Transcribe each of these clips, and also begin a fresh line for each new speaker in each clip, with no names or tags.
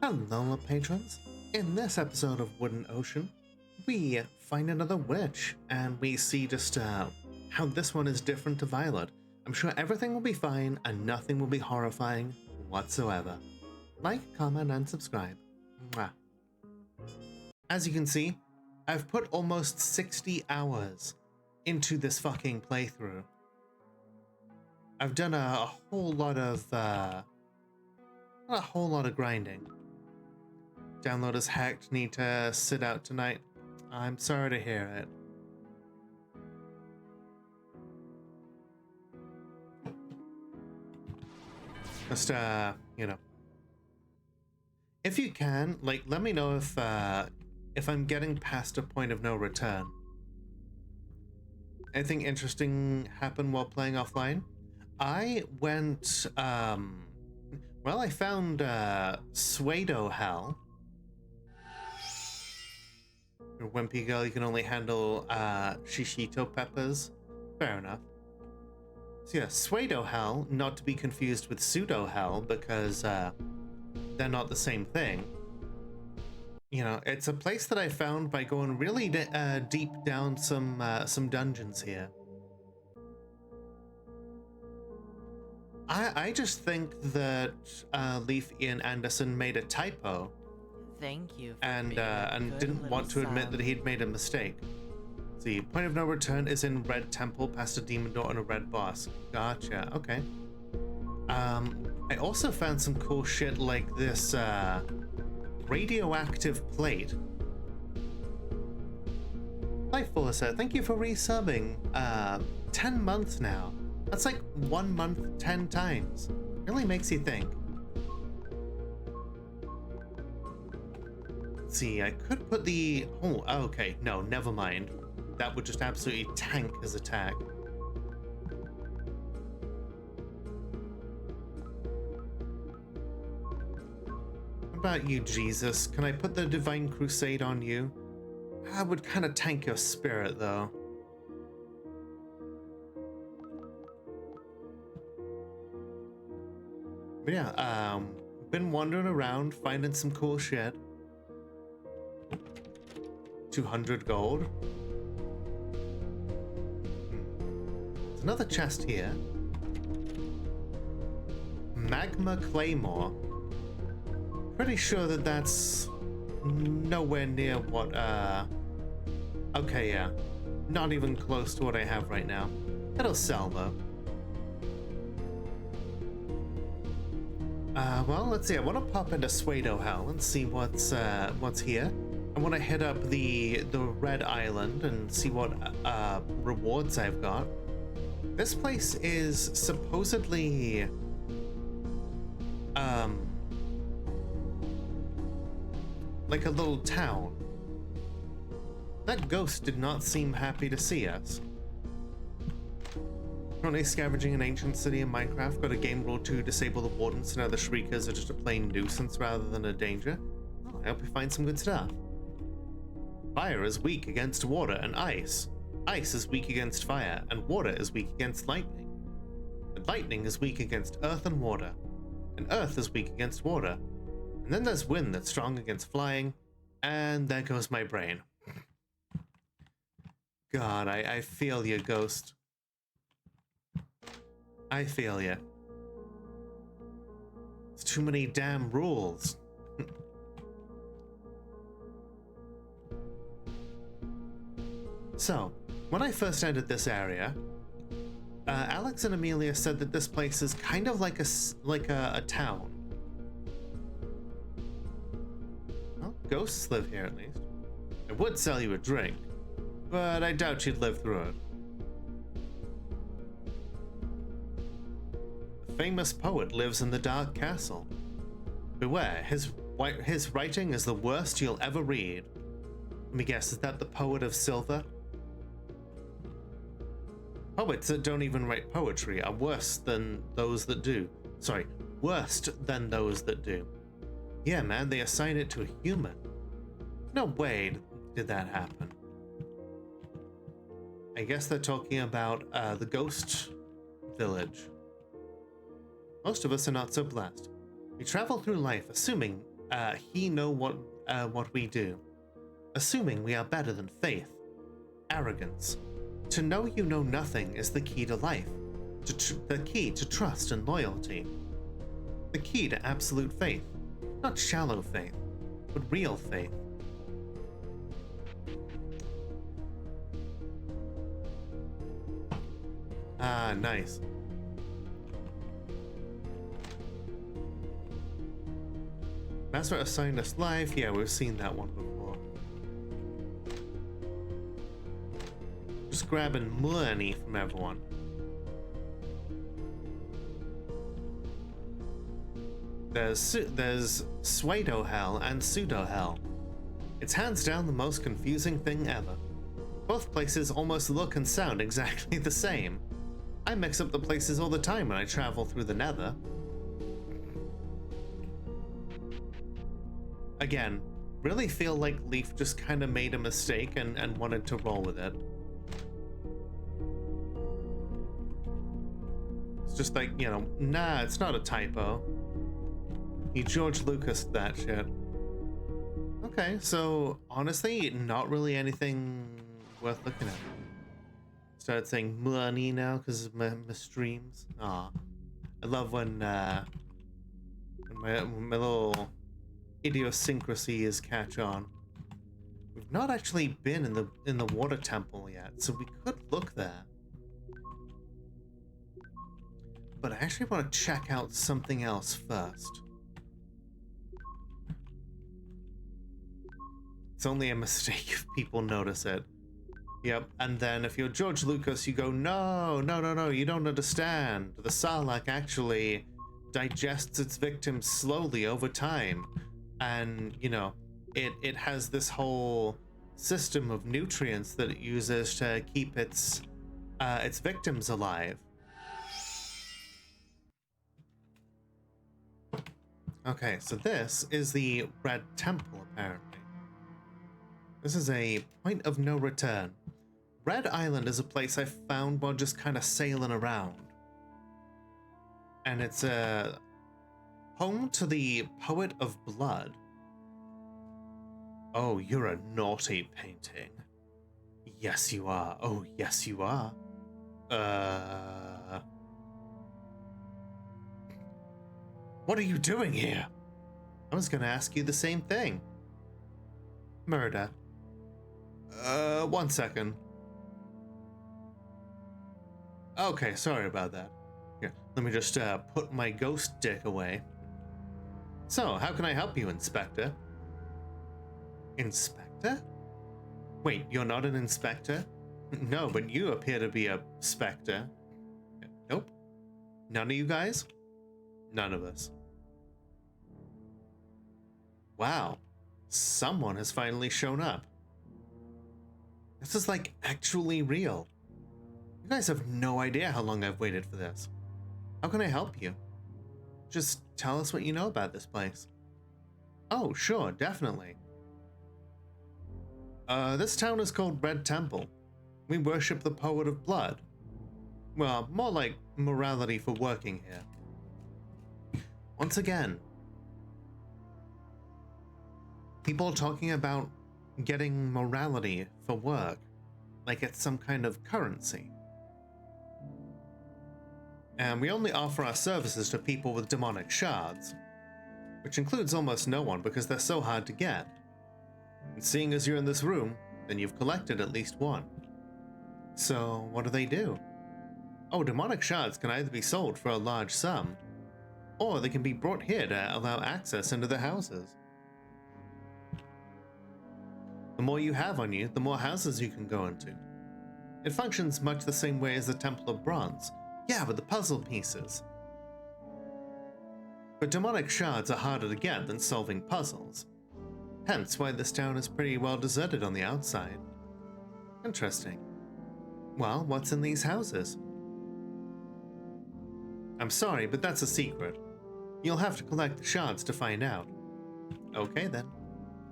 Hello, patrons. In this episode of Wooden Ocean, we find another witch, and we see just how this one is different to Violet. I'm sure everything will be fine, and nothing will be horrifying whatsoever. Like, comment, and subscribe. Mwah. As you can see, I've put almost 60 hours into this fucking playthrough. I've done a whole lot of grinding. Download is hacked, need to sit out tonight. I'm sorry to hear it. Just, if you can, like, let me know if I'm getting past a point of no return. Anything interesting happened while playing offline? I went, well, I found, Pseudo Hell. You're a wimpy girl, you can only handle, shishito peppers. Fair enough. So yeah, Pseudo Hell, not to be confused with Pseudo Hell, because, they're not the same thing. You know, it's a place that I found by going really deep down some dungeons here. I just think that Leaf Ian Anderson made a typo.
Thank you.
And didn't want to admit that he'd made a mistake. See, point of no return is in Red Temple, past a demon door and a red boss. Gotcha. Okay. I also found some cool shit like this radioactive plate. Lifefuller, thank you for resubbing. 10 months now. That's like 1 month 10 times. Really makes you think. Let's see, I could put the... Oh, okay. No, never mind. That would just absolutely tank his attack. What about you, Jesus? Can I put the Divine Crusade on you? I would kind of tank your spirit, though. But yeah, been wandering around, finding some cool shit. 200 gold. There's another chest here. Magma Claymore. Pretty sure that that's nowhere near what, okay, yeah. Not even close to what I have right now. It'll sell, though. Well, let's see. I want to pop into Pseudo Hell and see what's here. I want to hit up the Red Island and see what rewards I've got. This place is supposedly like a little town. That ghost did not seem happy to see us. Currently scavenging an ancient city in Minecraft. Got a game rule to disable the wardens, so now the shriekers are just a plain nuisance rather than a danger. Oh, I hope you find some good stuff. Fire is weak against water and ice. Ice is weak against fire, and water is weak against lightning. And lightning is weak against earth and water. And earth is weak against water. And then there's wind that's strong against flying. And there goes my brain. God, I feel you, ghost. I feel you. It's too many damn rules. So, when I first entered this area, Alex and Amelia said that this place is kind of like a town. Well, ghosts live here at least. I would sell you a drink, but I doubt you'd live through it. A famous poet lives in the Dark Castle. Beware, his writing is the worst you'll ever read. Let me guess, is that the poet of Silver? Poets that don't even write poetry are worse than those that do. Sorry, worst than those that do. Yeah, man, they assign it to a human. No way did that happen. I guess they're talking about the ghost village. Most of us are not so blessed. We travel through life assuming he know what we do, assuming we are better than faith. Arrogance. To know you know nothing is the key to life, the key to trust and loyalty, the key to absolute faith, not shallow faith, but real faith. Ah, nice. Master assigned us life. Yeah, we've seen that one before. Just grabbing money from everyone. There's pseudo hell and pseudo hell. It's hands down the most confusing thing ever. Both places almost look and sound exactly the same. I mix up the places all the time when I travel through the Nether. Again, really feel like Leaf just kind of made a mistake and wanted to roll with it. It's just like, you know, nah, it's not a typo. He George Lucas that shit. Okay, so honestly, not really anything worth looking at. Started saying money now because of my streams. Aw. I love when my little idiosyncrasies catch on. We've not actually been in the water temple yet, so we could look there. But I actually want to check out something else first. It's only a mistake if people notice it. Yep, and then if you're George Lucas, you go, no, you don't understand. The Sarlacc actually digests its victims slowly over time. And, you know, it has this whole system of nutrients that it uses to keep its victims alive. Okay, so this is the Red Temple, apparently. This is a point of no return. Red Island is a place I found while just kind of sailing around. And it's home to the Poet of Blood. Oh, you're a naughty painting. Yes, you are. Oh, yes, you are. What are you doing here? I was gonna ask you the same thing. Murder. 1 second. Okay, sorry about that. Here, let me just put my ghost dick away. So, how can I help you, Inspector? Inspector? Wait, you're not an inspector? No, but you appear to be a specter. Nope. None of you guys? None of us. Wow. Someone has finally shown up. This is like actually real. You guys have no idea how long I've waited for this. How can I help you? Just tell us what you know about this place. Oh, sure, definitely. This town is called Red Temple. We worship the Poet of Blood. Well, more like morality for working here. Once again, people talking about getting morality for work, like it's some kind of currency. And we only offer our services to people with demonic shards, which includes almost no one because they're so hard to get. And seeing as you're in this room, then you've collected at least one. So, what do? Oh, demonic shards can either be sold for a large sum, or they can be brought here to allow access into the houses. The more you have on you, the more houses you can go into. It functions much the same way as the Temple of Bronze. Yeah, with the puzzle pieces. But demonic shards are harder to get than solving puzzles. Hence why this town is pretty well deserted on the outside. Interesting. Well, what's in these houses? I'm sorry, but that's a secret. You'll have to collect the shards to find out. Okay then.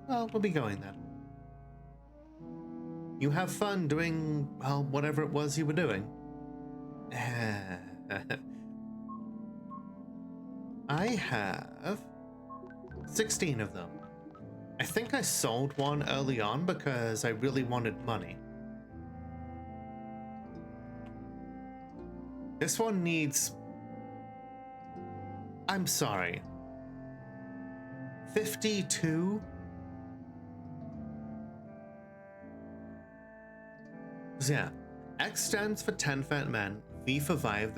Well, we'll be going then. You have fun doing, well, whatever it was you were doing. I have 16 of them. I think I sold one early on because I really wanted money. This one needs... I'm sorry. 52? So yeah, X stands for 10 fat men, V for 5,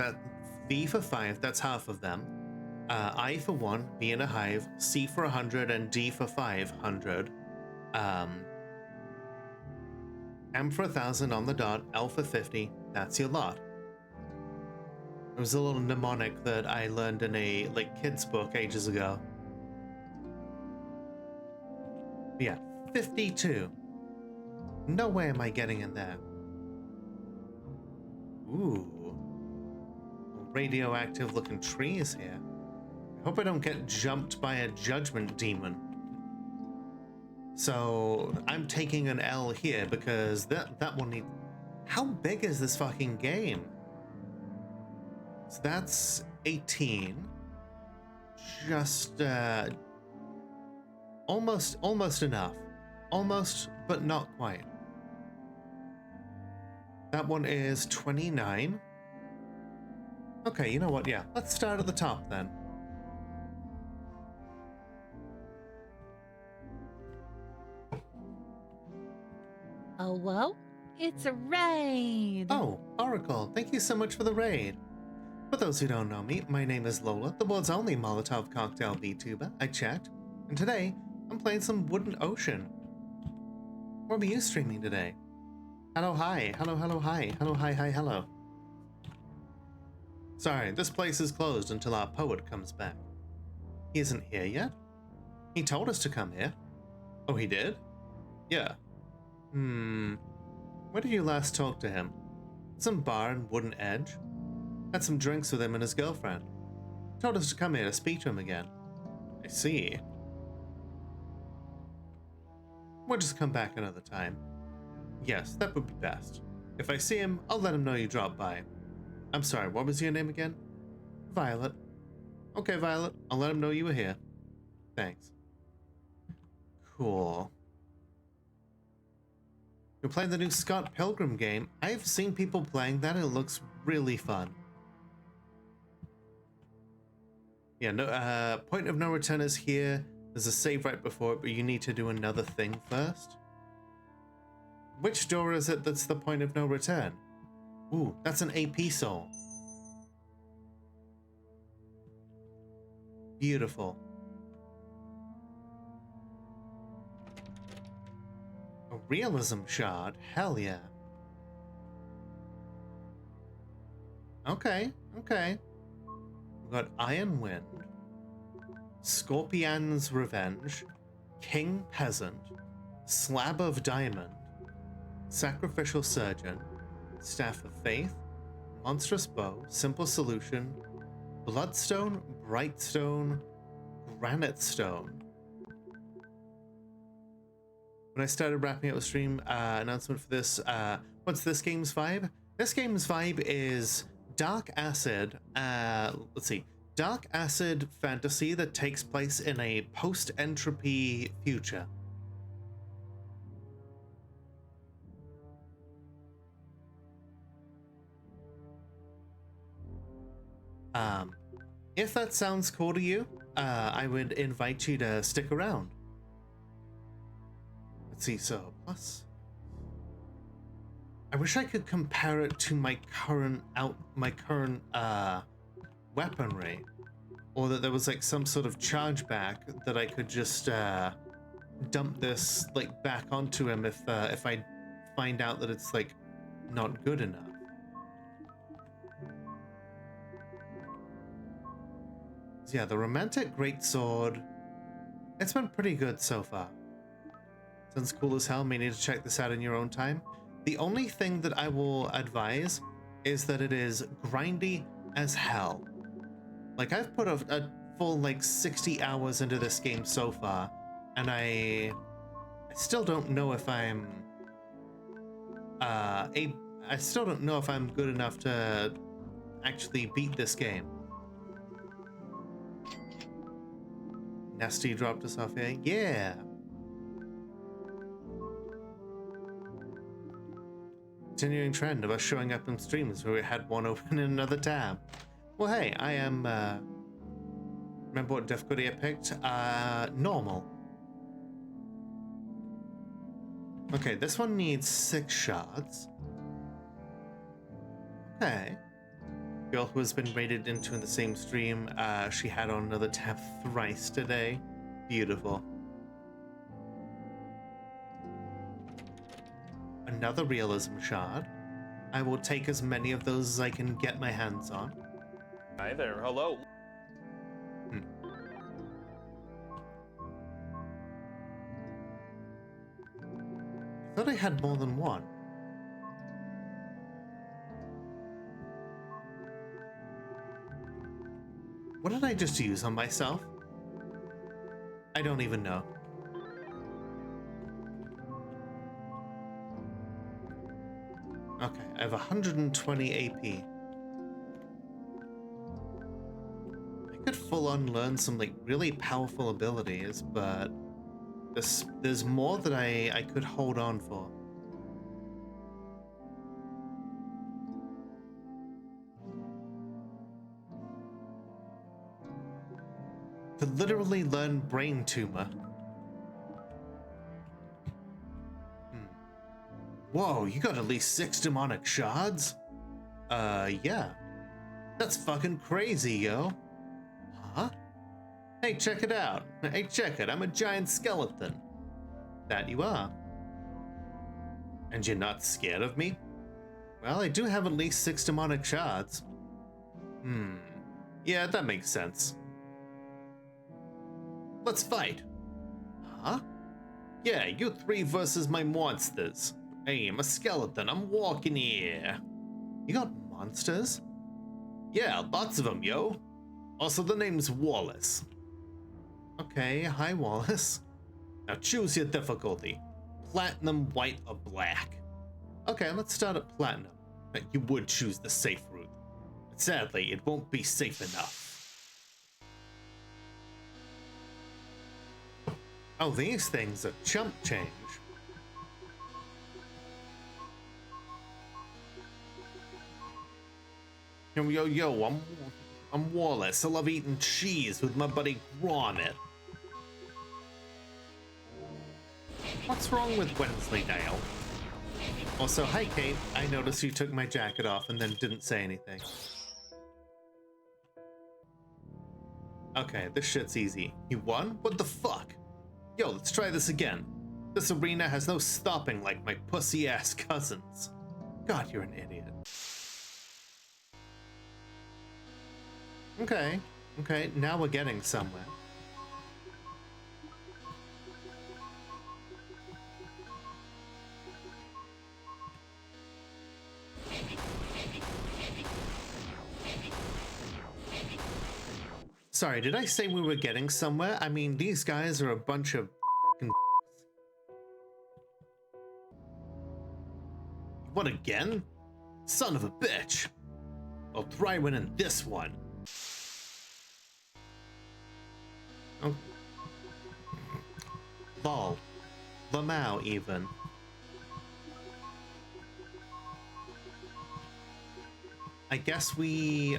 that's half of them. I for 1, B in a hive, C for 100, and D for 500. M for 1,000 on the dot, L for 50, that's your lot. It was a little mnemonic that I learned in a kid's book ages ago. But yeah, 52. No way am I getting in there. Ooh. Radioactive looking trees here. I hope I don't get jumped by a judgment demon. So I'm taking an L here because that one needs... How big is this fucking game? So that's 18. Just almost enough. Almost, but not quite. That one is 29. Okay, you know what? Yeah, let's start at the top then.
Hello? It's a raid!
Oh, Oracle, thank you so much for the raid. For those who don't know me, my name is Lola, the world's only Molotov cocktail VTuber. I checked, and today I'm playing some Wooden Ocean. What were you streaming today? Hello, hi. Hello, hello, hi. Hello, hi, hi, hello. Sorry, this place is closed until our poet comes back. He isn't here yet? He told us to come here. Oh, he did? Yeah. Where did you last talk to him? Some bar in Wooden Edge? Had some drinks with him and his girlfriend. Told us to come here to speak to him again. I see. We'll just come back another time. Yes, that would be best. If I see him, I'll let him know you dropped by. I'm sorry, what was your name again? Violet. Okay, Violet, I'll let him know you were here. Thanks. Cool. You're playing the new Scott Pilgrim game. I've seen people playing that and it looks really fun. Yeah, no, point of no return is here. There's a save right before it, but you need to do another thing first. Which door is it that's the point of no return? Ooh, that's an AP soul. Beautiful. A realism shard? Hell yeah. Okay, okay. We've got Iron Wind, Scorpion's Revenge, King Peasant, Slab of Diamond, Sacrificial Surgeon, Staff of Faith, Monstrous Bow, Simple Solution, Bloodstone, Brightstone, Granite Stone. When I started wrapping up the stream, announcement for this, what's this game's vibe? This game's vibe is dark acid, let's see, dark acid fantasy that takes place in a post-entropy future. If that sounds cool to you, I would invite you to stick around. Let's see, so plus. I wish I could compare it to my current weaponry, or that there was like some sort of chargeback that I could just dump this like back onto him if I find out that it's like not good enough. So yeah, the romantic greatsword. It's been pretty good so far. Sounds cool as hell. May need to check this out in your own time. The only thing that I will advise is that it is grindy as hell. Like, I've put a full like 60 hours into this game so far, and I still don't know if I'm I still don't know if I'm good enough to actually beat this game. Nesty dropped us off here. Yeah. Continuing trend of us showing up in streams where we had one open in another tab. Well, hey, I am, remember what difficulty I picked? Normal. Okay, this one needs 6 shards. Okay. Girl who has been raided into in the same stream, she had on another tab thrice today. Beautiful. Another realism shard. I will take as many of those as I can get my hands on.
Hi there, hello.
I thought I had more than one. What did I just use on myself? I don't even know. Okay, I have 120 AP. I could full on learn some like really powerful abilities, but there's more that I could hold on for. To literally learn brain tumor. Whoa, you got at least 6 demonic shards? Yeah. That's fucking crazy, yo. Huh? Hey, check it out. Hey, check it. I'm a giant skeleton. That you are. And you're not scared of me? Well, I do have at least 6 demonic shards. Yeah, that makes sense. Let's fight. Huh? Yeah, you 3 versus my monsters. Hey, I'm a skeleton. I'm walking here. You got monsters? Yeah, lots of them, yo. Also, the name's Wallace. Okay, hi, Wallace. Now choose your difficulty. Platinum, white, or black. Okay, let's start at platinum. You would choose the safe route. But sadly, it won't be safe enough. Oh, these things are chump change. Yo, I'm Wallace. I love eating cheese with my buddy Gromit. What's wrong with Wensleydale? Also, hi Kate. I noticed you took my jacket off and then didn't say anything. Okay, this shit's easy. You won? What the fuck? Yo, let's try this again. This arena has no stopping like my pussy-ass cousins. God, you're an idiot. Okay, now we're getting somewhere. Sorry, did I say we were getting somewhere? I mean, these guys are a bunch of What again? Son of a bitch. I'll try winning this one. Oh. Lol. Lamau even. I guess we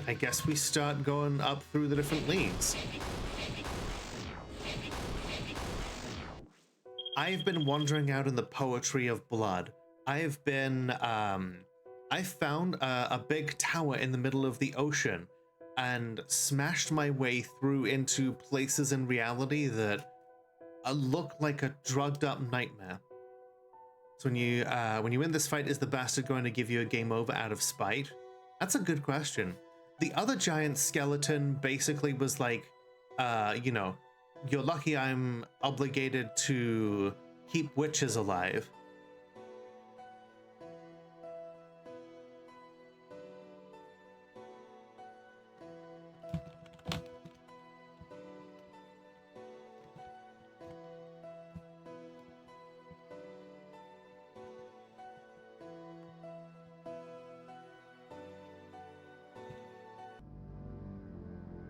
start going up through the different leagues. I've been wandering out in the poetry of blood. I found a big tower in the middle of the ocean and smashed my way through into places in reality that look like a drugged up nightmare. So when you win this fight, is the bastard going to give you a game over out of spite? That's a good question. The other giant skeleton basically was like, you know, you're lucky I'm obligated to keep witches alive.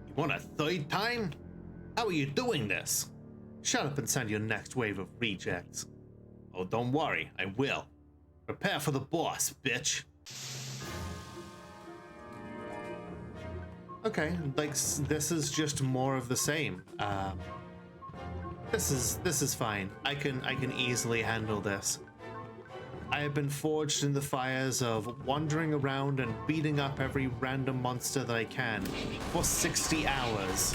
You want a third time? How are you doing this? Shut up and send your next wave of rejects. Oh, don't worry, I will. Prepare for the boss, bitch. Okay, like this is just more of the same. This is fine. I can easily handle this. I have been forged in the fires of wandering around and beating up every random monster that I can for 60 hours.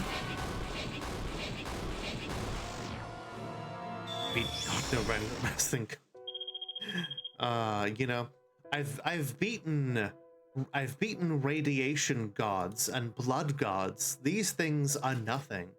Beat no random wrestling. You know, I've beaten radiation gods and blood gods. These things are nothing.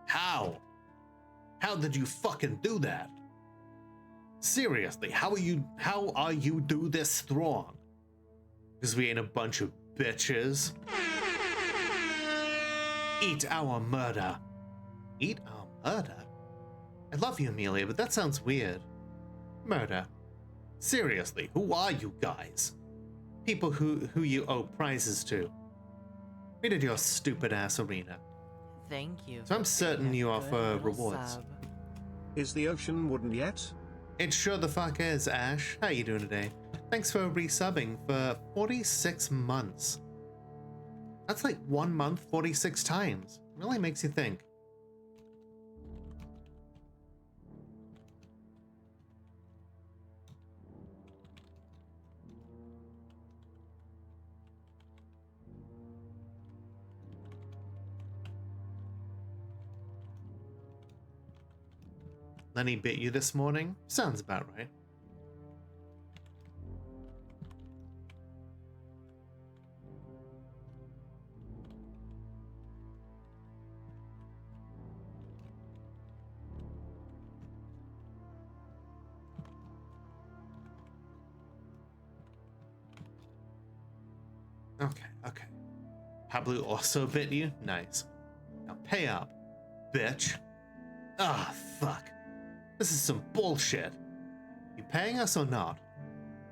How? How did you fucking do that? Seriously, how are you do this strong? Because we ain't a bunch of bitches. Eat our murder. Eat our murder? I love you, Amelia, but that sounds weird. Murder. Seriously, who are you guys? People who you owe prizes to. We did your stupid ass arena.
Thank you.
So I'm certain you offer rewards.
Is the ocean wooden yet?
It sure the fuck is, Ash. How you doing today? Thanks for resubbing for 46 months. That's like 1 month 46 times. Really makes you think. Lenny bit you this morning? Sounds about right. Okay. Pablo also bit you? Nice. Now pay up, bitch. Ah, fuck. This is some bullshit. You paying us or not?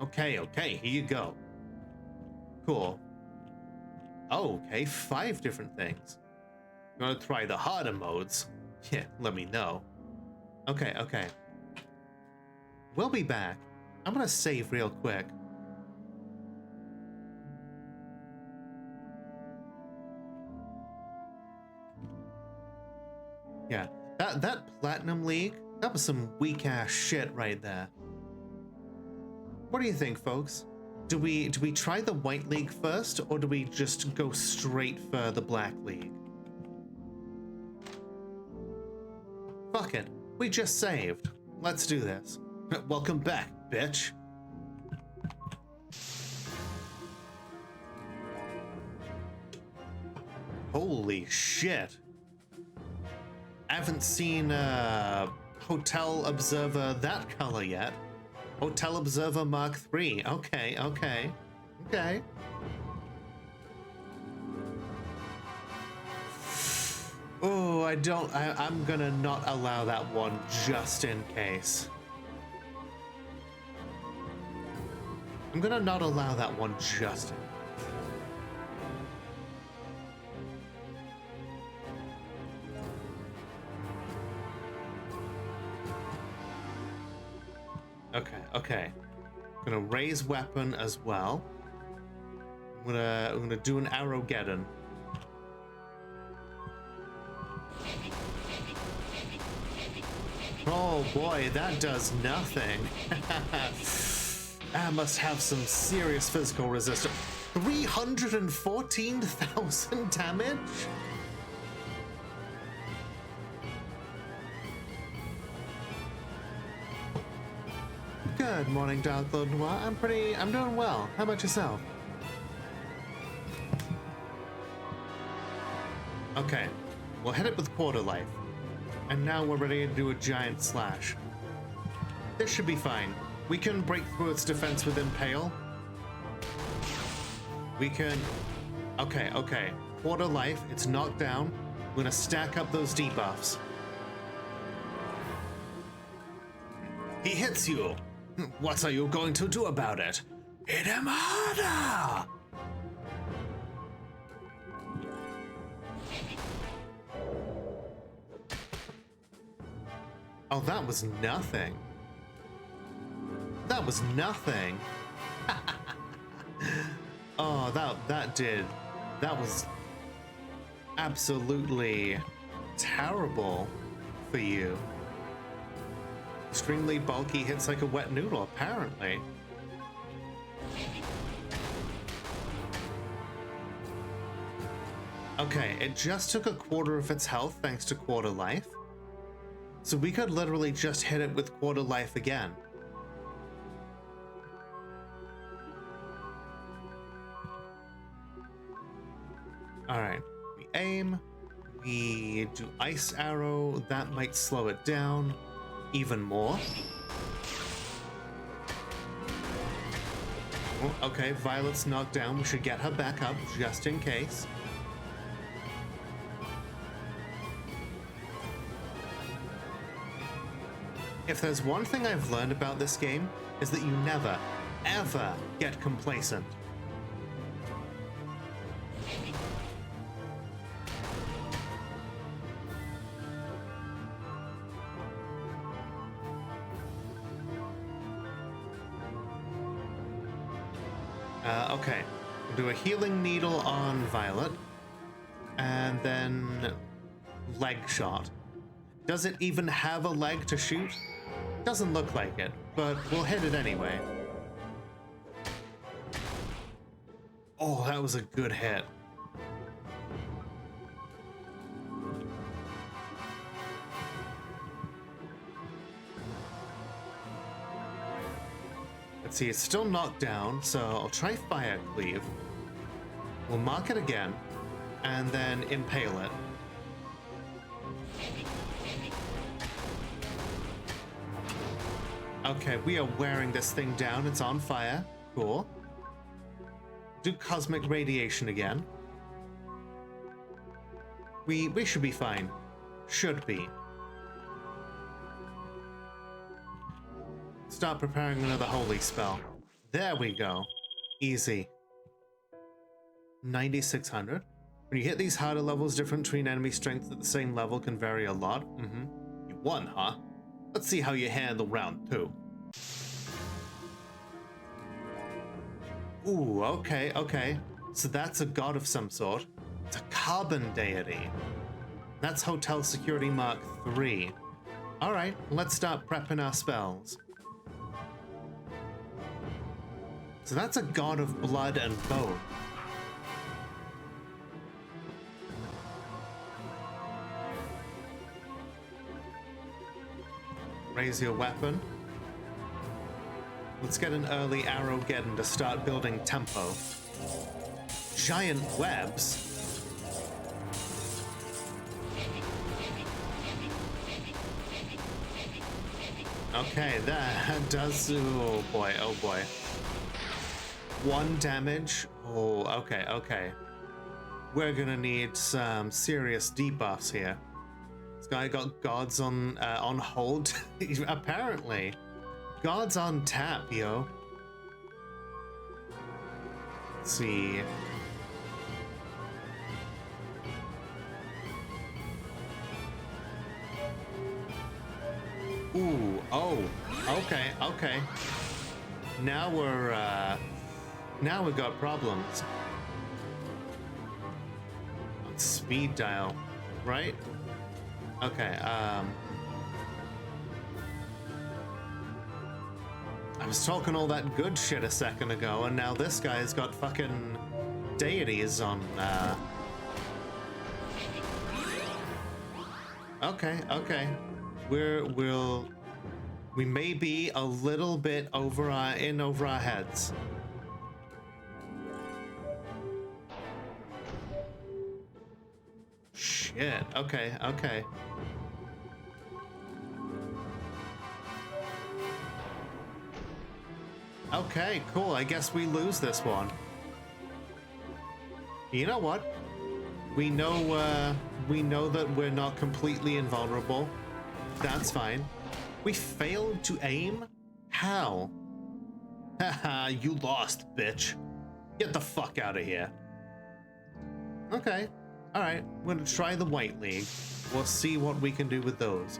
Okay, here you go. Cool. Oh, okay, 5 different things. You wanna try the harder modes? Yeah, let me know. Okay. We'll be back. I'm gonna save real quick. Yeah, that Platinum League, that was some weak ass shit right there. What do you think, folks? Do we try the White League first, or do we just go straight for the Black League? Fuck it, we just saved. Let's do this. Welcome back, bitch. Holy shit. I haven't seen Hotel Observer that color yet. Hotel Observer Mark III. Okay. Oh, I'm gonna not allow that one just in case. I'm gonna not allow that one just in case. Okay. I'm gonna raise weapon as well. I'm gonna do an Arrowgeddon. Oh boy, that does nothing. I must have some serious physical resistance. 314,000 damage? Good morning, Dark Lord Noir. I'm doing well. How about yourself? Okay, we'll hit it with Quarter Life. And now we're ready to do a giant slash. This should be fine. We can break through its defense with Impale. We can... Okay, okay. Quarter life, it's knocked down. We're gonna stack up those debuffs. He hits you. What are you going to do about it? Hit him harder! Oh, that was nothing. That was nothing. Oh, that was absolutely terrible for you. Extremely bulky, hits like a wet noodle, apparently. Okay, it just took a quarter of its health thanks to quarter life. So we could literally just hit it with quarter life again. Alright, we aim, we do ice arrow, that might slow it down even more. Oh, okay, Violet's knocked down, we should get her back up just in case. If there's one thing I've learned about this game, is that you never, ever get complacent. Okay, do a healing needle on Violet, and then leg shot. Does it even have a leg to shoot? Doesn't look like it, but we'll hit it anyway. Oh, that was a good hit. Let's see, it's still knocked down, so I'll try Fire Cleave. We'll mark it again, and then impale it. Okay, we are wearing this thing down. It's on fire. Cool. Do Cosmic Radiation again. We should be fine. Should be. Start preparing another holy spell. There we go. Easy. 9600. When you hit these harder levels, different between enemy strength at the same level can vary a lot. You won, huh? Let's see how you handle round 2. Ooh, okay, okay. So that's a god of some sort. It's a carbon deity. That's Hotel Security Mark 3. Alright, let's start prepping our spells. So that's a god of blood and bone. Raise your weapon. Let's get an early Arrowgeddon to start building tempo. Giant webs? Okay, that does... Oh boy, oh boy. 1 damage? Oh, okay, okay. We're gonna need some serious debuffs here. This guy got gods on hold. Apparently. Gods on tap, yo. Let's see. Ooh, oh, okay, okay. Now we got problems. On speed dial, right? Okay, I was talking all that good shit a second ago, and now this guy's got fucking deities on, Okay, okay. We may be a little bit over our heads. Shit, okay, okay. Okay, cool. I guess we lose this one. You know what? We know that we're not completely invulnerable. That's fine. We failed to aim? How? Haha, you lost, bitch. Get the fuck out of here. Okay. Alright, we're gonna try the White League. We'll see what we can do with those.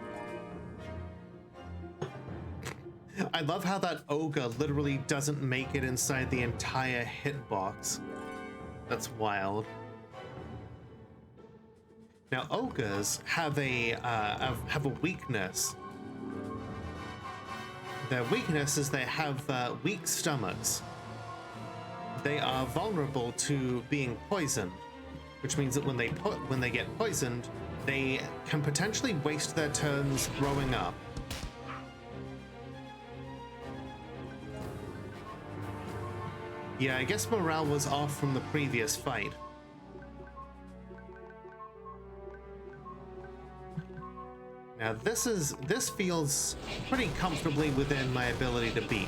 I love how that ogre literally doesn't make it inside the entire hitbox. That's wild. Now, ogres have a weakness. Their weakness is they have weak stomachs. They are vulnerable to being poisoned, which means that when they get poisoned, they can potentially waste their turns throwing up. Yeah, I guess morale was off from the previous fight. Now this feels pretty comfortably within my ability to beat.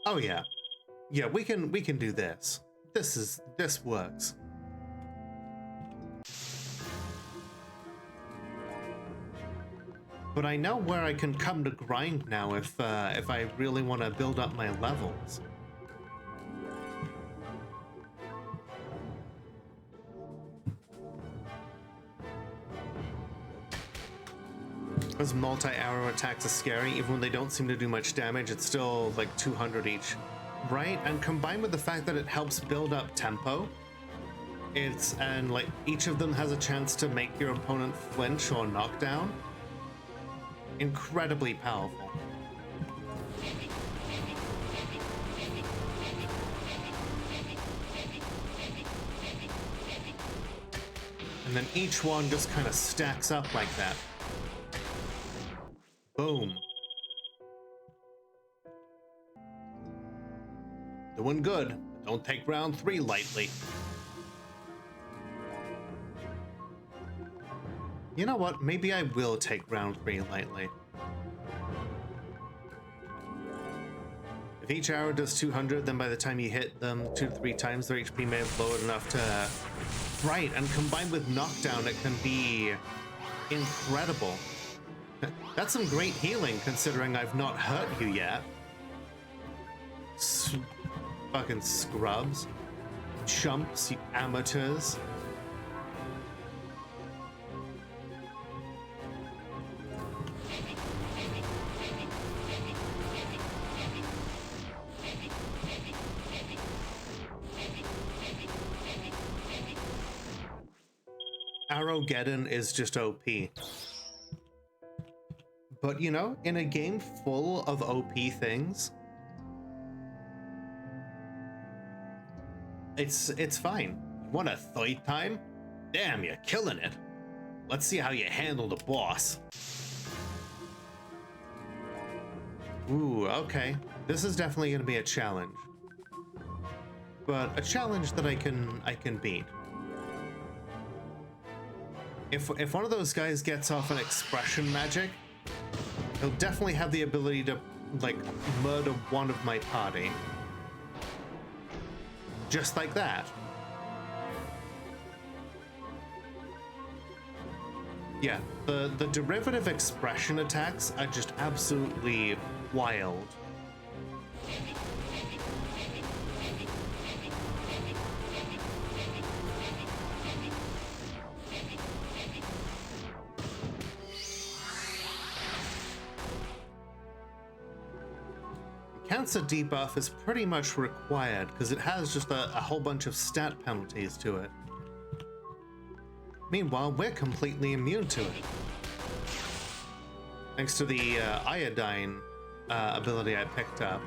Oh yeah. Yeah, we can do this. This works. But I know where I can come to grind now if I really want to build up my levels. Those multi-arrow attacks are scary. Even when they don't seem to do much damage, it's still like 200 each. Right? And combined with the fact that it helps build up tempo, and like each of them has a chance to make your opponent flinch or knock down. Incredibly powerful. And then each one just kind of stacks up like that. Boom. Doing good. Don't take round 3 lightly. You know what? Maybe I will take round 3 lightly. If each arrow does 200, then by the time you hit them 2 to 3 times, their HP may have lowered enough to... Right, and combined with knockdown, it can be incredible. That's some great healing, considering I've not hurt you yet. Fucking scrubs. Chumps, you amateurs. Arrowgeddon is just OP. But you know, in a game full of OP things, it's fine. You want a third time? Damn, you're killing it. Let's see how you handle the boss. Ooh, okay. This is definitely gonna be a challenge. But a challenge that I can beat. If one of those guys gets off an expression magic, he'll definitely have the ability to, like, murder one of my party. Just like that. Yeah, the derivative expression attacks are just absolutely wild. Cancer debuff is pretty much required because it has just a whole bunch of stat penalties to it. Meanwhile, we're completely immune to it. Thanks to the iodine ability I picked up.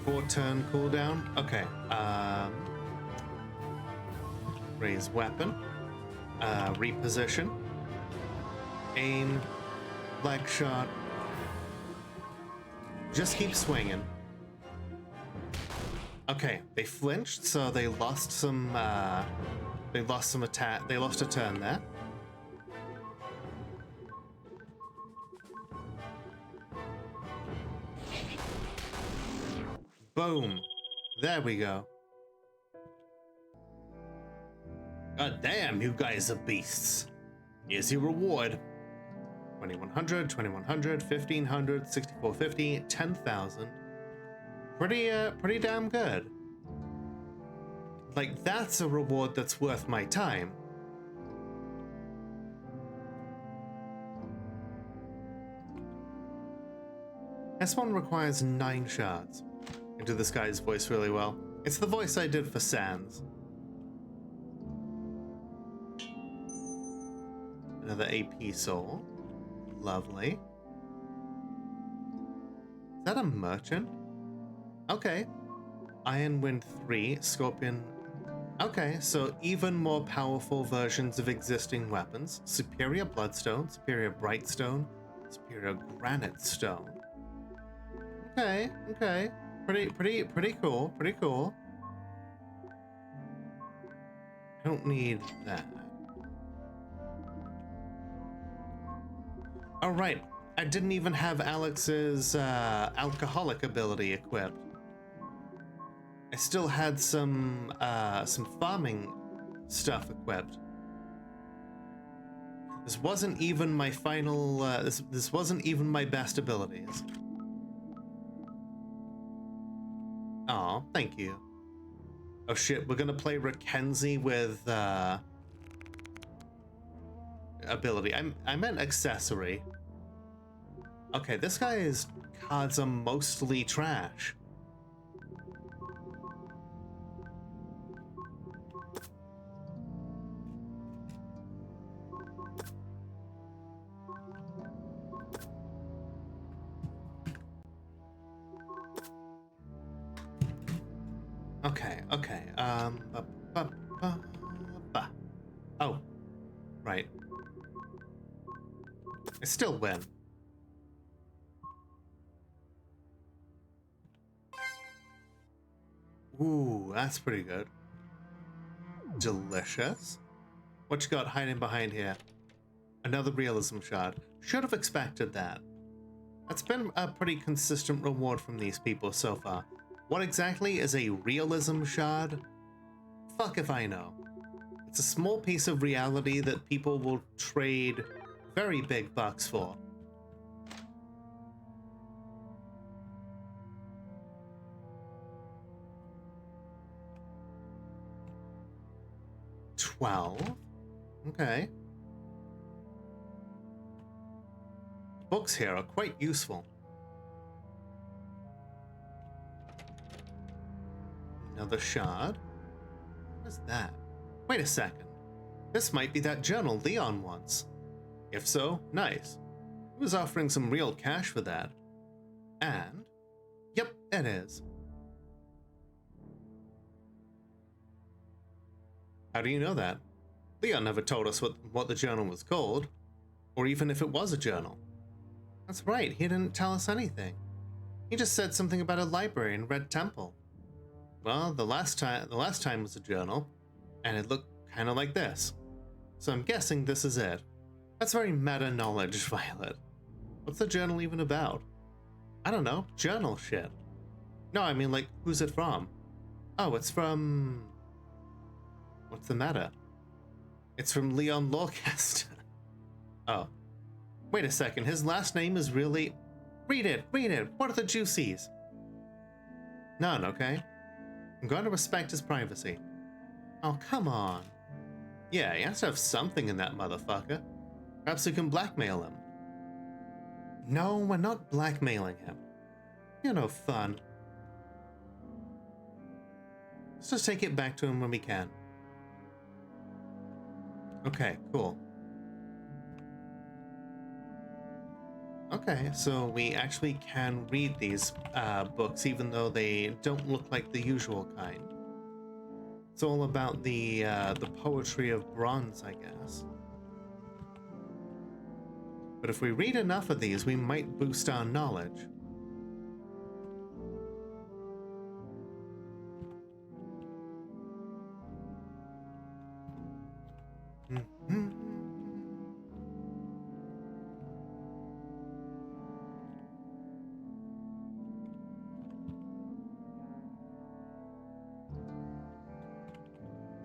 4-turn cooldown. Okay. Raise weapon. Reposition. Aim. Leg shot. Just keep swinging. Okay, they flinched, so they lost some attack. They lost a turn there. Boom. There we go. God damn, you guys are beasts. Here's your reward. 2100, 2100, 1500, 6450, 10,000. Pretty damn good. Like, that's a reward that's worth my time. This one requires 9 shards. I do this guy's voice really well. It's the voice I did for Sans. Another AP soul. Lovely. Is that a merchant? Okay. Iron Wind 3, Scorpion. Okay, so even more powerful versions of existing weapons. Superior Bloodstone, Superior Brightstone, Superior Granite Stone. Okay, okay. Pretty cool, pretty cool. I don't need that. Oh, right. I didn't even have Alex's alcoholic ability equipped. I still had some farming stuff equipped. This wasn't even my final. This wasn't even my best abilities. Aw, thank you. Oh shit, we're gonna play Rickenzie with ability. I meant accessory. Okay, this guy's cards are mostly trash. Okay, oh, right. I still win. Ooh, that's pretty good. Delicious. What you got hiding behind here? Another realism shard. Should have expected that. That's been a pretty consistent reward from these people so far. What exactly is a realism shard? Fuck if I know. It's a small piece of reality that people will trade very big bucks for. $12. Okay. Books here are quite useful. Another shard. What is that? Wait a second. This might be that journal Leon wants. If so, nice. He was offering some real cash for that. And, yep, it is. How do you know that? Leon never told us what the journal was called, or even if it was a journal. That's right, he didn't tell us anything. He just said something about a library in Red Temple. Well, the last time was a journal, and it looked kind of like this. So I'm guessing this is it. That's very meta knowledge, Violet. What's the journal even about? I don't know, journal shit. No, I mean, like, who's it from? Oh, it's from... What's the matter? It's from Leon Lawcaster. Oh. Wait a second, his last name is really... Read it! What are the juicies? None, okay? I'm going to respect his privacy. Oh, come on. Yeah, he has to have something in that motherfucker. Perhaps we can blackmail him. No, we're not blackmailing him. You're no fun. Let's just take it back to him when we can. Okay, cool. Okay, so we actually can read these books even though they don't look like the usual kind. It's all about the poetry of bronze, I guess. But if we read enough of these, we might boost our knowledge. Mhm.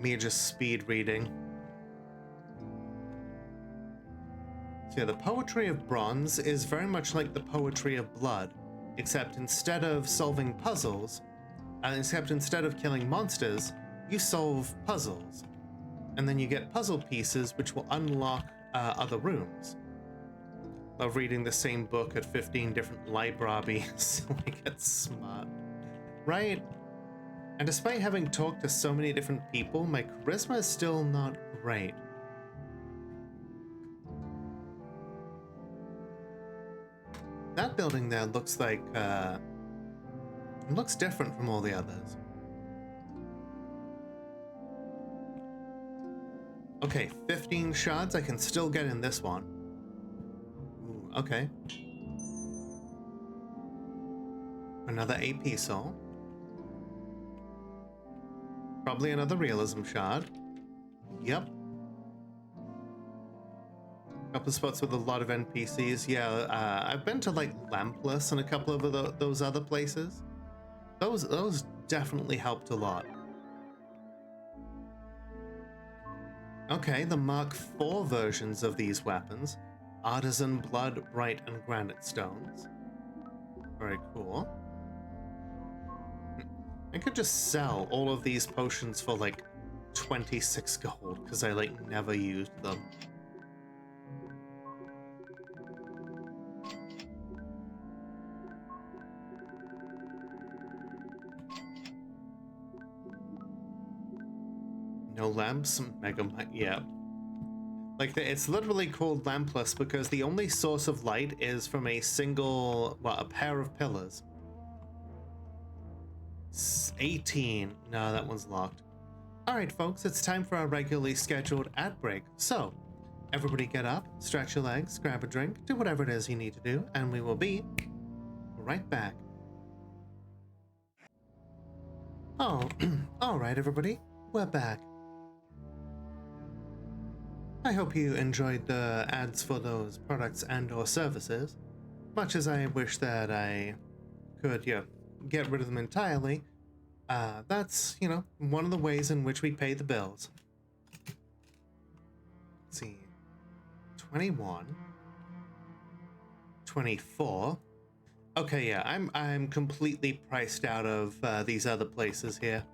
Me just speed reading. So yeah, the poetry of bronze is very much like the poetry of blood, except instead of solving puzzles, except instead of killing monsters, you solve puzzles. And then you get puzzle pieces which will unlock other rooms. Love reading the same book at 15 different libraries so I get smart. Right? And despite having talked to so many different people, my charisma is still not great. That building there looks like, it looks different from all the others. Okay, 15 shards, I can still get in this one. Ooh, okay. Another AP soul. Probably another realism shard. Yep. Couple spots with a lot of NPCs. Yeah, I've been to like Lampless and a couple of those other places. Those definitely helped a lot. Okay, the Mark IV versions of these weapons. Artisan, Blood, Bright, and Granite Stones. Very cool. I could just sell all of these potions for like 26 gold, because I like never used them. No lamps, yeah. Like, it's literally called lampless because the only source of light is from a single, well, a pair of pillars. 18. No, that one's locked. Alright, folks, it's time for our regularly scheduled ad break. So, everybody get up, stretch your legs, grab a drink, do whatever it is you need to do, and we will be right back. Oh, alright, everybody, we're back. I hope you enjoyed the ads for those products and or services. Much as I wish that I could, get rid of them entirely, that's, one of the ways in which we pay the bills. Let's see. 21. 24. Okay, yeah, I'm completely priced out of these other places here.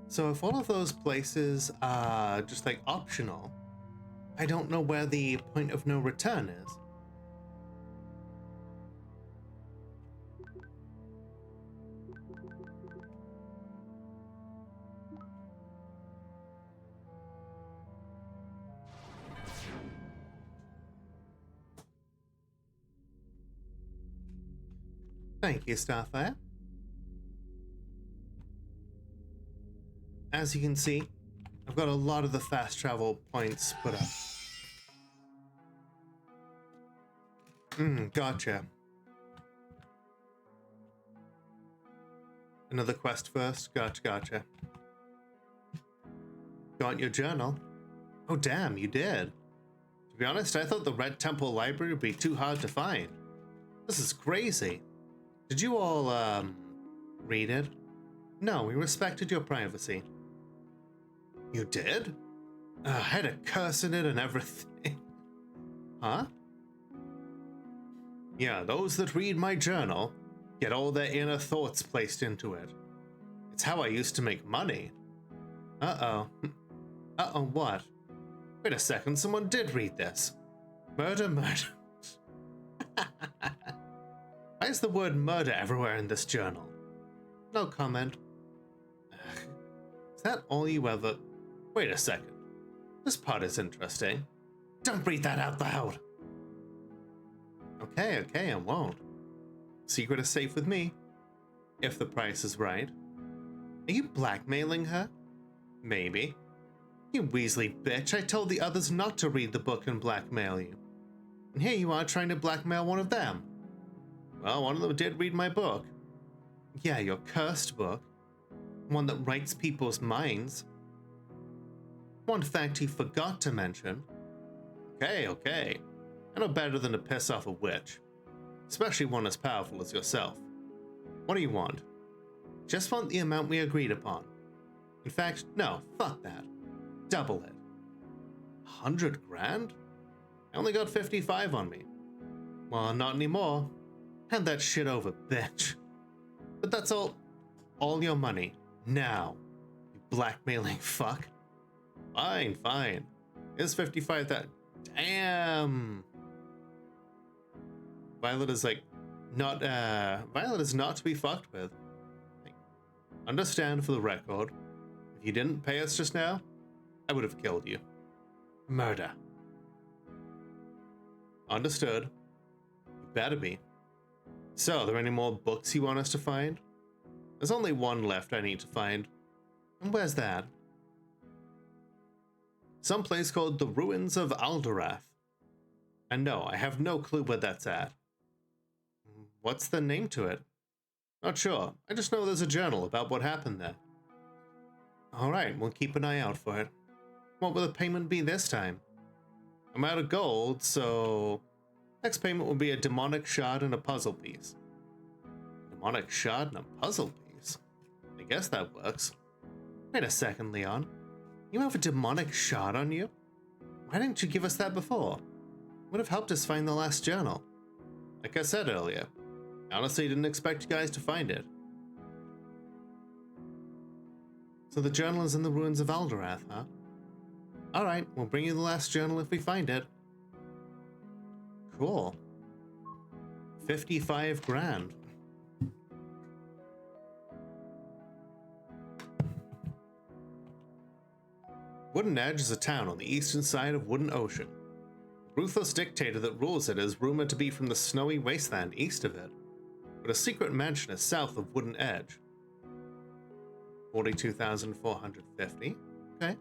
So if all of those places are just like optional, I don't know where the point of no return is. Thank you, Starfire. As you can see, I've got a lot of the fast travel points put up. Gotcha. Another quest first? Gotcha. Got your journal? Oh damn, you did. To be honest, I thought the Red Temple Library would be too hard to find. This is crazy. Did you all, read it? No, we respected your privacy. You did? I had a curse in it and everything. Huh? Yeah, those that read my journal get all their inner thoughts placed into it. It's how I used to make money. Uh-oh. Uh-oh, what? Wait a second, someone did read this. Murder. I is the word murder everywhere in this journal? No comment. Ugh. Is that all you ever... Wait a second. This part is interesting. Don't read that out loud! Okay, I won't. Secret is safe with me. If the price is right. Are you blackmailing her? Maybe. You Weasley bitch, I told the others not to read the book and blackmail you. And here you are trying to blackmail one of them. Well, one of them did read my book. Yeah, your cursed book. One that writes people's minds. One fact you forgot to mention. Okay. I know better than to piss off a witch. Especially one as powerful as yourself. What do you want? Just want the amount we agreed upon. In fact, no, fuck that. Double it. 100 grand? I only got 55 on me. Well, not anymore. Hand that shit over, bitch. But that's all your money. Now. You blackmailing fuck. Fine. Here's 55 that. Damn. Violet is not to be fucked with. Understand for the record, if you didn't pay us just now, I would have killed you. Murder. Understood. You better be. So, are there any more books you want us to find? There's only one left I need to find. And where's that? Some place called the Ruins of Alderath. And no, I have no clue where that's at. What's the name to it? Not sure. I just know there's a journal about what happened there. Alright, we'll keep an eye out for it. What will the payment be this time? I'm out of gold, so... Next payment will be a demonic shard and a puzzle piece. Demonic shard and a puzzle piece? I guess that works. Wait a second, Leon. You have a demonic shard on you? Why didn't you give us that before? Would have helped us find the last journal. Like I said earlier, I honestly didn't expect you guys to find it. So the journal is in the ruins of Alderath, huh? Alright, we'll bring you the last journal if we find it. Cool. 55 grand. Wooden Edge is a town on the eastern side of Wooden Ocean. The ruthless dictator that rules it is rumored to be from the snowy wasteland east of it, but a secret mansion is south of Wooden Edge. 42,450. Okay.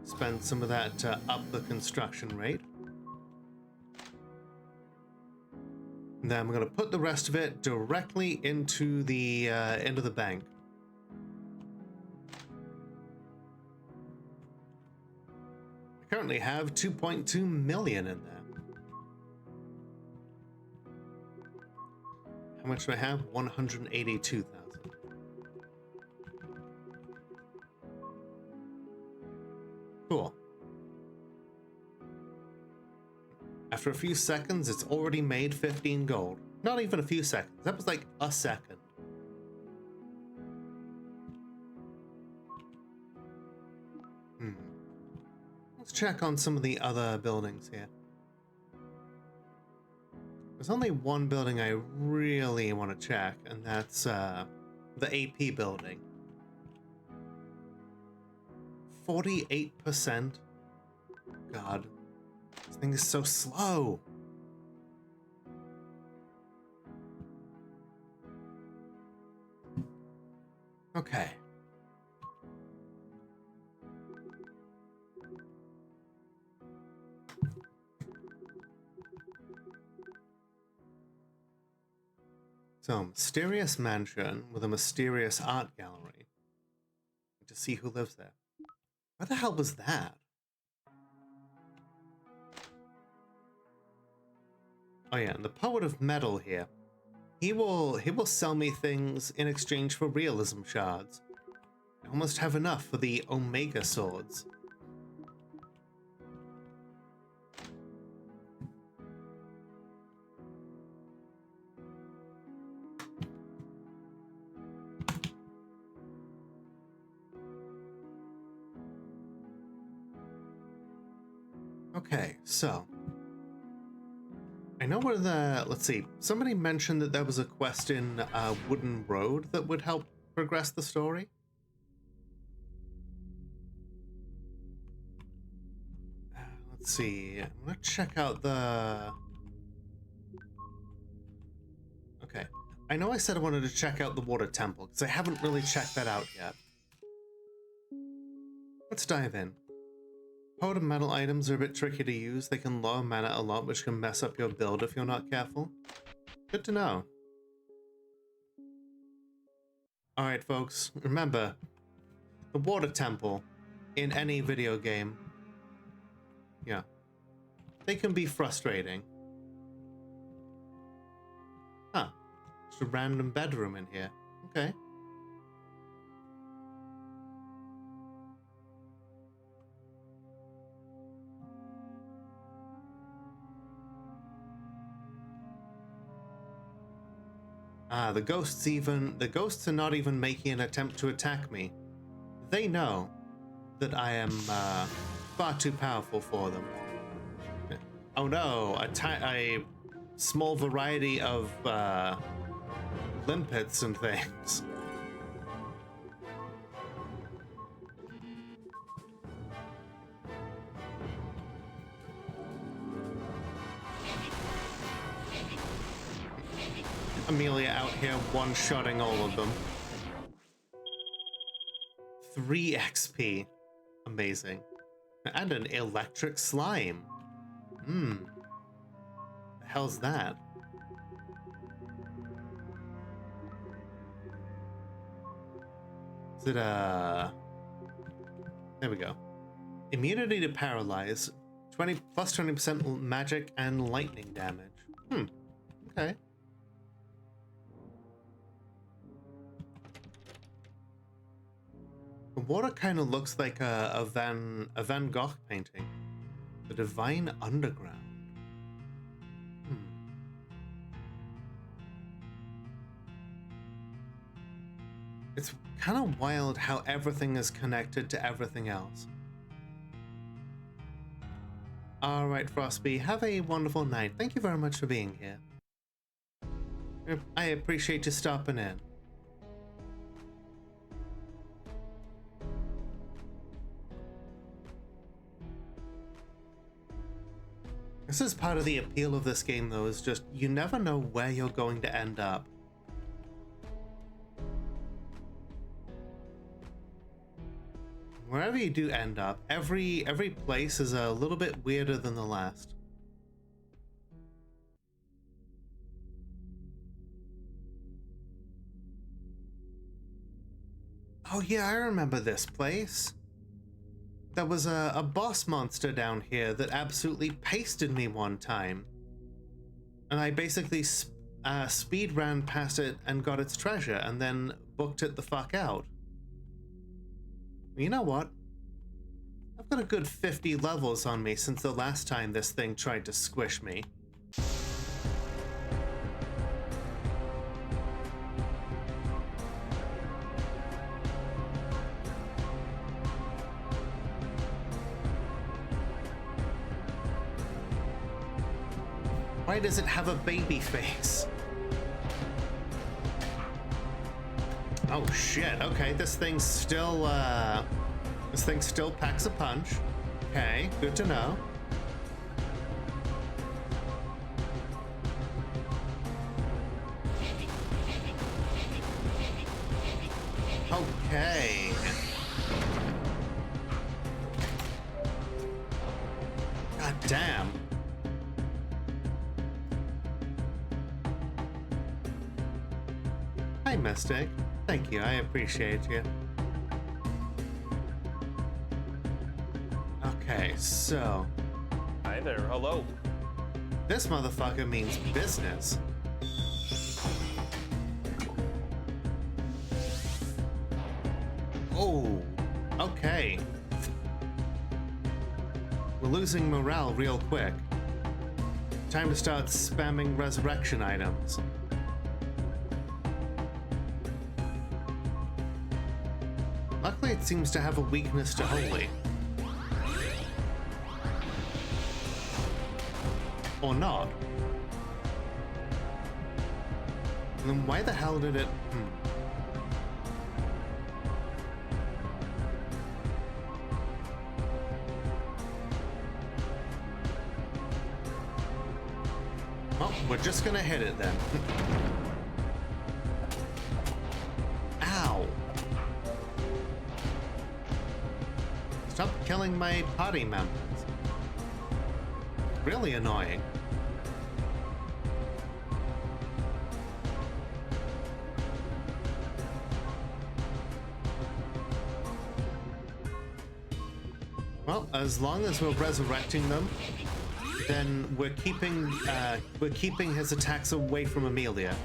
Spend some of that to up the construction rate. And then I'm going to put the rest of it directly into the bank. I currently have 2.2 million in there. How much do I have? 182,000. Cool. After a few seconds, it's already made 15 gold. Not even a few seconds. That was like a second. Let's check on some of the other buildings here. There's only one building I really want to check, and that's the AP building. 48%. God, this thing is so slow. Okay. So, mysterious mansion with a mysterious art gallery. To see who lives there. Where the hell was that? Oh yeah, and the poet of metal here. He will sell me things in exchange for realism shards. I almost have enough for the Omega swords. Okay, so I I know where the... Let's see. Somebody mentioned that there was a quest in Wooden Road that would help progress the story. Let's see. I'm gonna check out the... Okay. I know I said I wanted to check out the water temple, because I haven't really checked that out yet. Let's dive in. Powder metal items are a bit tricky to use. They can lower mana a lot, which can mess up your build if you're not careful. Good to know. Alright folks, remember, the water temple in any video game, yeah, they can be frustrating. Huh, just a random bedroom in here. Okay. The ghosts are not even making an attempt to attack me. They know that I am far too powerful for them. Oh no, a small variety of limpets and things. Amelia out here one-shotting all of them. 3 XP. Amazing. And an electric slime. The hell's that? Is it a... There we go. Immunity to paralyze. 20 plus 20% magic and lightning damage. Okay. The water kind of looks like a Van Gogh painting. The Divine Underground. It's kind of wild how everything is connected to everything else. Alright, Frostby, have a wonderful night. Thank you very much for being here. I appreciate you stopping in. This is part of the appeal of this game, though, is just you never know where you're going to end up. Wherever you do end up, every place is a little bit weirder than the last. Oh yeah, I remember this place. There was a boss monster down here that absolutely pasted me one time. And I basically speed ran past it and got its treasure and then booked it the fuck out. You know what? I've got a good 50 levels on me since the last time this thing tried to squish me. Why does it have a baby face? Oh shit, okay, this thing still packs a punch. Okay, good to know. Okay. God damn. Hi, Mystic. Thank you, I appreciate you. Okay, so...
Hi there, hello.
This motherfucker means business. Oh, okay. We're losing morale real quick. Time to start spamming resurrection items. Luckily, it seems to have a weakness to holy. Or not. And then why the hell did it... Well, we're just gonna hit it then. Ow! Stop killing my party members. Really annoying. Well, as long as we're resurrecting them, then we're keeping his attacks away from Amelia.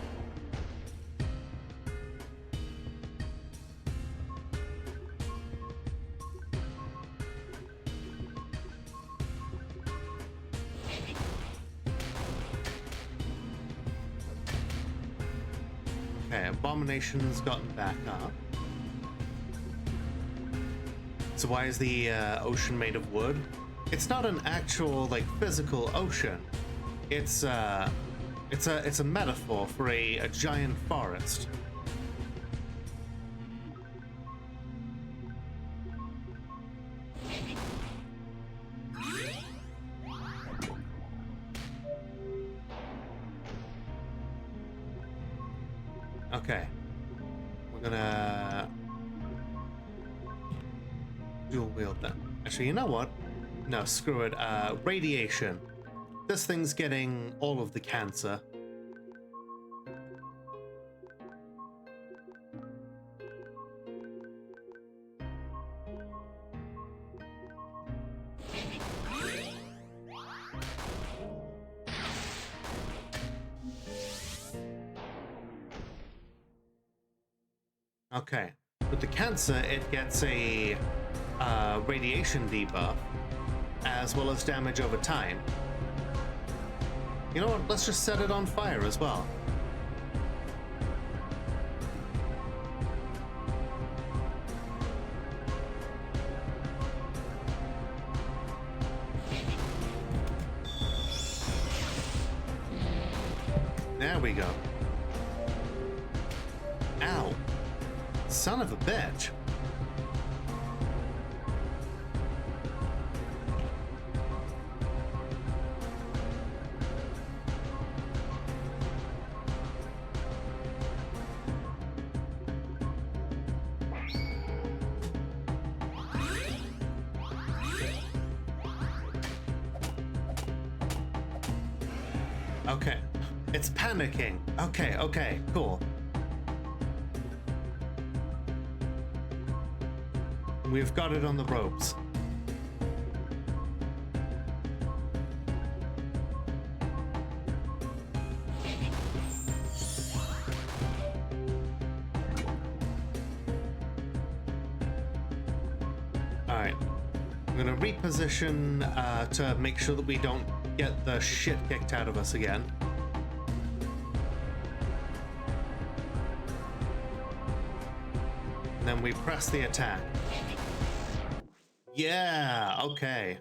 Okay, Abomination's gotten back up. So why is the ocean made of wood? It's not an actual, like, physical ocean. It's a metaphor for a giant forest. Okay. We're gonna dual wield that. Actually, you know what? No, screw it. Radiation. This thing's getting all of the cancer. Okay. With the cancer, it gets a radiation debuff, as well as damage over time. You know what? Let's just set it on fire as well. There we go. Ow. Son of a bitch. Okay. It's panicking. Okay, okay, cool. We've got it on the ropes. Alright. I'm gonna reposition to make sure that we don't get the shit kicked out of us again. And then we press the attack. Yeah, okay.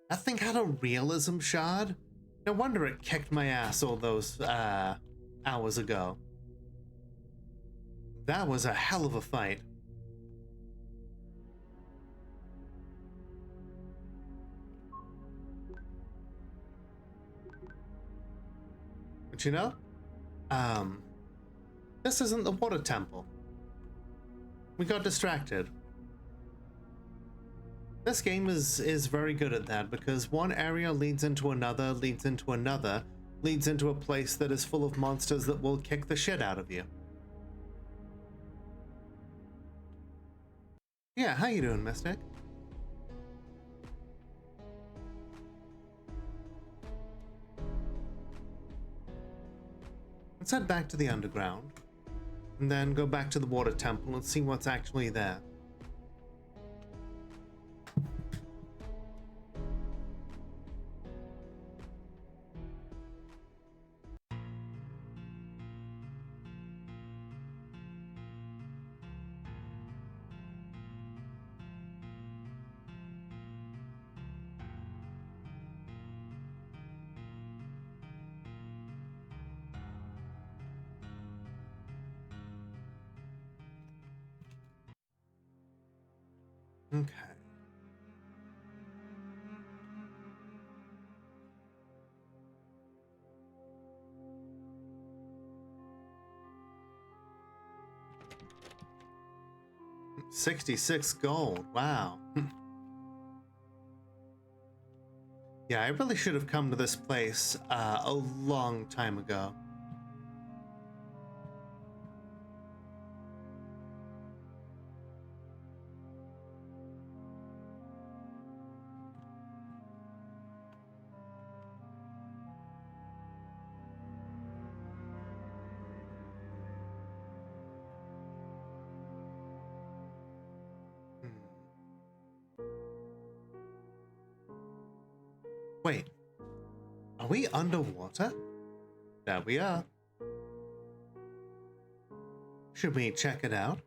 That thing had a realism shard? No wonder it kicked my ass all those hours ago. That was a hell of a fight. But you know, this isn't the water temple. We got distracted. This game is very good at that, because one area leads into another, leads into another, leads into a place that is full of monsters that will kick the shit out of you. Yeah, how you doing, Mystic? Let's head back to the underground, and then go back to the water temple and see what's actually there. Okay. $66 gold. Wow. Yeah, I really should have come to this place a long time ago. Wait, are we underwater? There we are. Should we check it out?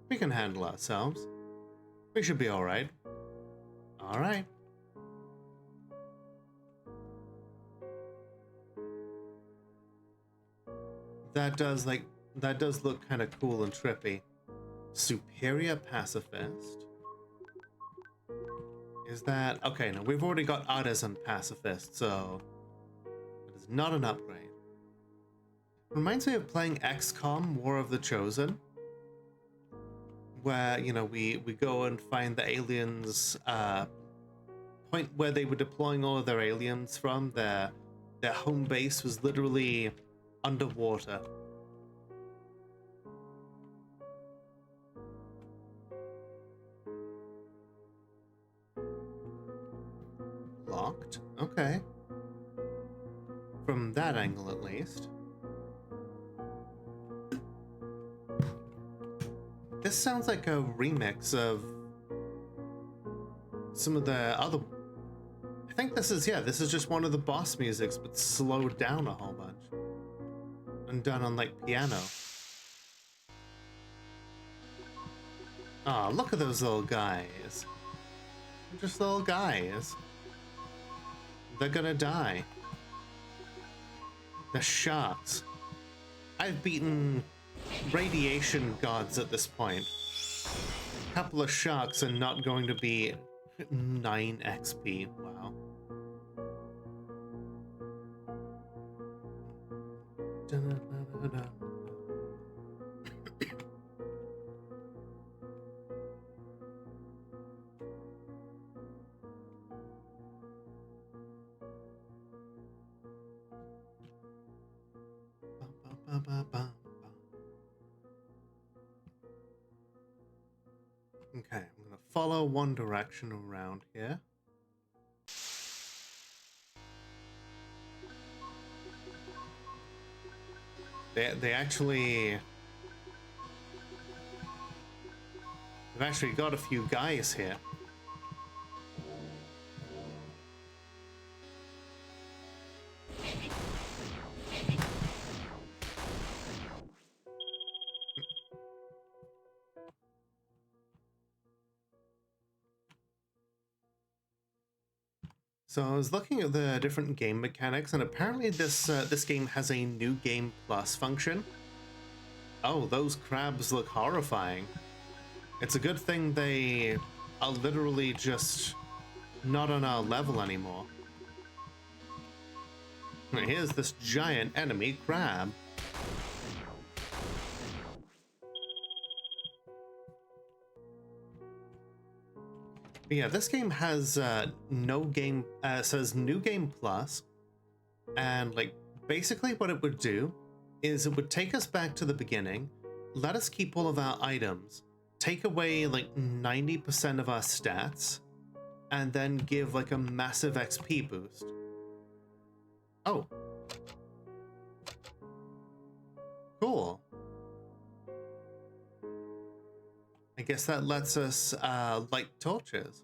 We can handle ourselves. We should be alright. Alright. That does look kind of cool and trippy. Superior pacifist. Is that okay? No, we've already got artisan pacifist, so it is not an upgrade. Reminds me of playing XCOM War of the Chosen, where we go and find the aliens point where they were deploying all of their aliens from. Their home base was literally underwater. Locked? Okay. From that angle, at least. This sounds like a remix of some of the other... I think this is just one of the boss musics, but slowed down a whole bunch. And done on, like, piano. Aw, look at those little guys. They're just little guys. They're gonna die. The sharks. I've beaten radiation gods at this point. A couple of sharks are not going to be 9 XP. Wow. Okay, I'm gonna follow one direction around here. They've actually got a few guys here. So I was looking at the different game mechanics, and apparently this game has a new game plus function. Oh, those crabs look horrifying. It's a good thing they are literally just not on our level anymore. Here's this giant enemy crab. But yeah, this game has says new game plus, and like basically what it would do is it would take us back to the beginning, let us keep all of our items, take away like 90% of our stats, and then give like a massive XP boost. Oh. Cool. I guess that lets us light torches.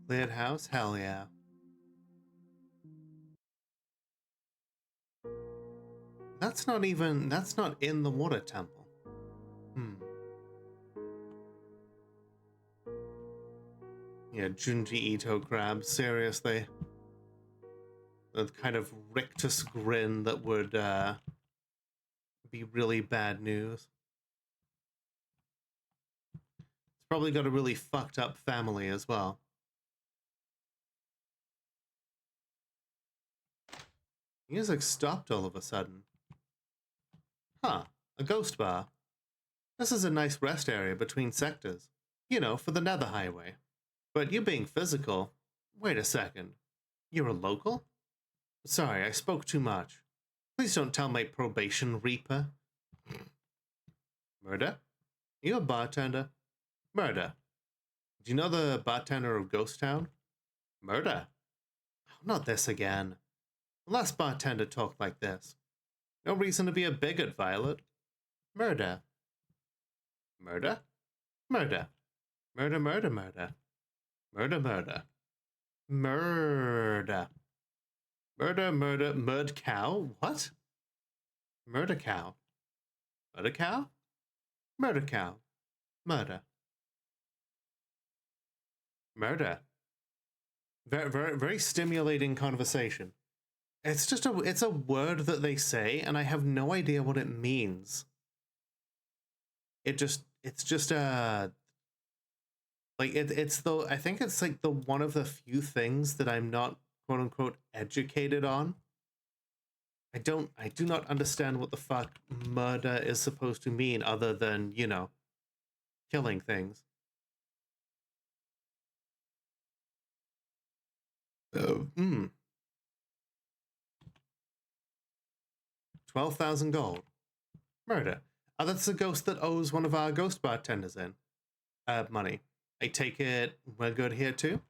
Cleared house? Hell yeah. That's not in the water temple. Yeah, Junji Ito crab, seriously. The kind of rictus grin that would be really bad news. It's probably got a really fucked up family as well. Music stopped all of a sudden. Huh, a ghost bar. This is a nice rest area between sectors. You know, for the Nether Highway. But you being physical... Wait a second. You're a local? Sorry, I spoke too much. Please don't tell my probation reaper. Murder? Are you a bartender? Murder. Do you know the bartender of Ghost Town? Murder. Oh, not this again. The last bartender talked like this. No reason to be a bigot, Violet. Murder. Murder? Murder. Murder, murder, murder. Murder, murder. Murder. Murder, murder, murd cow? What? Murder cow. Murder cow? Murder cow. Murder. Murder. Very, very, very stimulating conversation. It's just it's a word that they say, and I have no idea what it means. It's just like I think it's like the one of the few things that I'm not quote unquote educated on. I do not understand what the fuck murder is supposed to mean other than, you know, killing things. 12,000 gold. Murder. Oh, that's the ghost that owes one of our ghost bartenders in. Money. I take it we're good here too?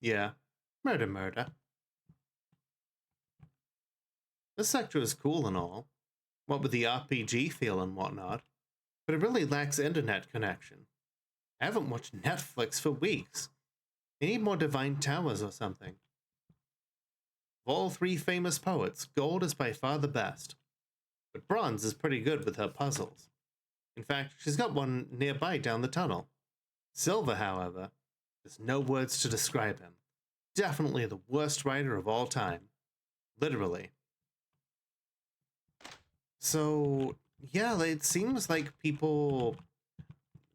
Yeah. Murder, murder. This sector is cool and all, what with the RPG feel and whatnot, but it really lacks internet connection. I haven't watched Netflix for weeks. I need more divine towers or something. Of all three famous poets, gold is by far the best, but bronze is pretty good with her puzzles. In fact, she's got one nearby down the tunnel. Silver, however, there's no words to describe him. Definitely the worst writer of all time. Literally. So, yeah, it seems like people...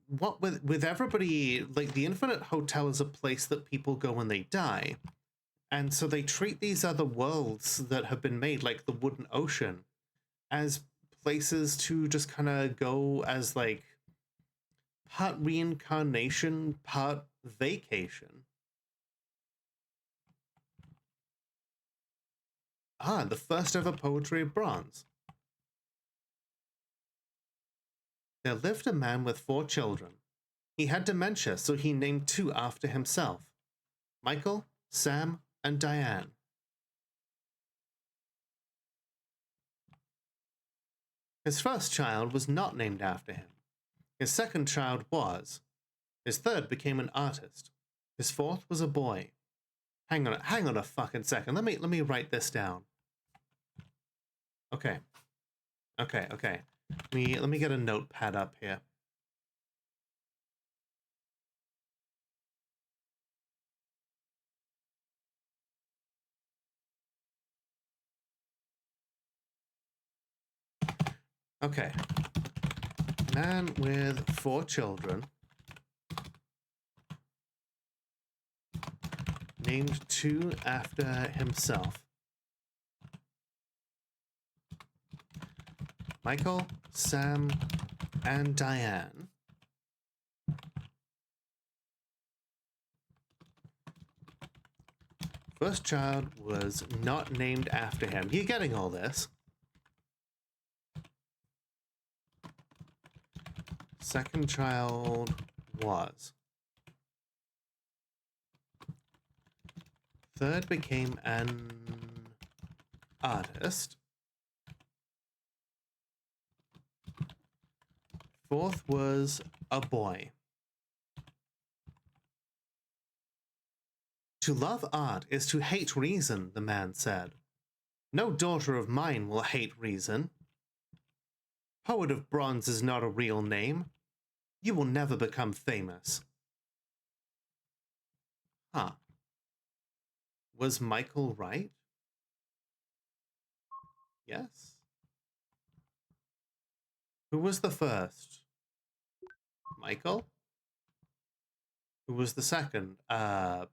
What with everybody, like the Infinite Hotel is a place that people go when they die. And so they treat these other worlds that have been made, like the Wooden Ocean, as places to just kind of go as like part reincarnation, part vacation. Ah, the first ever poetry of bronze. There lived a man with 4 children. He had dementia, so he named 2 after himself. Michael, Sam, and Diane. His first child was not named after him. His second child was. His third became an artist. His fourth was a boy. Hang on a fucking second. Let me write this down. Okay. Let me get a notepad up here. Okay. Man with 4 children. Named 2 after himself. Michael, Sam, and Diane. First child was not named after him. You getting all this? Second child was. Third became an artist. Fourth was a boy. To love art is to hate reason, the man said. No daughter of mine will hate reason. Poet of Bronze is not a real name. You will never become famous. Huh. Was Michael right? Yes. Who was the first? Michael? Who was the second? Sam?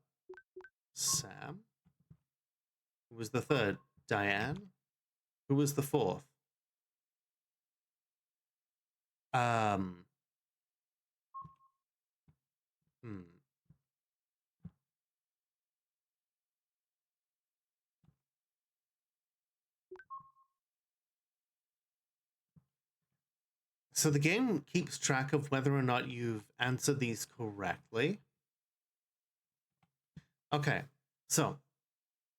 Who was the third? Diane? Who was the fourth? Um. Hmm. So the game keeps track of whether or not you've answered these correctly. Okay, so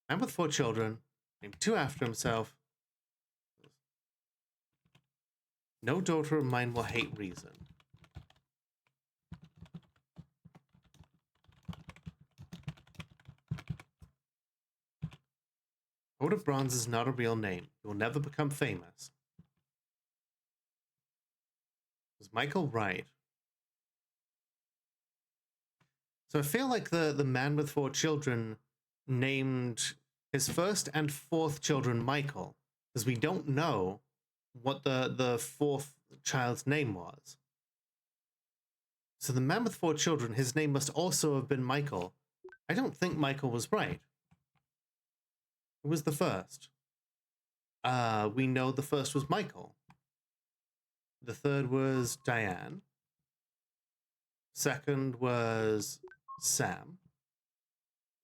man with 4 children, named 2 after himself. No daughter of mine will hate reason. Coat of Bronze is not a real name. You will never become famous. Was Michael right? So I feel like the man with 4 children named his first and fourth children Michael, because we don't know what the fourth child's name was. So the man with 4 children, his name must also have been Michael. I don't think Michael was right. Who was the first? We know the first was Michael. The third was Diane. Second was Sam.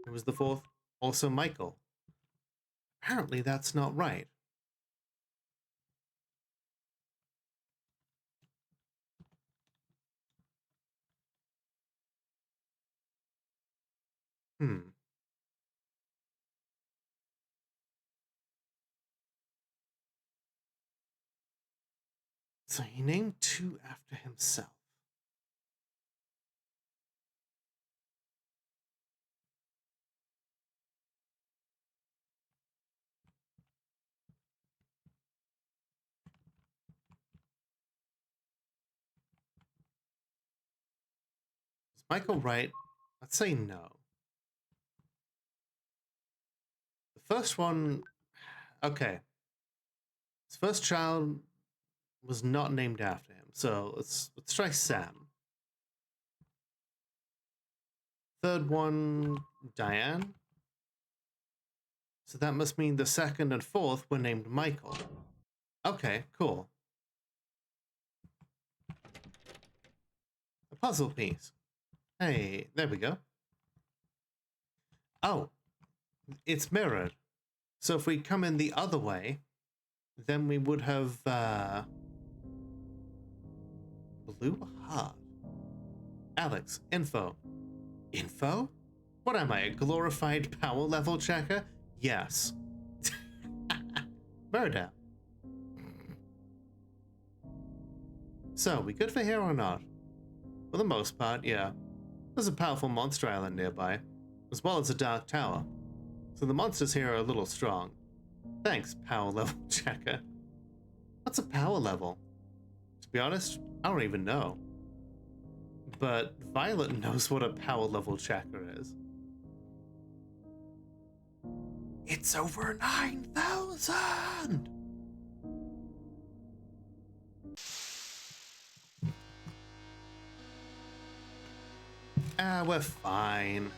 Who was the fourth? Also Michael. Apparently that's not right. Hmm. So he named 2 after himself. Is Michael right? Let's say no. The first one, okay. His first child was not named after him, so let's try Sam. Third one, Diane. So that must mean the second and fourth were named Michael. Okay, cool. A puzzle piece. Hey, there we go. Oh, it's mirrored. So if we come in the other way, then we would have blue heart. Alex, info. Info? What am I, a glorified power level checker? Yes. Murder. So, we good for here or not? For the most part, yeah. There's a powerful monster island nearby, as well as a dark tower. So the monsters here are a little strong. Thanks, power level checker. What's a power level? To be honest, I don't even know. But Violet knows what a power level checker is. It's over 9,000! Ah, we're fine.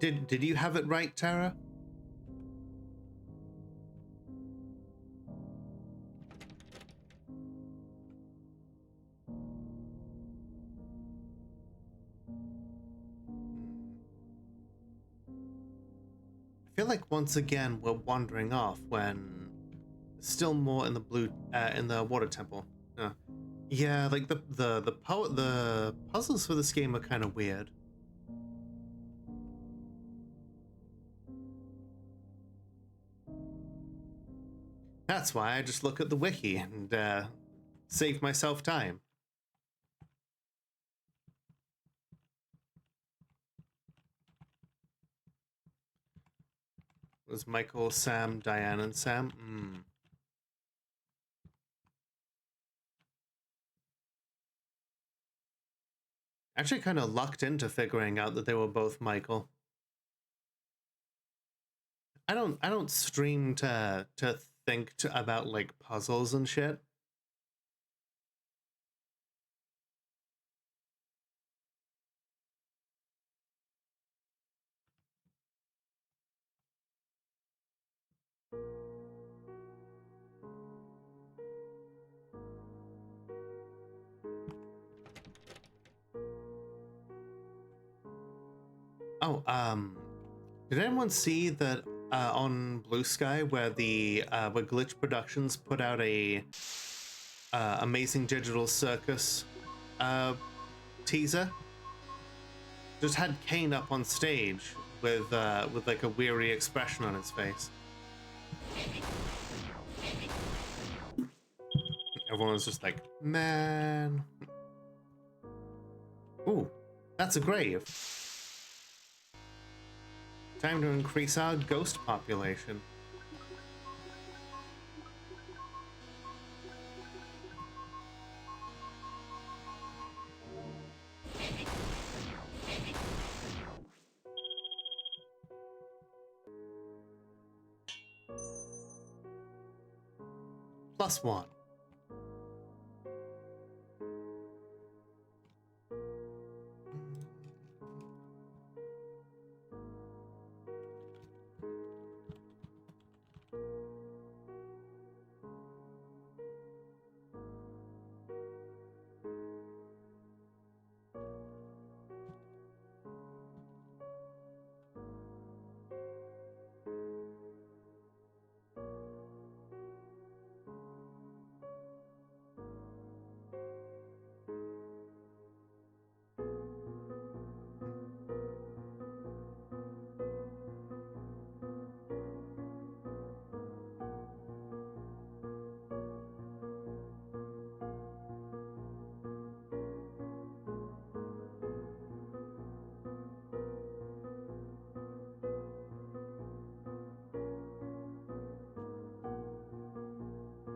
Did you have it right, Tara? I feel like once again we're wandering off when there's still more in the in the water temple. Yeah, like the puzzles for this game are kind of weird. That's why I just look at the wiki and save myself time. Was Michael, Sam, Diane, and Sam? Actually kind of lucked into figuring out that they were both Michael. I don't stream to think about like puzzles and shit. Oh, did anyone see that on Blue Sky where where Glitch Productions put out a Amazing Digital Circus teaser? Just had Kane up on stage with like a weary expression on his face. Everyone was just like, man. Ooh, that's a grave. Time to increase our ghost population. +1.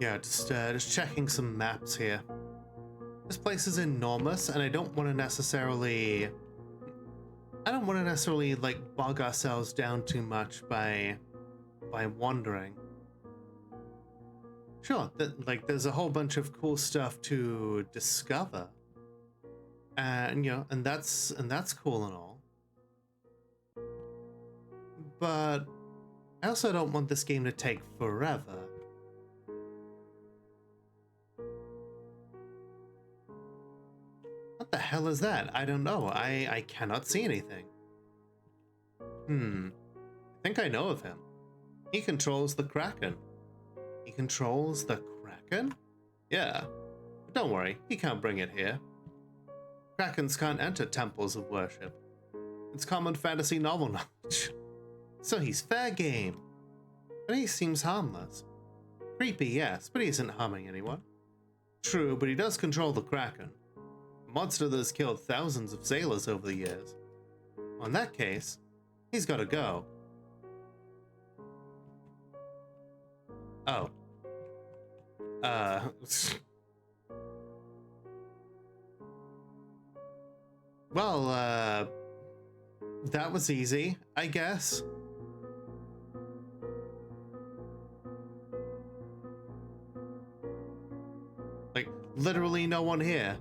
Yeah, just checking some maps here. This place is enormous, and I don't want to necessarily like bog ourselves down too much by wandering. Sure, like there's a whole bunch of cool stuff to discover, and you know, and that's cool and all. But I also don't want this game to take forever. What the hell is that? I don't know. I cannot see anything. I think I know of him. He controls the Kraken. He controls the Kraken? Yeah. But don't worry, he can't bring it here. Krakens can't enter temples of worship. It's common fantasy novel knowledge. So he's fair game. And he seems harmless. Creepy, yes, but he isn't harming anyone. True, but he does control the Kraken. A monster that has killed thousands of sailors over the years. On that case, he's gotta go. Oh. Well, that was easy, I guess. Like, literally no one here.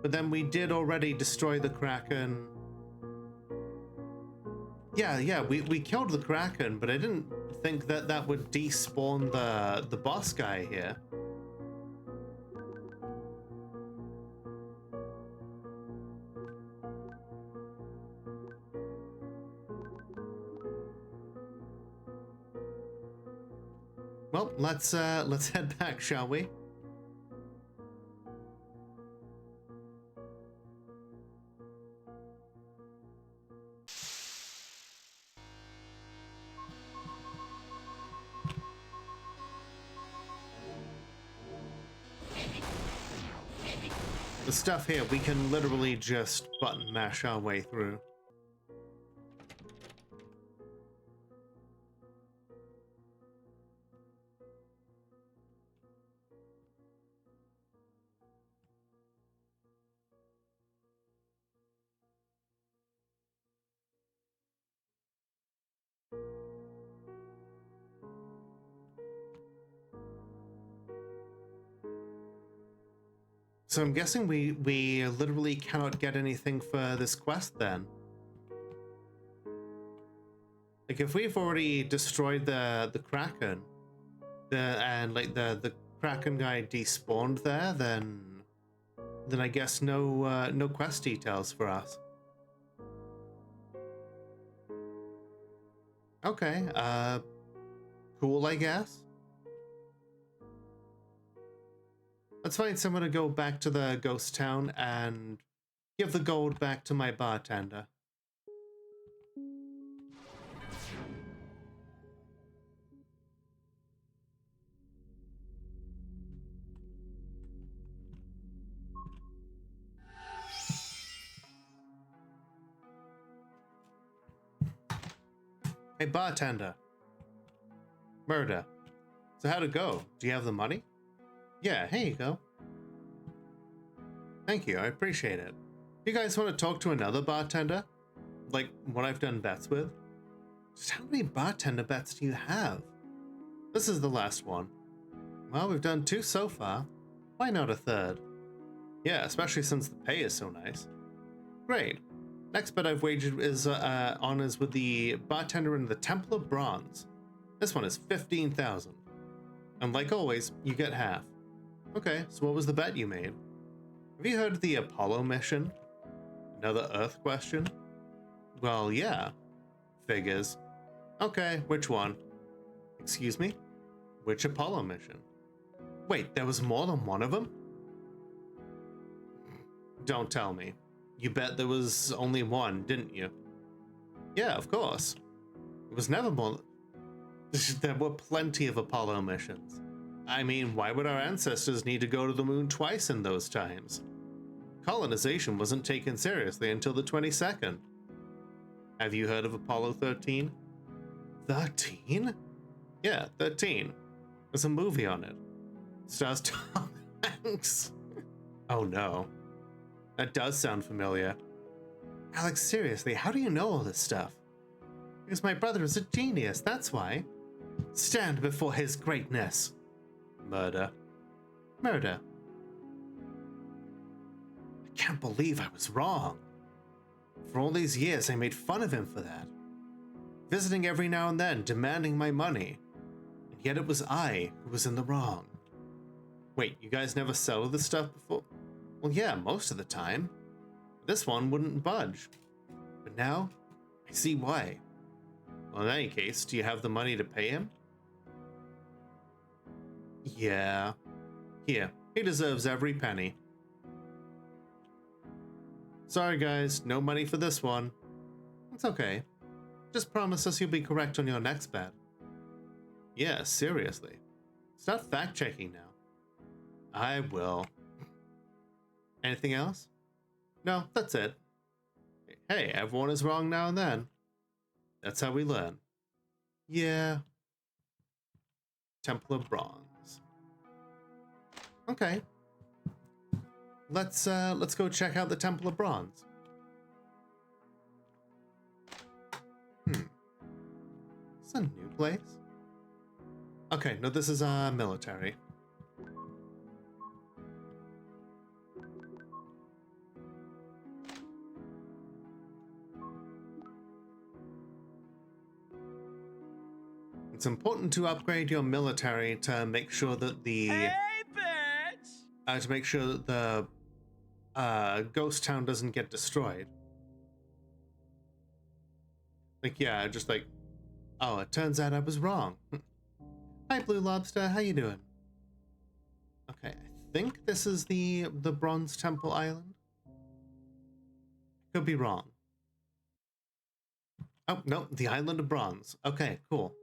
But then we did already destroy the Kraken. Yeah, we killed the Kraken, but I didn't think that that would despawn the boss guy here. Well, let's head back, shall we? The stuff here, we can literally just button mash our way through. So I'm guessing we literally cannot get anything for this quest then. Like if we've already destroyed the Kraken, and like the Kraken guy despawned there, then I guess no quest details for us. Okay, cool, I guess. Let's find someone to go back to the ghost town and give the gold back to my bartender. Hey, bartender. Murder. So how'd it go? Do you have the money? Yeah, here you go. Thank you, I appreciate it. You guys want to talk to another bartender? Like what I've done bets with? Just how many bartender bets do you have? This is the last one. Well, we've done 2 so far. Why not a 3rd? Yeah, especially since the pay is so nice. Great. Next bet I've wagered is with the bartender in the Temple of Bronze. This one is 15,000. And like always, you get half. Okay, so what was the bet you made? Have you heard of the Apollo mission? Another Earth question? Well, yeah. Figures. Okay, which one? Excuse me? Which Apollo mission? Wait, there was more than one of them? Don't tell me. You bet there was only one, didn't you? Yeah, of course. It was never more... There were plenty of Apollo missions. I mean, why would our ancestors need to go to the moon twice in those times? Colonization wasn't taken seriously until the 22nd. Have you heard of Apollo 13? 13? Yeah, 13. There's a movie on it. Stars Tom Hanks. Oh no. That does sound familiar. Alex, seriously, how do you know all this stuff? Because my brother is a genius, that's why. Stand before his greatness. Murder. Murder. I can't believe I was wrong. For all these years, I made fun of him for that. Visiting every now and then, demanding my money. And yet it was I who was in the wrong. Wait, you guys never settled this stuff before? Well, yeah, most of the time. This one wouldn't budge. But now, I see why. Well, in any case, do you have the money to pay him? Yeah. Here, he deserves every penny. Sorry guys, no money for this one. It's okay. Just promise us you'll be correct on your next bet. Yeah, seriously. Start fact-checking now. I will. Anything else? No, that's it. Hey, everyone is wrong now and then. That's how we learn. Yeah. Temple of Bronze. Okay. Let's go check out the Temple of Bronze. It's a new place. Okay, no, this is military. It's important to upgrade your military to make sure that the the ghost town doesn't get destroyed. Like, yeah, just like, oh, it turns out I was wrong. Hi, Blue Lobster, how you doing? Okay, I think this is the Bronze Temple Island. Could be wrong. Oh, no, the Island of Bronze. Okay, cool.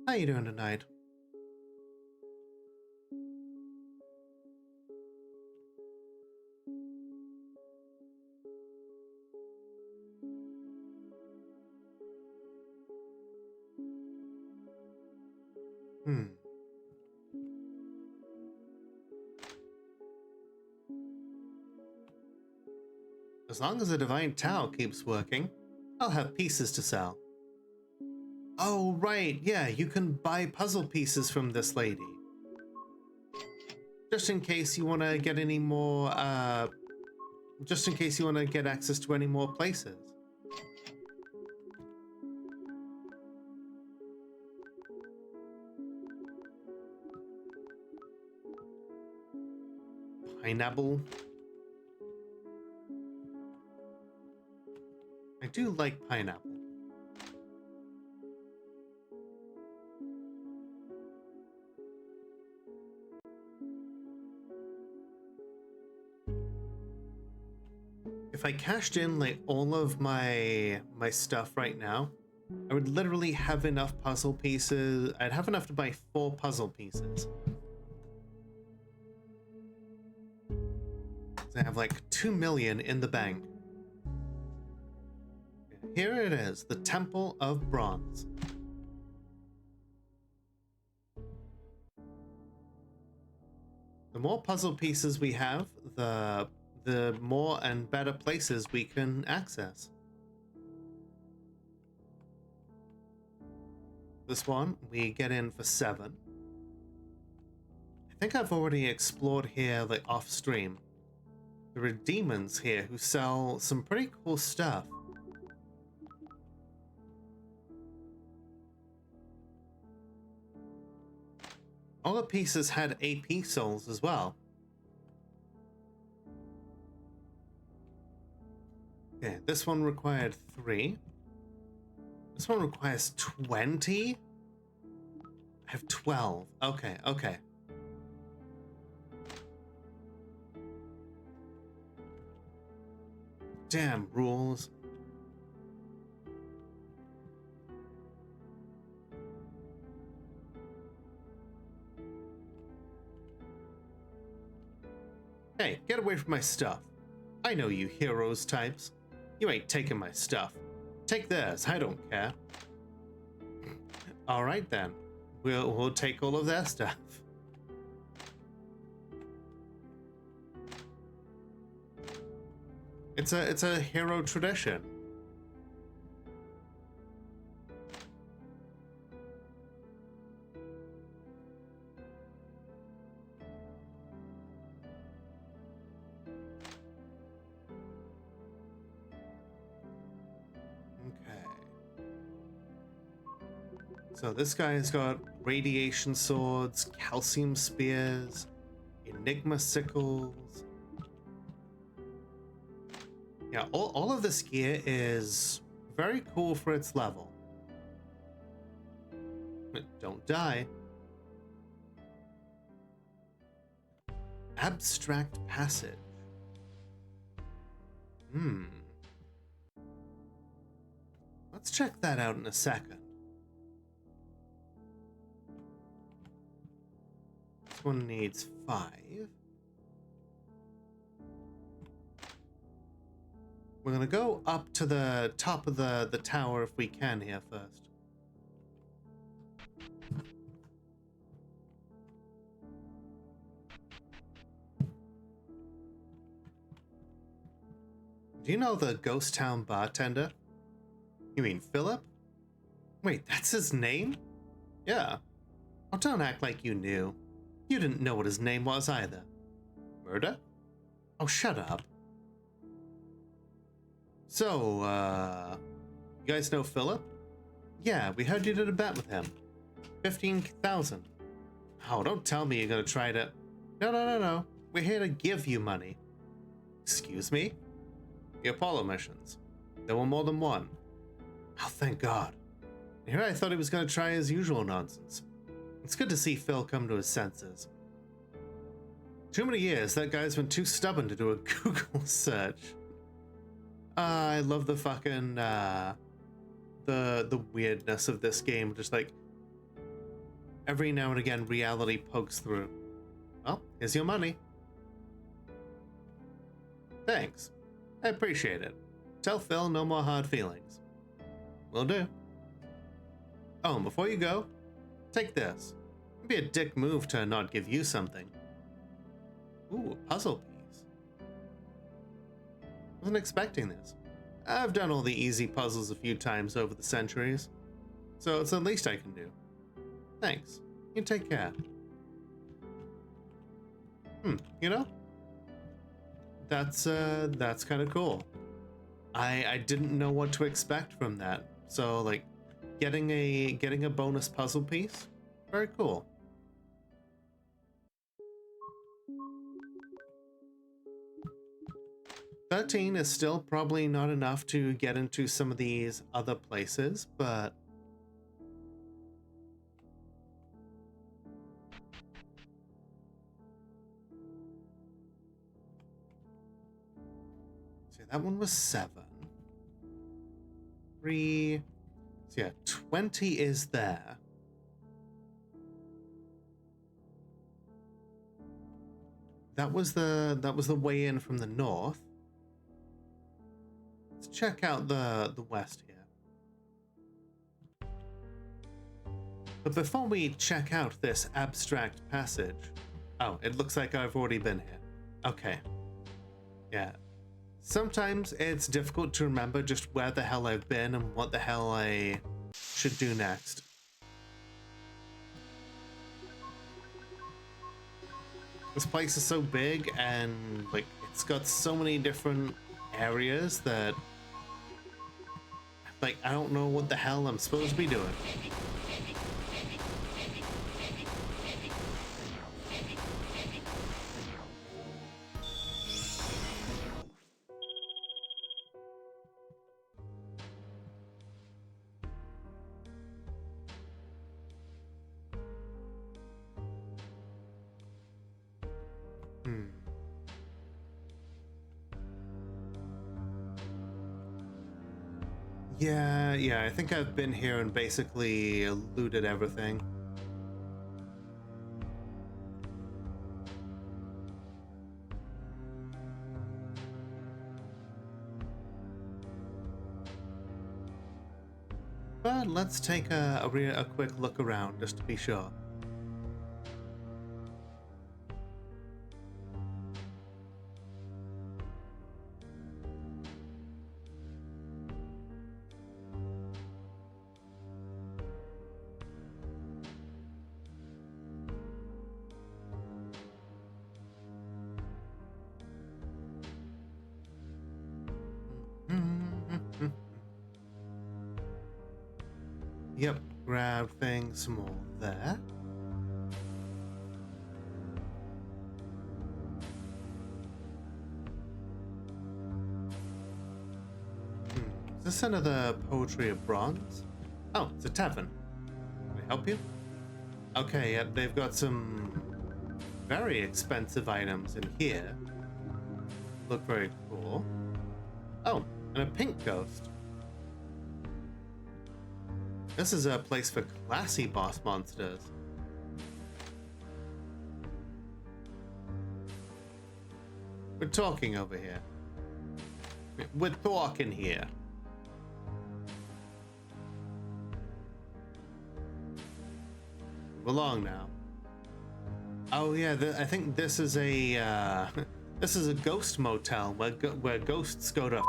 How you doing tonight? As long as the Divine Tao keeps working, I'll have pieces to sell. Oh, right, yeah, you can buy puzzle pieces from this lady. Just in case you want to get any more, just in case you want to get access to any more places. Pineapple. I do like pineapple. If I cashed in like all of my stuff right now, I would literally have enough puzzle pieces. I'd have enough to buy 4 puzzle pieces. So I have like 2 million in the bank. Here it is, the Temple of Bronze. The more puzzle pieces we have, the more and better places we can access. This one, we get in for 7. I think I've already explored here, like, off-stream. There are demons here who sell some pretty cool stuff. All the pieces had AP souls as well. Okay, this one required 3. This one requires 20? I have 12. Okay, okay. Damn rules. Hey, get away from my stuff. I know you heroes types. You ain't taking my stuff. Take theirs, I don't care. All right then. We'll take all of their stuff. It's a hero tradition. So this guy has got radiation swords, calcium spears, enigma sickles. Yeah, all of this gear is very cool for its level. But don't die. Abstract passage. Let's check that out in a second. This one needs 5. We're gonna go up to the top of the tower if we can here first. Do you know the Ghost Town bartender? You mean Philip? Wait, that's his name? Yeah. Oh, don't act like you knew. You didn't know what his name was either. Murder? Oh, shut up. So, you guys know Philip? Yeah, we heard you did a bet with him. 15,000. Oh, don't tell me you're gonna try to... No. We're here to give you money. Excuse me? The Apollo missions. There were more than one. Oh, thank God. Here I thought he was gonna try his usual nonsense. It's good to see Phil come to his senses. Too many years, that guy's been too stubborn to do a Google search. I love the fucking, the weirdness of this game. Just like, every now and again, reality pokes through. Well, here's your money. Thanks. I appreciate it. Tell Phil no more hard feelings. Will do. Oh, and before you go, take this. It'd be a dick move to not give you something. Ooh, a puzzle piece. Wasn't expecting this. I've done all the easy puzzles a few times over the centuries, so it's the least I can do. Thanks. You take care. You know, that's kind of cool. I didn't know what to expect from that. So like getting a bonus puzzle piece, very cool. $13 is still probably not enough to get into some of these other places, but see, that one was 7. 3. So yeah, 20 is there. That was the way in from the north. Let's check out the west here. But before we check out this abstract passage, oh, it looks like I've already been here. Okay. Yeah. Sometimes it's difficult to remember just where the hell I've been and what the hell I should do next. This place is so big and like it's got so many different areas that like I don't know what the hell I'm supposed to be doing. Yeah, I think I've been here and basically looted everything. But let's take a quick look around just to be sure. Yep, grab things some more there. Is this another Poetry of Bronze? Oh, it's a tavern. Can I help you? Okay, yep, they've got some very expensive items in here. Look very cool. Oh, and a pink ghost. This is a place for classy boss monsters. We're talking over here. We're talking here. Belong now. Oh yeah, I think this is a this is a ghost motel where ghosts go to.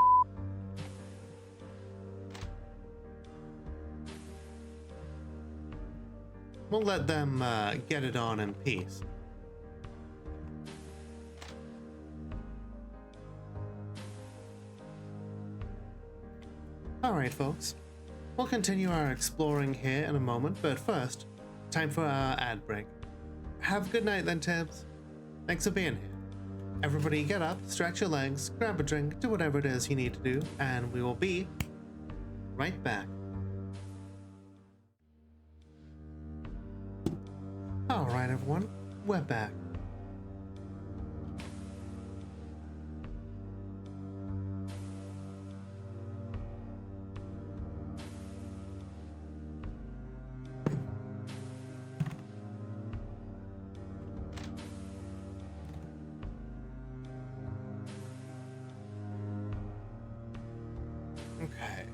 We'll let them get it on in peace. Alright folks, we'll continue our exploring here in a moment, but first, time for our ad break. Have a good night then, Tibbs. Thanks for being here. Everybody get up, stretch your legs, grab a drink, do whatever it is you need to do, and we will be right back. Alright everyone, we're back. Okay,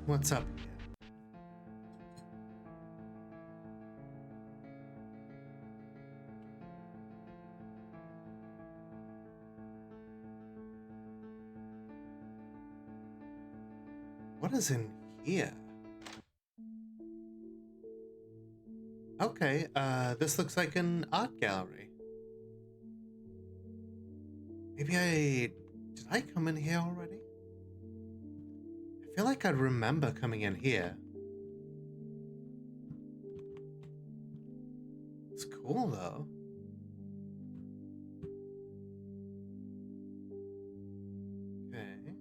what's up here? What is in here? Okay, this looks like an art gallery. Did I come in here already? I feel like I remember coming in here. It's cool though. Okay.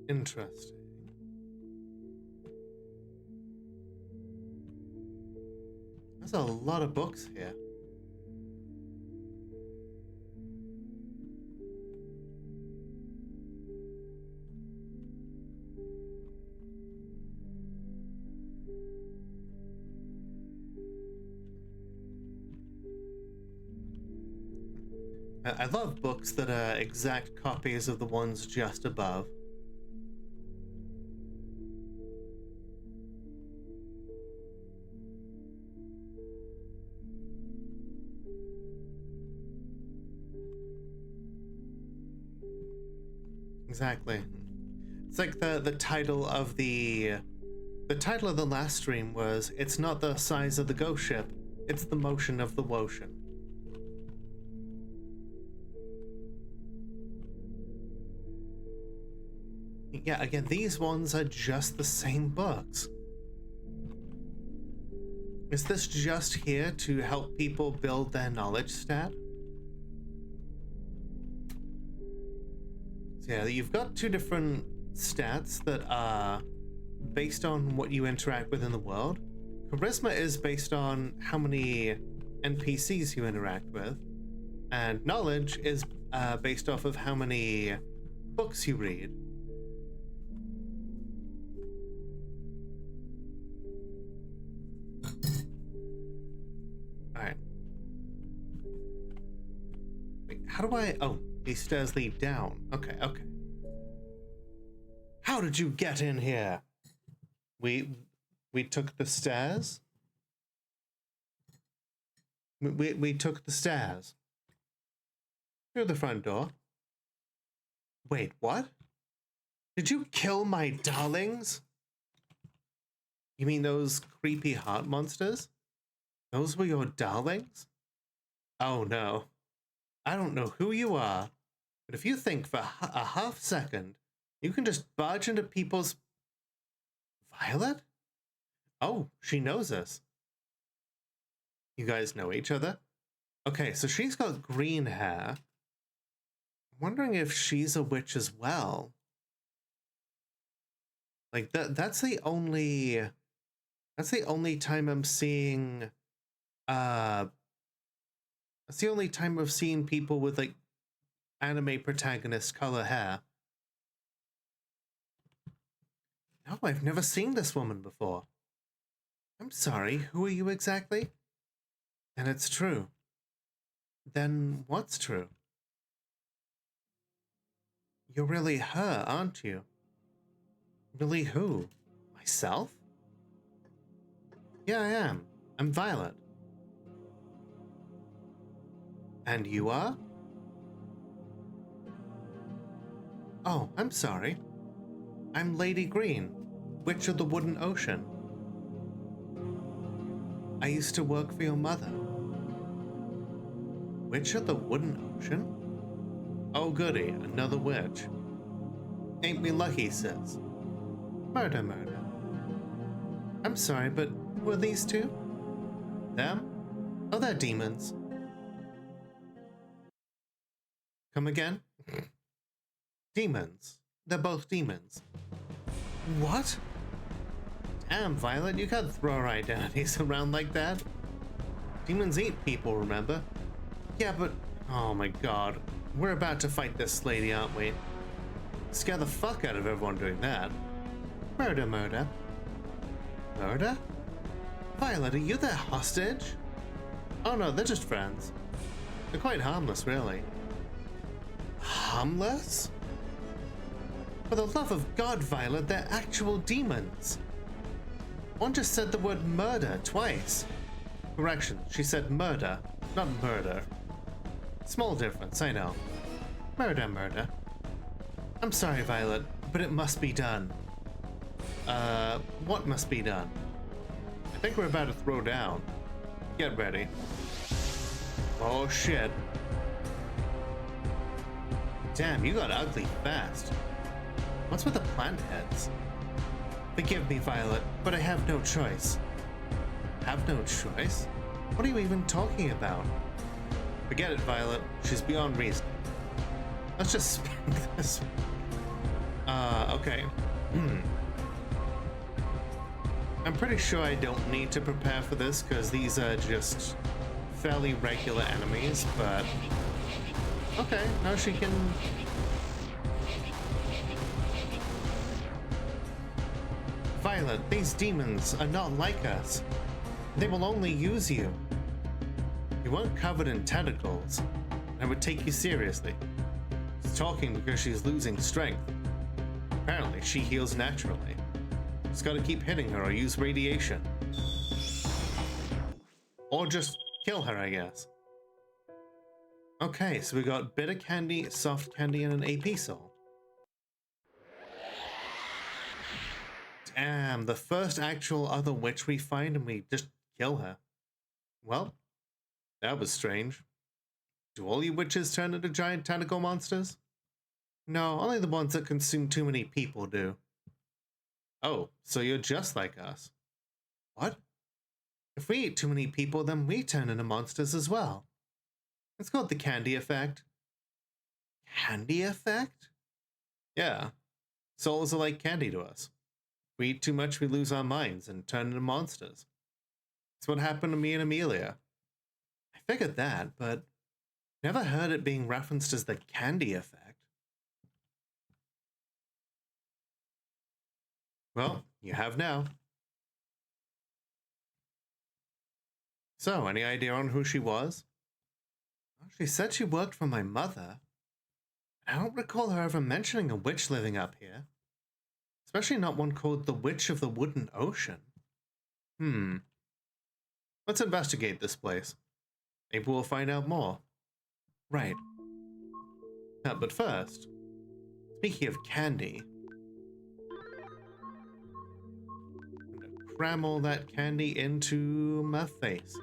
Interesting. There's a lot of books here. I love books that are exact copies of the ones just above. Exactly. It's like the title of the title of the last stream was, "It's not the size of the ghost ship, it's the motion of the wotion." Yeah, again, these ones are just the same books. Is this just here to help people build their knowledge stat? So yeah, you've got two different stats that are based on what you interact with in the world. Charisma is based on how many NPCs you interact with, and knowledge is based off of how many books you read. Alright. Wait, how do I... Oh, these stairs lead down. Okay, okay. How did you get in here? We took the stairs? We took the stairs. Through the front door. Wait, what? Did you kill my darlings? You mean those creepy heart monsters? Those were your darlings? Oh no. I don't know who you are, but if you think for a half second you can just barge into people's... Violet? Oh, she knows us. You guys know each other? Okay, so she's got green hair. I'm wondering if she's a witch as well. Like, that's the only time I'm seeing... That's the only time I've seen people with, like, anime protagonist color hair. No, I've never seen this woman before. I'm sorry, who are you exactly? And it's true. Then what's true? You're really her, aren't you? Really who? Myself? Yeah, I am. I'm Violet. And you are? Oh, I'm sorry. I'm Lady Green, Witch of the Wooden Ocean. I used to work for your mother. Witch of the Wooden Ocean? Oh goody, another witch. Ain't me lucky, sis. Murder, murder. I'm sorry, but who are these two? Them? Oh, they're demons. Come again? Demons. They're both demons. What? Damn, Violet, you can't throw our identities around like that. Demons eat people, remember? Yeah, but... Oh my god. We're about to fight this lady, aren't we? Scare the fuck out of everyone doing that. Murder, murder. Murder? Violet, are you their hostage? Oh no, they're just friends. They're quite harmless, really. Harmless? For the love of God, Violet, they're actual demons. One just said the word murder twice. Correction, she said murder, not murder. Small difference, I know. Murder, murder. I'm sorry, Violet, but it must be done. What must be done? I think we're about to throw down. Get ready. Oh shit. Damn, you got ugly fast. What's with the plant heads? Forgive me, Violet, but I have no choice. Have no choice? What are you even talking about? Forget it, Violet. She's beyond reason. Let's just spank this. Okay. I'm pretty sure I don't need to prepare for this because these are just fairly regular enemies, but okay, now she can. Violet, these demons are not like us. They will only use you. You weren't covered in tentacles. I would take you seriously. She's talking because she's losing strength. Apparently, she heals naturally. Just gotta keep hitting her or use radiation. Or just kill her, I guess. Okay, so we got bitter candy, soft candy, and an AP soul. Damn, the first actual other witch we find and we just kill her. Well, that was strange. Do all you witches turn into giant tentacle monsters? No, only the ones that consume too many people do. Oh, so you're just like us. What? If we eat too many people, then we turn into monsters as well. It's called the candy effect. Candy effect? Yeah. Souls are like candy to us. If we eat too much, we lose our minds and turn into monsters. That's what happened to me and Amelia. I figured that, but never heard it being referenced as the candy effect. Well, you have now. So, any idea on who she was? Well, she said she worked for my mother. I don't recall her ever mentioning a witch living up here. Especially not one called the Witch of the Wooden Ocean. Let's investigate this place. Maybe we'll find out more. Right. But first, speaking of candy, I'm gonna cram all that candy into my face.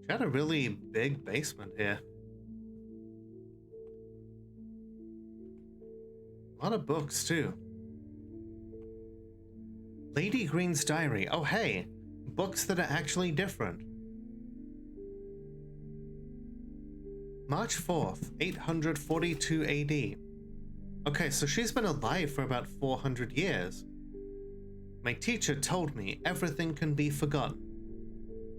She had a really big basement here. A lot of books, too. Lady Green's Diary. Oh, hey. Books that are actually different. March 4th, 842 AD. Okay, so she's been alive for about 400 years. My teacher told me everything can be forgotten,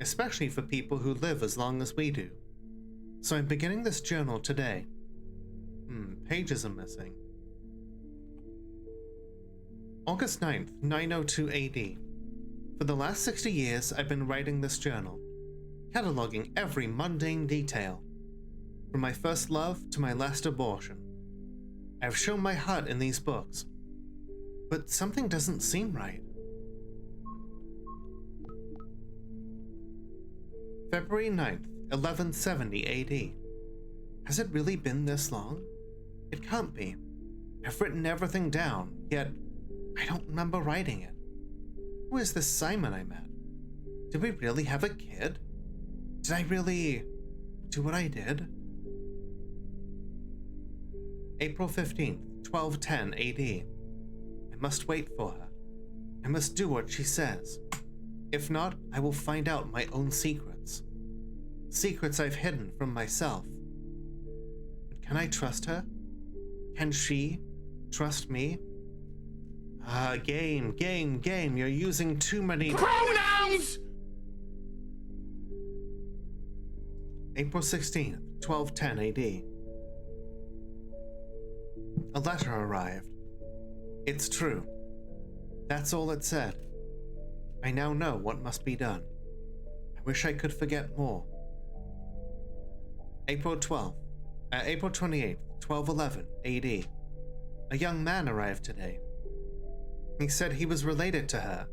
especially for people who live as long as we do. So I'm beginning this journal today. Pages are missing. August 9th, 902 AD. For the last 60 years, I've been writing this journal, cataloging every mundane detail, from my first love to my last abortion. I've shown my heart in these books, but something doesn't seem right. February 9th, 1170 AD. Has it really been this long? It can't be. I've written everything down, yet I don't remember writing it. Who is this Simon I met? Did we really have a kid? Did I really do what I did? April 15th, 1210 AD. I must wait for her. I must do what she says. If not, I will find out my own secrets. Secrets I've hidden from myself. But can I trust her? Can she trust me? Game. You're using too many pronouns! April 16th, 1210 AD. A letter arrived. It's true. That's all it said. I now know what must be done. I wish I could forget more. April 28th, 1211 AD. A young man arrived today. He said he was related to her.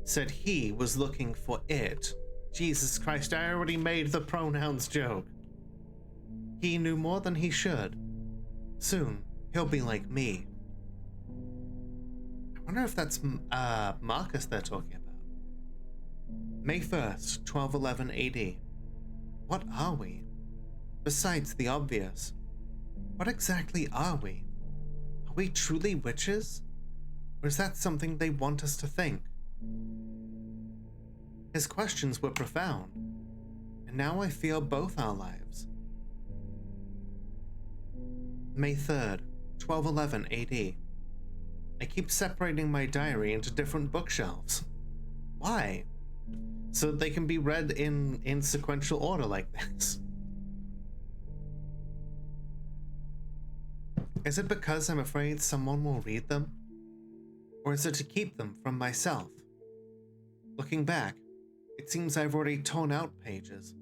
Said he was looking for it. Jesus Christ, I already made the pronouns joke. He knew more than he should. Soon, he'll be like me. I wonder if that's Marcus they're talking about. May 1st, 1211 AD. What are we? Besides the obvious, what exactly are we? Are we truly witches? Or is that something they want us to think? His questions were profound, and now I feel both our lives. May 3rd, 1211 AD. I keep separating my diary into different bookshelves. Why? So that they can be read in sequential order like this. Is it because I'm afraid someone will read them? Or is it to keep them from myself? Looking back, it seems I've already torn out pages.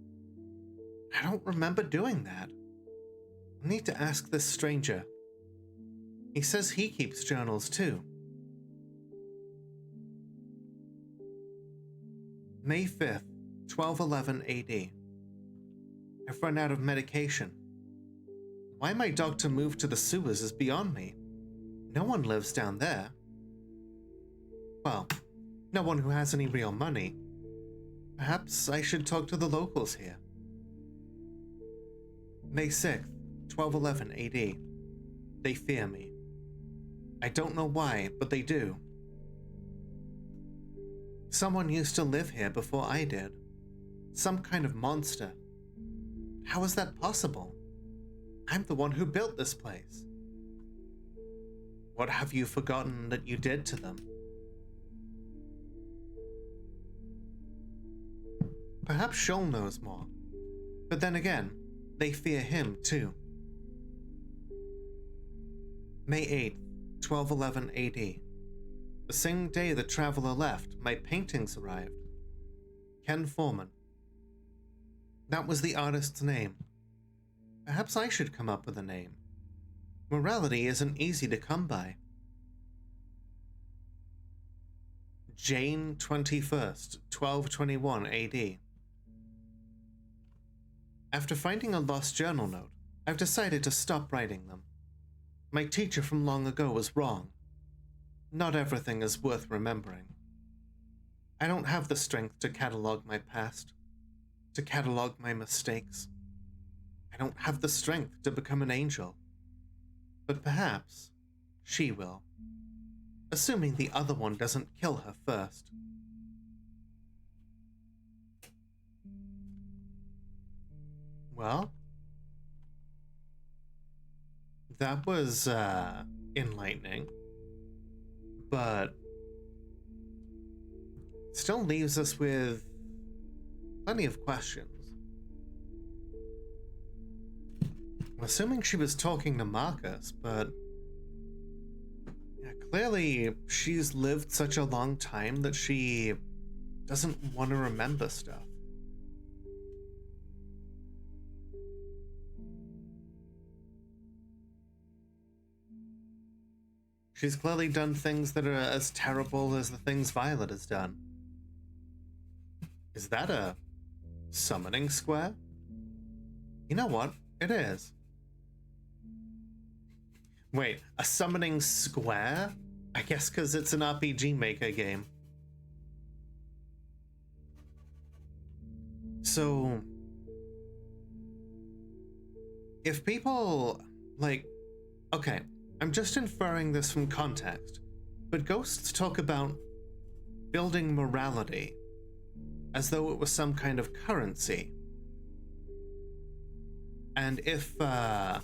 I don't remember doing that. I need to ask this stranger. He says he keeps journals too. May 5th, 1211 AD. I've run out of medication. Why my doctor moved to the sewers is beyond me. No one lives down there. Well, no one who has any real money. Perhaps I should talk to the locals here. May 6th, 1211 AD. They fear me. I don't know why, but they do. Someone used to live here before I did. Some kind of monster. How is that possible? I'm the one who built this place. What have you forgotten that you did to them? Perhaps Shoal knows more. But then again, they fear him too. May 8th, 1211 AD. The same day the traveler left, my paintings arrived. Ken Foreman. That was the artist's name. Perhaps I should come up with a name. Morality isn't easy to come by. Jane 21st, 1221 AD. After finding a lost journal note, I've decided to stop writing them. My teacher from long ago was wrong. Not everything is worth remembering. I don't have the strength to catalog my past, to catalog my mistakes. I don't have the strength to become an angel. But perhaps she will, assuming the other one doesn't kill her first. Well, that was enlightening, but still leaves us with plenty of questions. I'm assuming she was talking to Marcus, but yeah, clearly she's lived such a long time that she doesn't want to remember stuff. She's clearly done things that are as terrible as the things Violet has done. Is that a summoning square? You know what? It is. Wait, a summoning square? I guess because it's an RPG Maker game. So, if people, like, okay, I'm just inferring this from context, but ghosts talk about building morality as though it was some kind of currency. And if they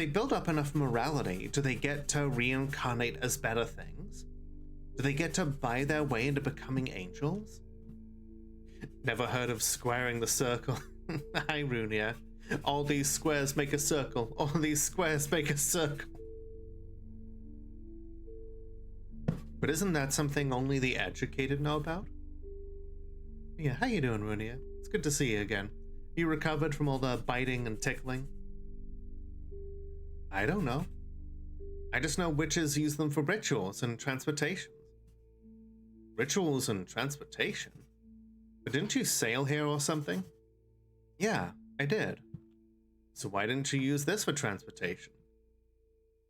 build up enough morality, do they get to reincarnate as better things? Do they get to buy their way into becoming angels? Never heard of squaring the circle. Hi, Runia. All these squares make a circle. All these squares make a circle. But isn't that something only the educated know about? Yeah, how you doing, Runia? It's good to see you again. You recovered from all the biting and tickling? I don't know. I just know witches use them for rituals and transportation. Rituals and transportation? But didn't you sail here or something? Yeah, I did. So why didn't you use this for transportation?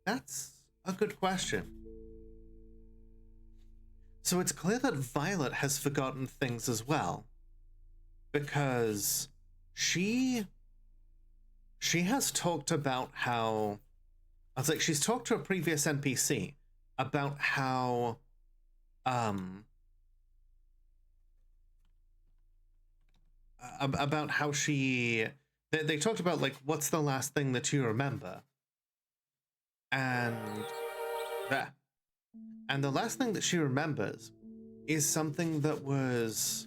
That's a good question. So it's clear that Violet has forgotten things as well. Because she has talked about how... I was like, she's talked to a previous NPC about how... about how she... They talked about, like, what's the last thing that you remember? And... that. And the last thing that she remembers is something that was...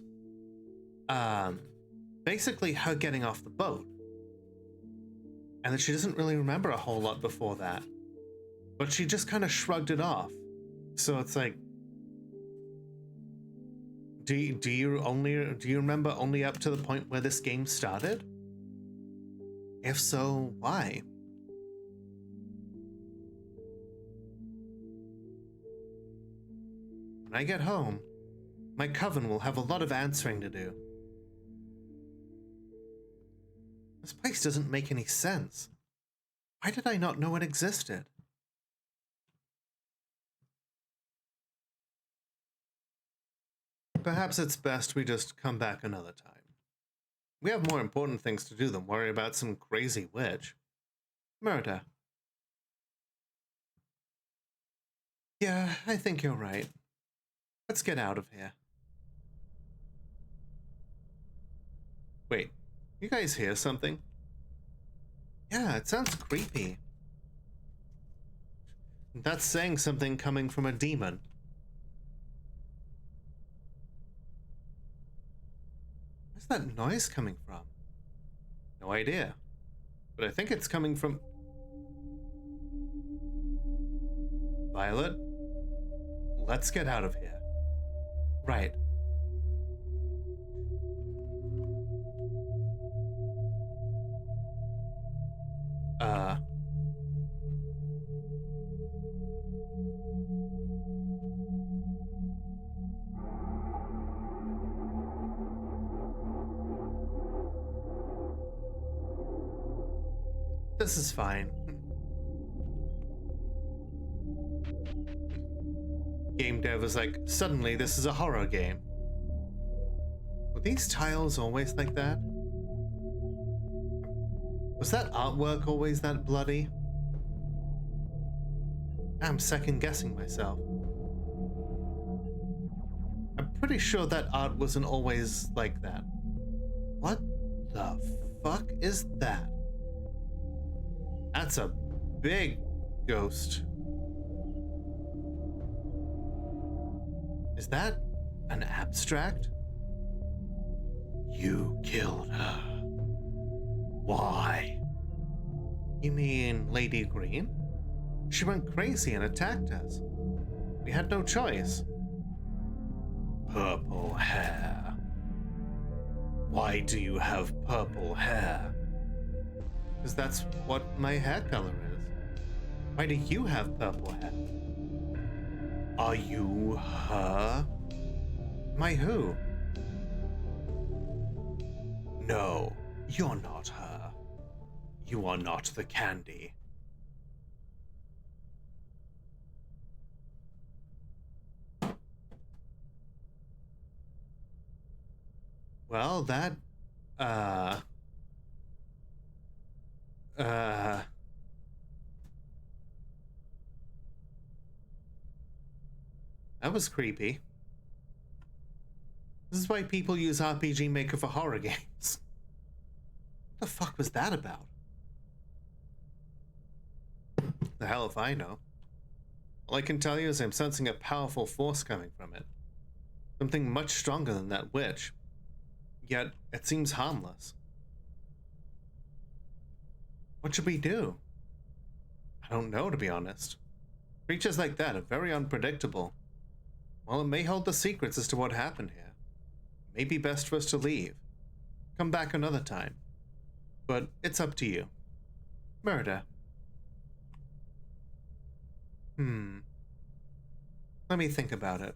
basically her getting off the boat. And that she doesn't really remember a whole lot before that. But she just kind of shrugged it off. So it's like... Do you remember only up to the point where this game started? If so, why? When I get home, my coven will have a lot of answering to do. This place doesn't make any sense. Why did I not know it existed? Perhaps it's best we just come back another time. We have more important things to do than worry about some crazy witch. Murder. Yeah, I think you're right. Let's get out of here. Wait, you guys hear something? Yeah, it sounds creepy. That's saying something coming from a demon. Where's that noise coming from? No idea. But I think it's coming from... Violet? Let's get out of here. Right. This is fine. Game dev was like, suddenly this is a horror game. Were these tiles always like that? Was that artwork always that bloody? I'm second guessing myself. I'm pretty sure that art wasn't always like that. What the fuck is that? That's a big ghost. Is that an abstract? You killed her. Why? You mean Lady Green? She went crazy and attacked us. We had no choice. Purple hair. Why do you have purple hair? Because that's what my hair color is. Why do you have purple hair? Are you her? My who? No, you're not her. You are not the candy. Well, that, that was creepy. This is why people use RPG Maker for horror games. What the fuck was that about? The hell if I know. All I can tell you is I'm sensing a powerful force coming from it. Something much stronger than that witch. Yet, it seems harmless. What should we do? I don't know, to be honest. Creatures like that are very unpredictable. While it may hold the secrets as to what happened here, it may be best for us to leave. Come back another time. But it's up to you. Murder. Let me think about it.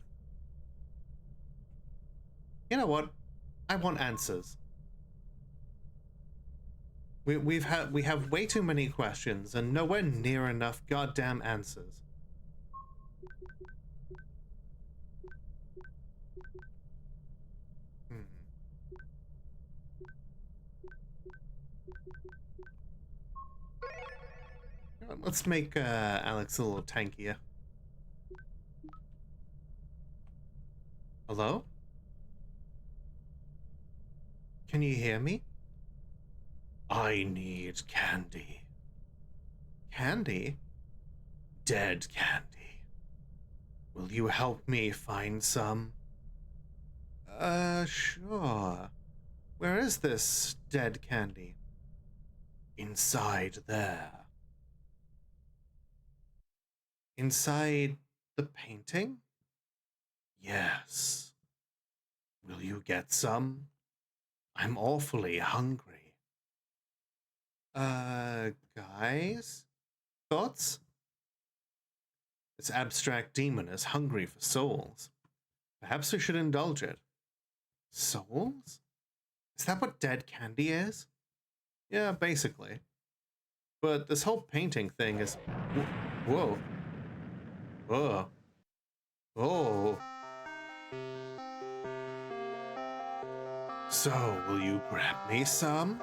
You know what? I want answers. We have way too many questions and nowhere near enough goddamn answers. Hmm. Let's make Alex a little tankier. Hello? Can you hear me? I need candy. Candy? Dead candy. Will you help me find some? Sure. Where is this dead candy? Inside there. Inside the painting? Yes. Will you get some? I'm awfully hungry. Guys? Thoughts? This abstract demon is hungry for souls. Perhaps we should indulge it. Souls? Is that what dead candy is? Yeah, basically. But this whole painting thing is... Whoa. Whoa. Oh. So, will you grab me some?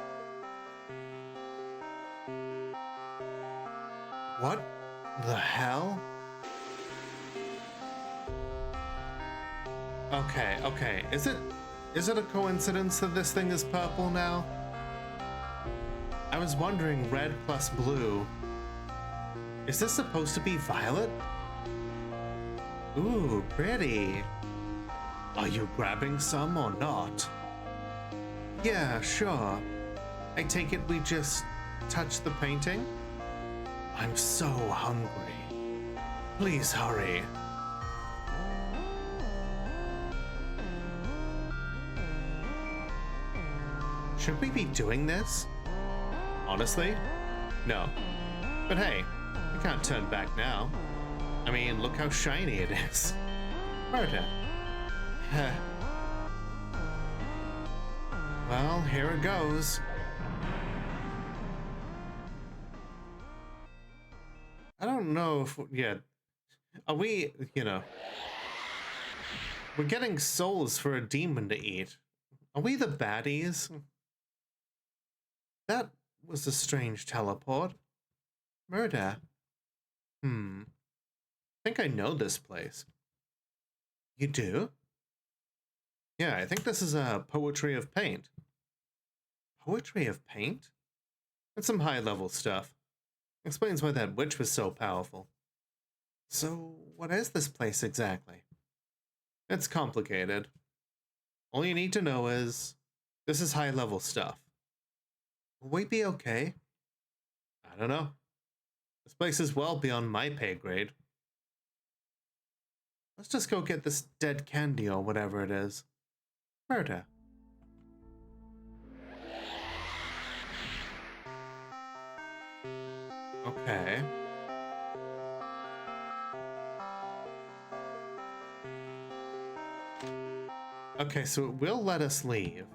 What the hell? Okay. Is it a coincidence that this thing is purple now? I was wondering, red plus blue. Is this supposed to be violet? Ooh, pretty. Are you grabbing some or not? Yeah, sure. I take it we just touch the painting? I'm so hungry. Please hurry. Should we be doing this? Honestly? No. But hey, we can't turn back now. I mean, look how shiny it is. Murder. Well, here it goes. I don't know if... Yeah. Are we... We're getting souls for a demon to eat. Are we the baddies? That was a strange teleport. Murder. I think I know this place. You do? Yeah, I think this is a poetry of paint. Poetry of paint? That's some high-level stuff. Explains why that witch was so powerful. So, what is this place exactly? It's complicated. All you need to know is, this is high-level stuff. Will we be okay? I don't know. This place is well beyond my pay grade. Let's just go get this dead candy or whatever it is. Murder. Okay. Okay, so it will let us leave.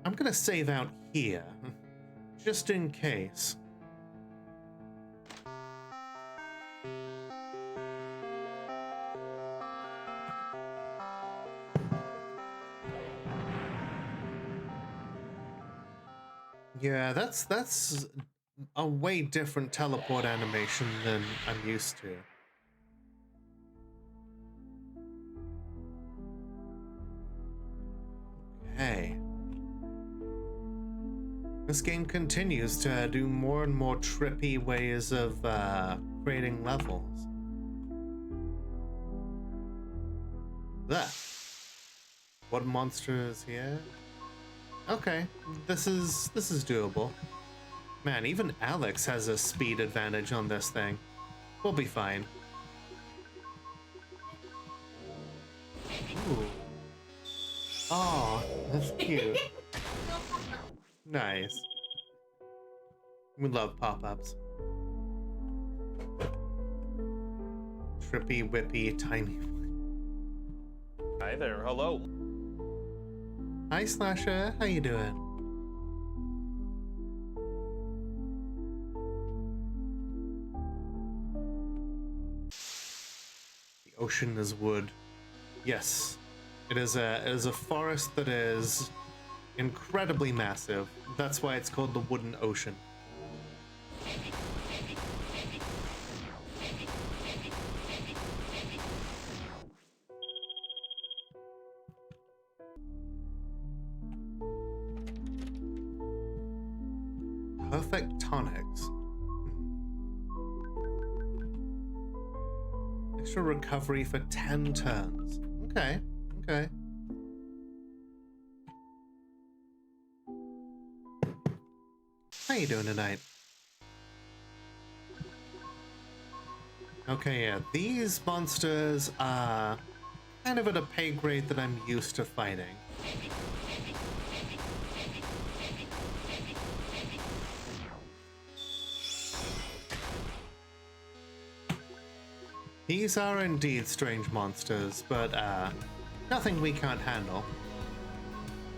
I'm gonna save out here, just in case. Yeah, that's a way different teleport animation than I'm used to. Okay. This game continues to do more and more trippy ways of creating levels. There. What monster is here? Okay, this is doable. Man, even Alex has a speed advantage on this thing. We'll be fine. Ooh. Oh, that's cute. Nice. We love pop-ups. Trippy, whippy, tiny.
Hi there, hello.
Hi, Slasher. How you doing? ocean is wood. Yes, it is a forest that is incredibly massive. That's why it's called the Wooden Ocean. Perfect tonics. Extra recovery for 10 turns. Okay, okay. How you doing tonight? Okay, yeah, these monsters are kind of at a pay grade that I'm used to fighting. These are indeed strange monsters, but nothing we can't handle.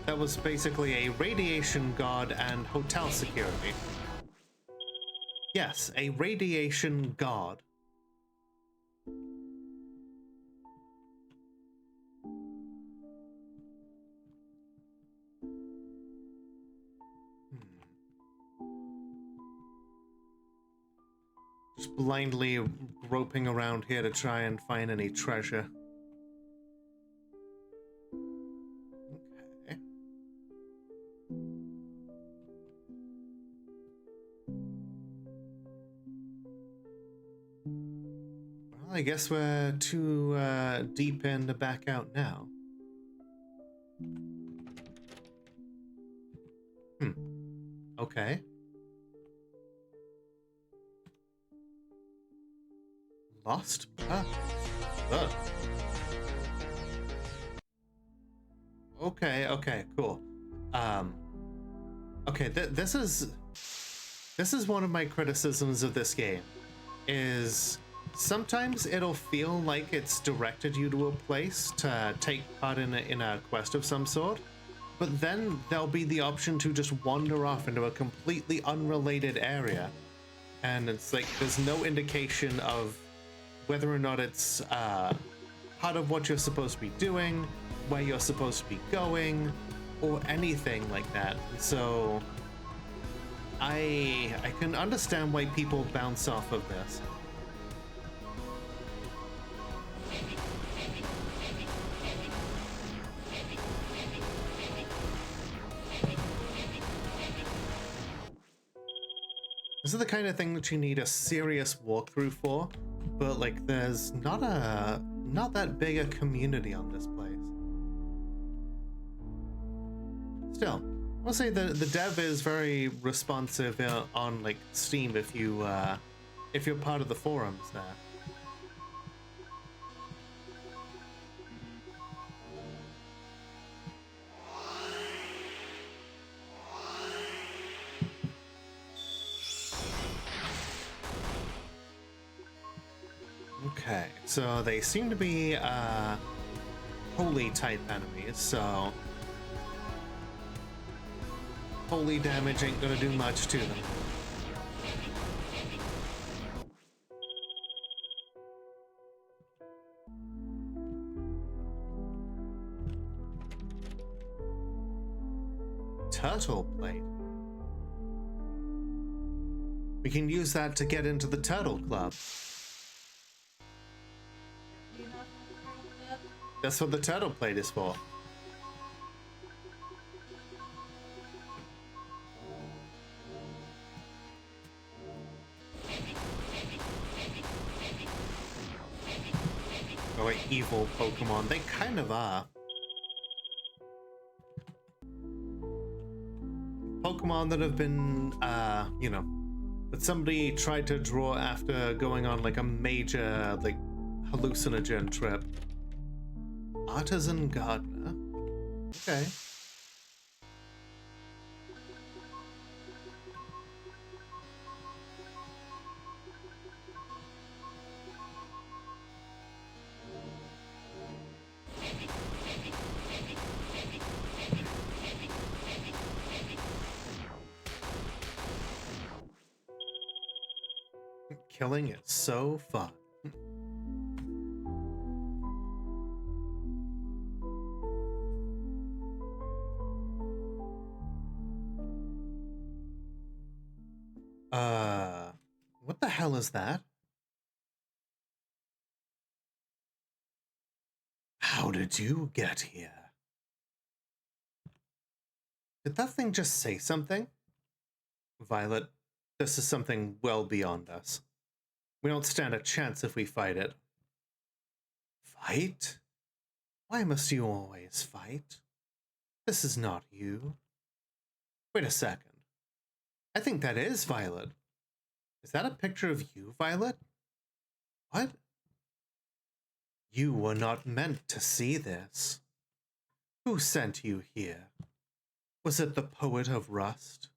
That was basically a radiation guard and hotel security. Yes, a radiation guard. Just blindly groping around here to try and find any treasure. Okay. Well, I guess we're too deep in to back out now. Okay. Lost purpose. Ugh. Okay, cool. Okay, this is one of my criticisms of this game, is sometimes it'll feel like it's directed you to a place to take part in a quest of some sort, but then there'll be the option to just wander off into a completely unrelated area, and it's like there's no indication of whether or not it's part of what you're supposed to be doing, where you're supposed to be going, or anything like that. So I can understand why people bounce off of this. This is the kind of thing that you need a serious walkthrough for, but like there's not that big a community on this place. Still, I'll say the dev is very responsive on like Steam if you're part of the forums there. Okay, so they seem to be holy type enemies, so holy damage ain't gonna do much to them. Turtle plate. We can use that to get into the Turtle Club. That's what the turtle plate is for. Oh wait, evil Pokemon. They kind of are. Pokemon that have been, that somebody tried to draw after going on like a major, like, hallucinogen trip. Artisan Gardener. Okay. Killing is so fun. What the hell is that? How did you get here? Did that thing just say something? Violet, this is something well beyond us. We don't stand a chance if we fight it. Fight? Why must you always fight? This is not you. Wait a second. I think that is Violet. Is that a picture of you, Violet? What? You were not meant to see this. Who sent you here? Was it the poet of Rust?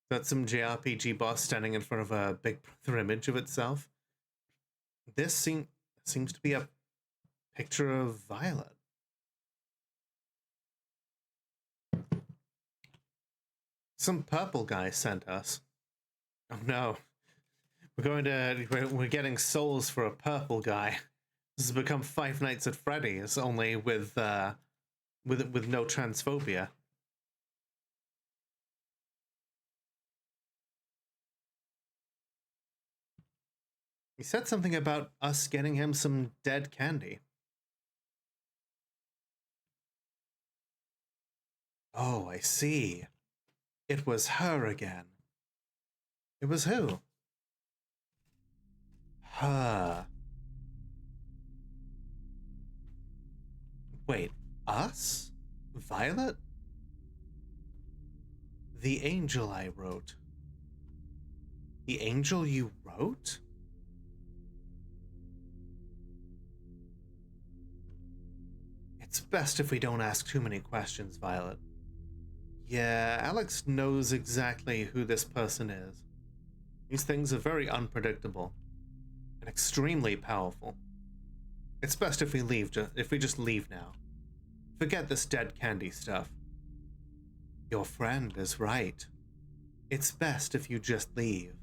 That's some JRPG boss standing in front of a Big Brother image of itself. This seems to be a picture of Violet. Some purple guy sent us. Oh no. We're getting souls for a purple guy. This has become Five Nights at Freddy's, only with no transphobia. He said something about us getting him some dead candy. Oh, I see. It was her again. It was who? Her. Wait, us? Violet? The angel I wrote. The angel you wrote? It's best if we don't ask too many questions, Violet. Yeah, Alex knows exactly who this person is. These things are very unpredictable and extremely powerful. It's best if we just leave now. Forget this dead candy stuff. Your friend is right. It's best if you just leave.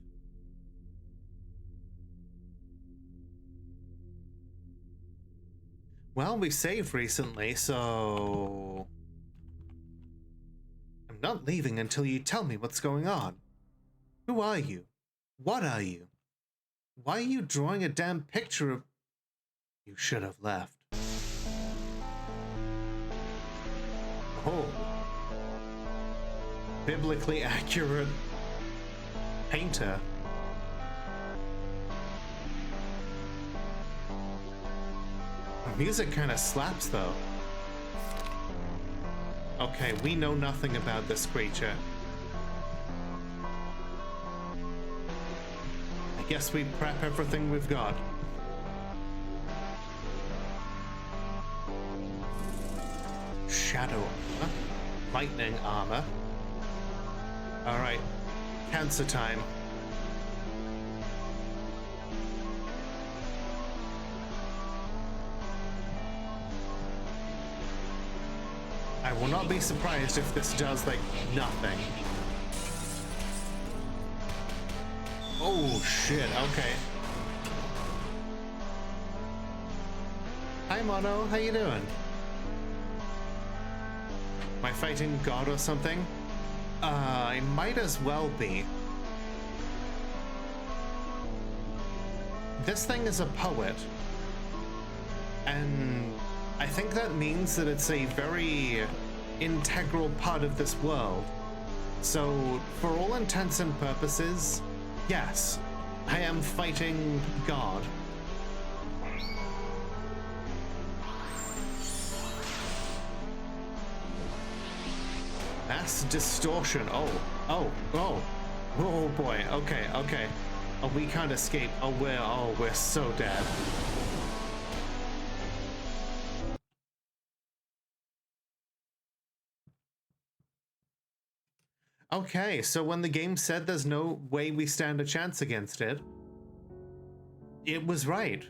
Well, we saved recently, so... I'm not leaving until you tell me what's going on. Who are you? What are you? Why are you drawing a damn picture of... You should have left. Oh. Biblically accurate painter. The music kind of slaps, though. Okay, we know nothing about this creature. I guess we prep everything we've got. Shadow armor. Lightning armor. Alright. Cancer time. I will not be surprised if this does, like, nothing. Oh, shit, okay. Hi, Mono, how you doing? Am I fighting God or something? I might as well be. This thing is a poet. And I think that means that it's a very integral part of this world. So, for all intents and purposes, yes, I am fighting God. Mass distortion. Oh boy. Okay. Oh, we can't escape. We're so dead. Okay, so when the game said there's no way we stand a chance against it, it was right.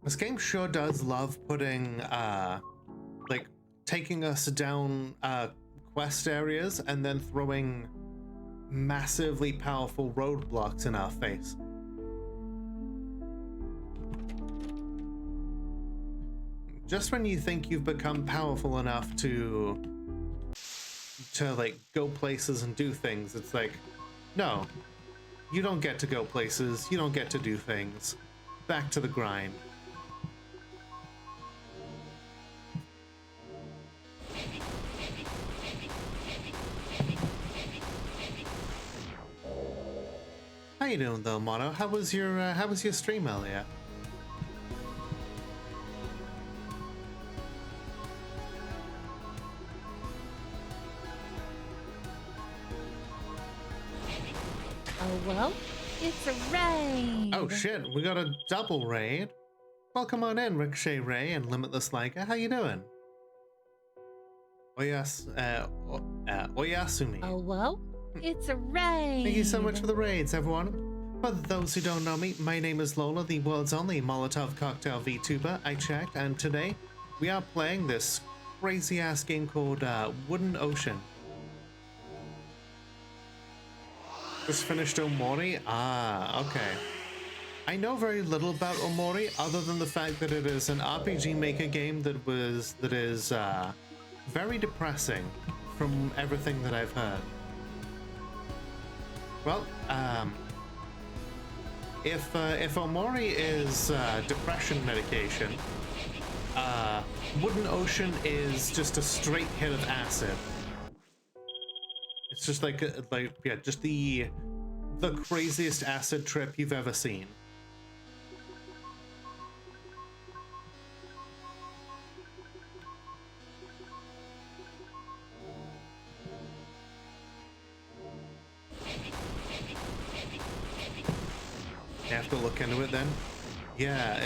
This game sure does love putting, like, taking us down quest areas and then throwing massively powerful roadblocks in our face. just when you think you've become powerful enough to like go places and do things, it's like, no, you don't get to go places, you don't get to do things. Back to the grind. How you doing though, Mono? How was your stream earlier?
Oh, well, it's a raid.
Oh shit, we got a double raid. Welcome on in, Ricochet Ray and Limitless Liger. How you doing? Oyasumi.
Oh, well, it's a raid.
Thank you so much for the raids, everyone. For those who don't know me, my name is Lola, the world's only Molotov cocktail VTuber. I checked, and today we are playing this crazy-ass game called Wooden Ocean. Just finished Omori? Ah, okay. I know very little about Omori other than the fact that it is an RPG Maker game that is very depressing from everything that I've heard. Well, if Omori is depression medication, Wooden Ocean is just a straight hit of acid. It's just just the craziest acid trip you've ever seen. You have to look into it then. Yeah,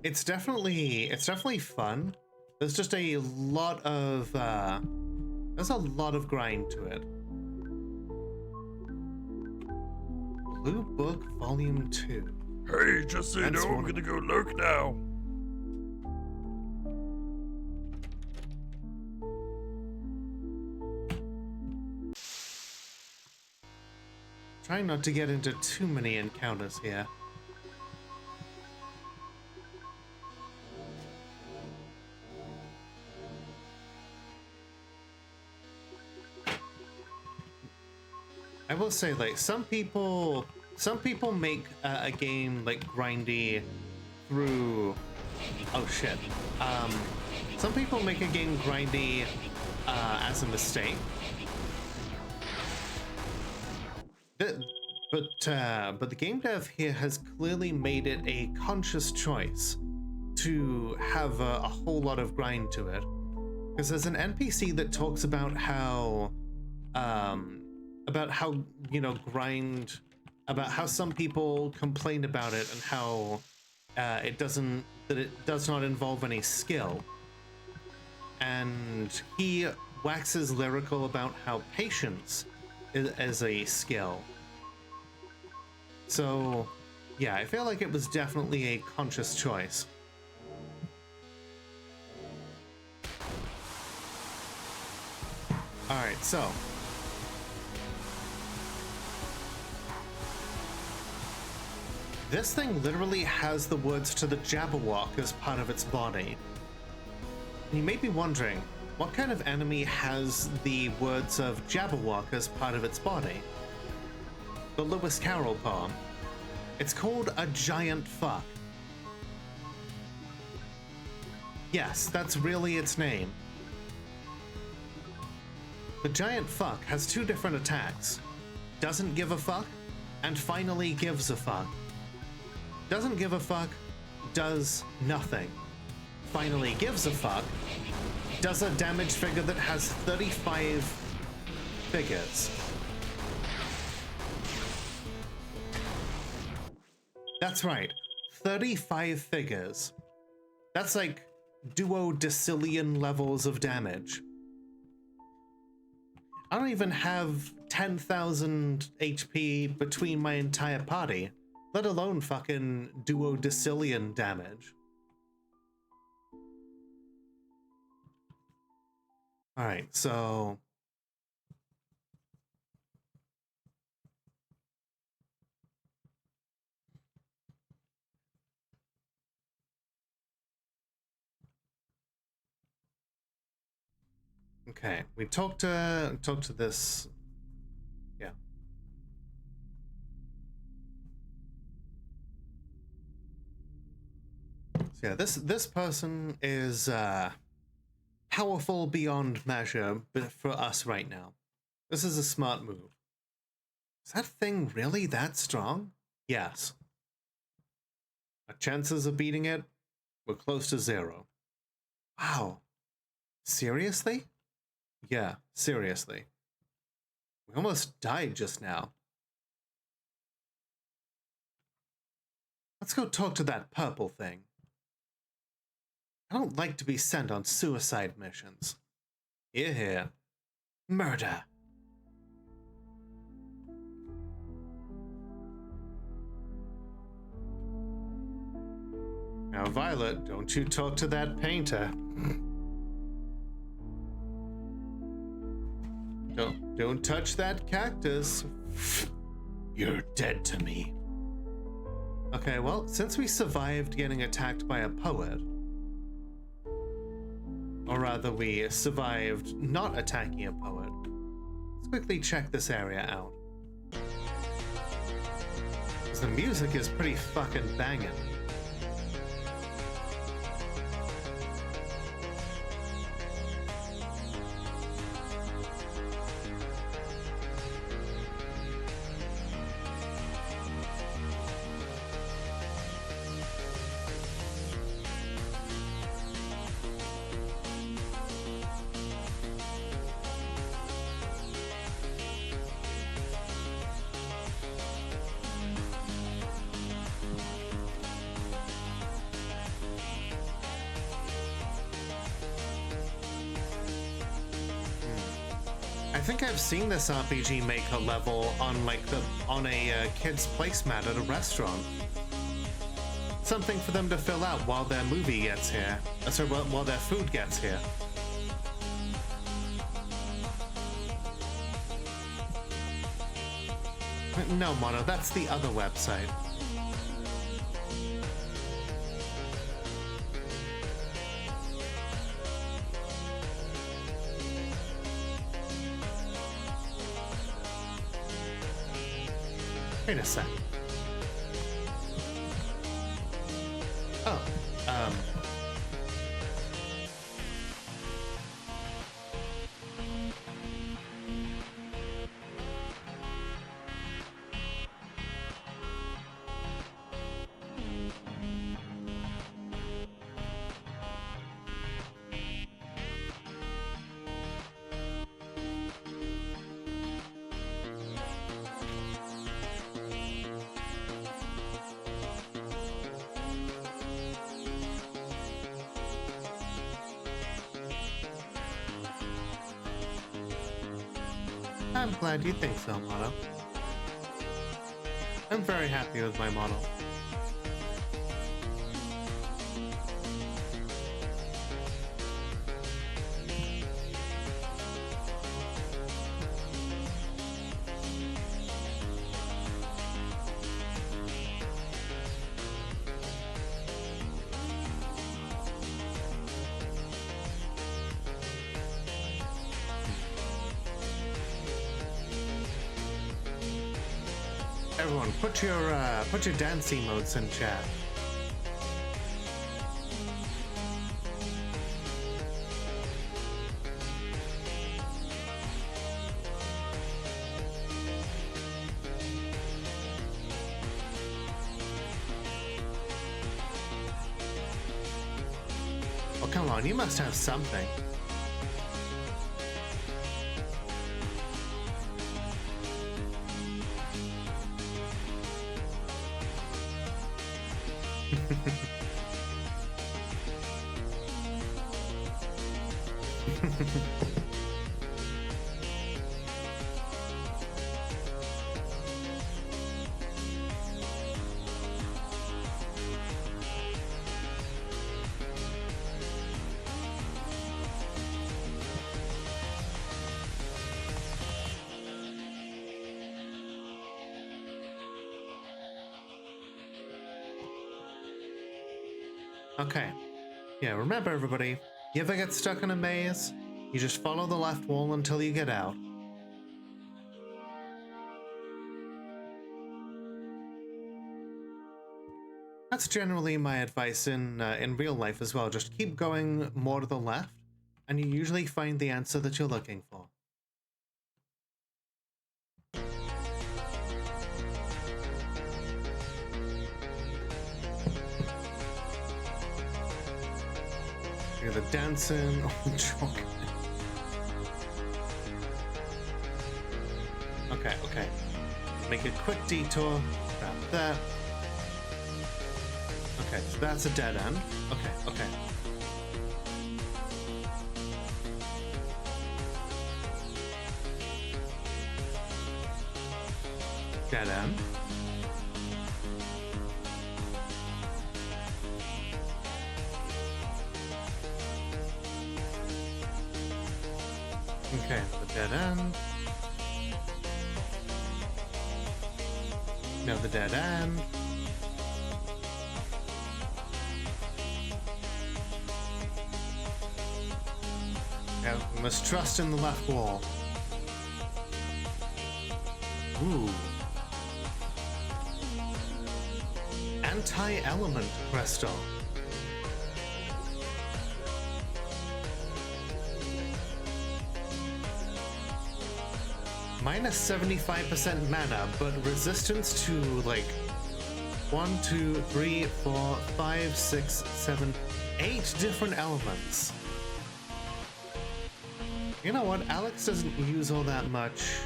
it's definitely fun. There's just a lot of there's a lot of grind to it. Blue Book Volume 2.
Hey, just so you know, I'm gonna go lurk now.
Trying not to get into too many encounters here. I will say, like, some people make a game like grindy through. Oh shit. Some people make a game grindy as a mistake. But the game dev here has clearly made it a conscious choice to have a whole lot of grind to it. Because there's an NPC that talks about how grind, about how some people complain about it and how it does not involve any skill. And he waxes lyrical about how patience is a skill. So, yeah, I feel like it was definitely a conscious choice. Alright, so. This thing literally has the words to the Jabberwock as part of its body. And you may be wondering, what kind of enemy has the words of Jabberwock as part of its body? The Lewis Carroll poem. It's called a giant fuck. Yes, that's really its name. The giant fuck has two different attacks. Doesn't give a fuck, and finally gives a fuck. Doesn't give a fuck, does nothing. Finally gives a fuck, does a damage figure that has 35 figures. That's right, 35 figures. That's like duodecillion levels of damage. I don't even have 10,000 HP between my entire party, let alone fucking duodecillion damage. Alright, so Okay, we talked to this. Yeah. So yeah, this person is powerful beyond measure, but for us right now. This is a smart move. Is that thing really that strong? Yes. Our chances of beating it were close to 0. Wow. Seriously? Yeah, seriously. We almost died just now. Let's go talk to that purple thing. I don't like to be sent on suicide missions. Here. Murder. Now, Violet, don't you talk to that painter. Don't touch that cactus. You're dead to me. Okay, well, since we survived getting attacked by a poet, or rather we survived not attacking a poet, let's quickly check this area out. 'Cause the music is pretty fucking banging. I think I've seen this RPG Maker level on a kid's placemat at a restaurant. Something for them to fill out while their movie gets here. Sorry, while their food gets here. No, Mono, that's the other website. Wait a sec. Oh, I'm glad you think so, Mono. I'm very happy with my model. Everyone, put your dance emotes in chat. Oh, come on, you must have something. Okay. Yeah, remember everybody, you ever get stuck in a maze? You just follow the left wall until you get out. That's generally my advice in real life as well. Just keep going more to the left, and you usually find the answer that you're looking for. Hear the dancing. Oh, joke. Okay, okay. Make a quick detour. Grab that. Okay, so that's a dead end. Okay, okay. Dead end. Okay, the dead end. No, the dead end. Yeah, we must trust in the left wall. Ooh. Anti-element crystal. Minus 75% mana, but resistance to like 1, 2, 3, 4, 5, 6, 7, 8 different elements. You know what? Alex doesn't use all that much.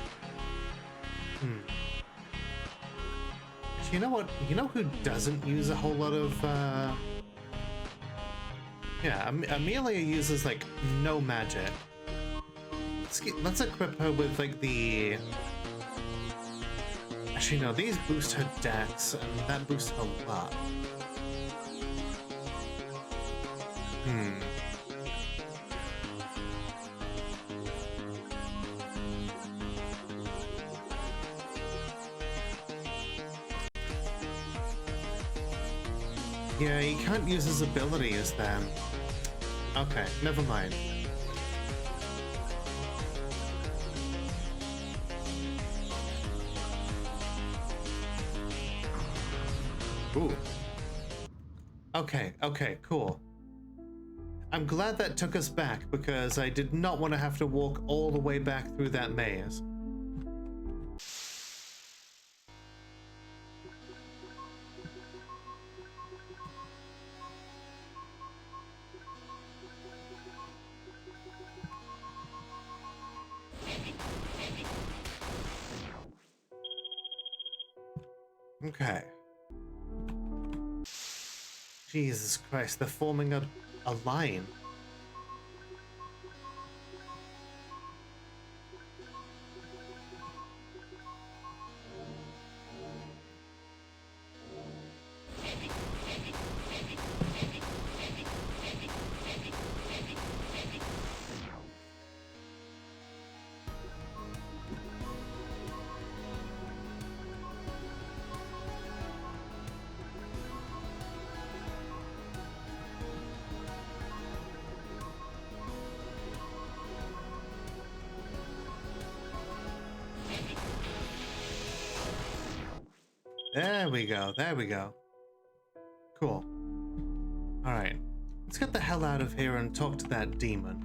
You know what? You know who doesn't use a whole lot of, yeah, Amelia uses, like, no magic. Let's equip her with, like, the... Actually, no, these boost her dex, and that boosts her luck. Yeah, he can't use his abilities then. Okay, never mind. Ooh. Okay, okay, cool. I'm glad that took us back because I did not want to have to walk all the way back through that maze. Okay. Jesus Christ, they're forming a line. There we go, there we go. Cool. Alright, let's get the hell out of here and talk to that demon.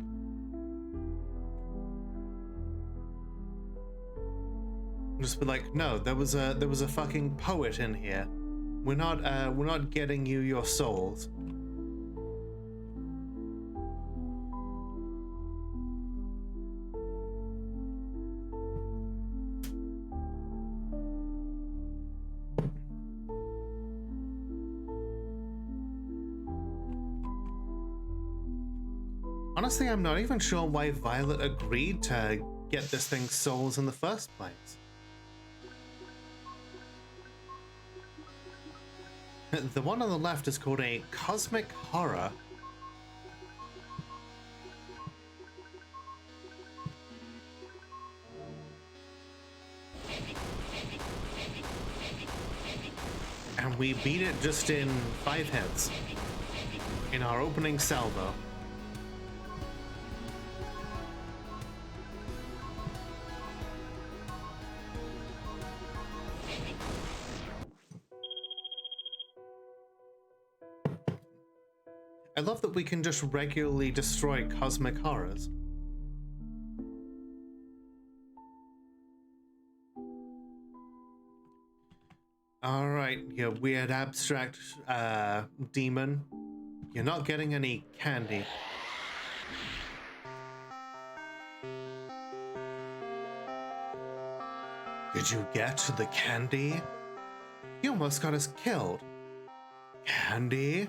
Just be like, no, there was a fucking poet in here. We're not getting you your souls. Honestly, I'm not even sure why Violet agreed to get this thing's souls in the first place. The one on the left is called a cosmic horror. And we beat it just in 5 hits in our opening salvo. love that we can just regularly destroy cosmic horrors. Alright, you weird abstract demon. You're not getting any candy. Did you get the candy? You almost got us killed. Candy?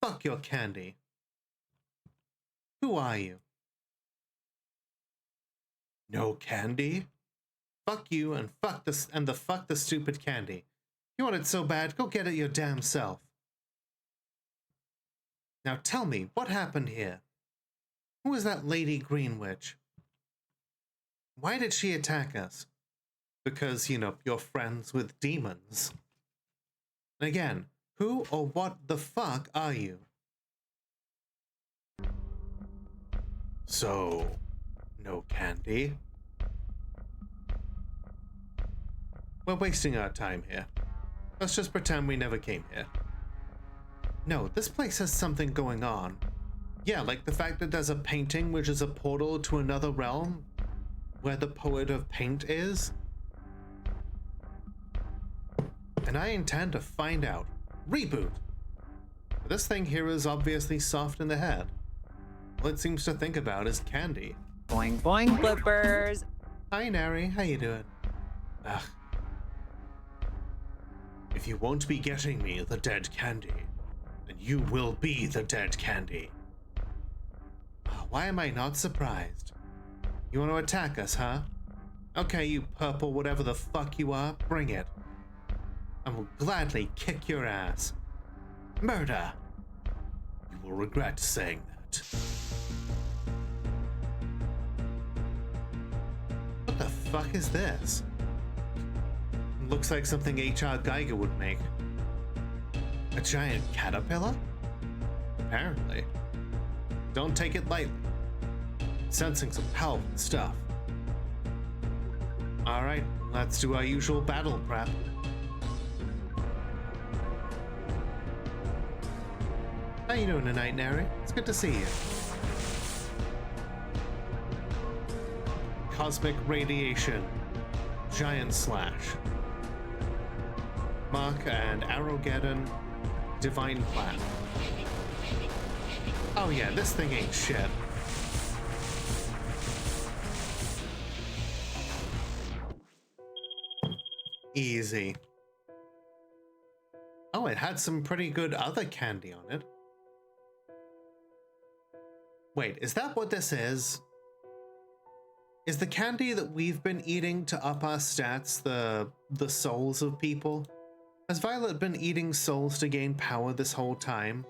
Fuck your candy. Who are you? No candy? Fuck you and fuck the stupid candy. You want it so bad, go get it your damn self. Now tell me, what happened here? Who is that Lady Green Witch? Why did she attack us? Because, you know, you're friends with demons. Again, who or what the fuck are you? So, no candy? We're wasting our time here. Let's just pretend we never came here. No, this place has something going on. Yeah, like the fact that there's a painting which is a portal to another realm where the poet of paint is. And I intend to find out. Reboot! This thing here is obviously soft in the head. All it seems to think about is candy.
Boing boing flippers.
Hi Nary, how you doing? Ugh. If you won't be getting me the dead candy, then you will be the dead candy. Why am I not surprised? You want to attack us, huh? Okay, you purple whatever the fuck you are, bring it. I will gladly kick your ass. Murder! You will regret saying that. What the fuck is this? Looks like something H.R. Geiger would make. A giant caterpillar? Apparently. Don't take it lightly. Sensing some powerful stuff. Alright, let's do our usual battle prep. How you doing tonight, Nary? It's good to see you. Cosmic Radiation. Giant Slash. Mark and Arrowgeddon. Divine Plan. Oh yeah, this thing ain't shit. Easy. Oh, it had some pretty good other candy on it. Wait, is that what this is? Is the candy that we've been eating to up our stats the souls of people? Has Violet been eating souls to gain power this whole time?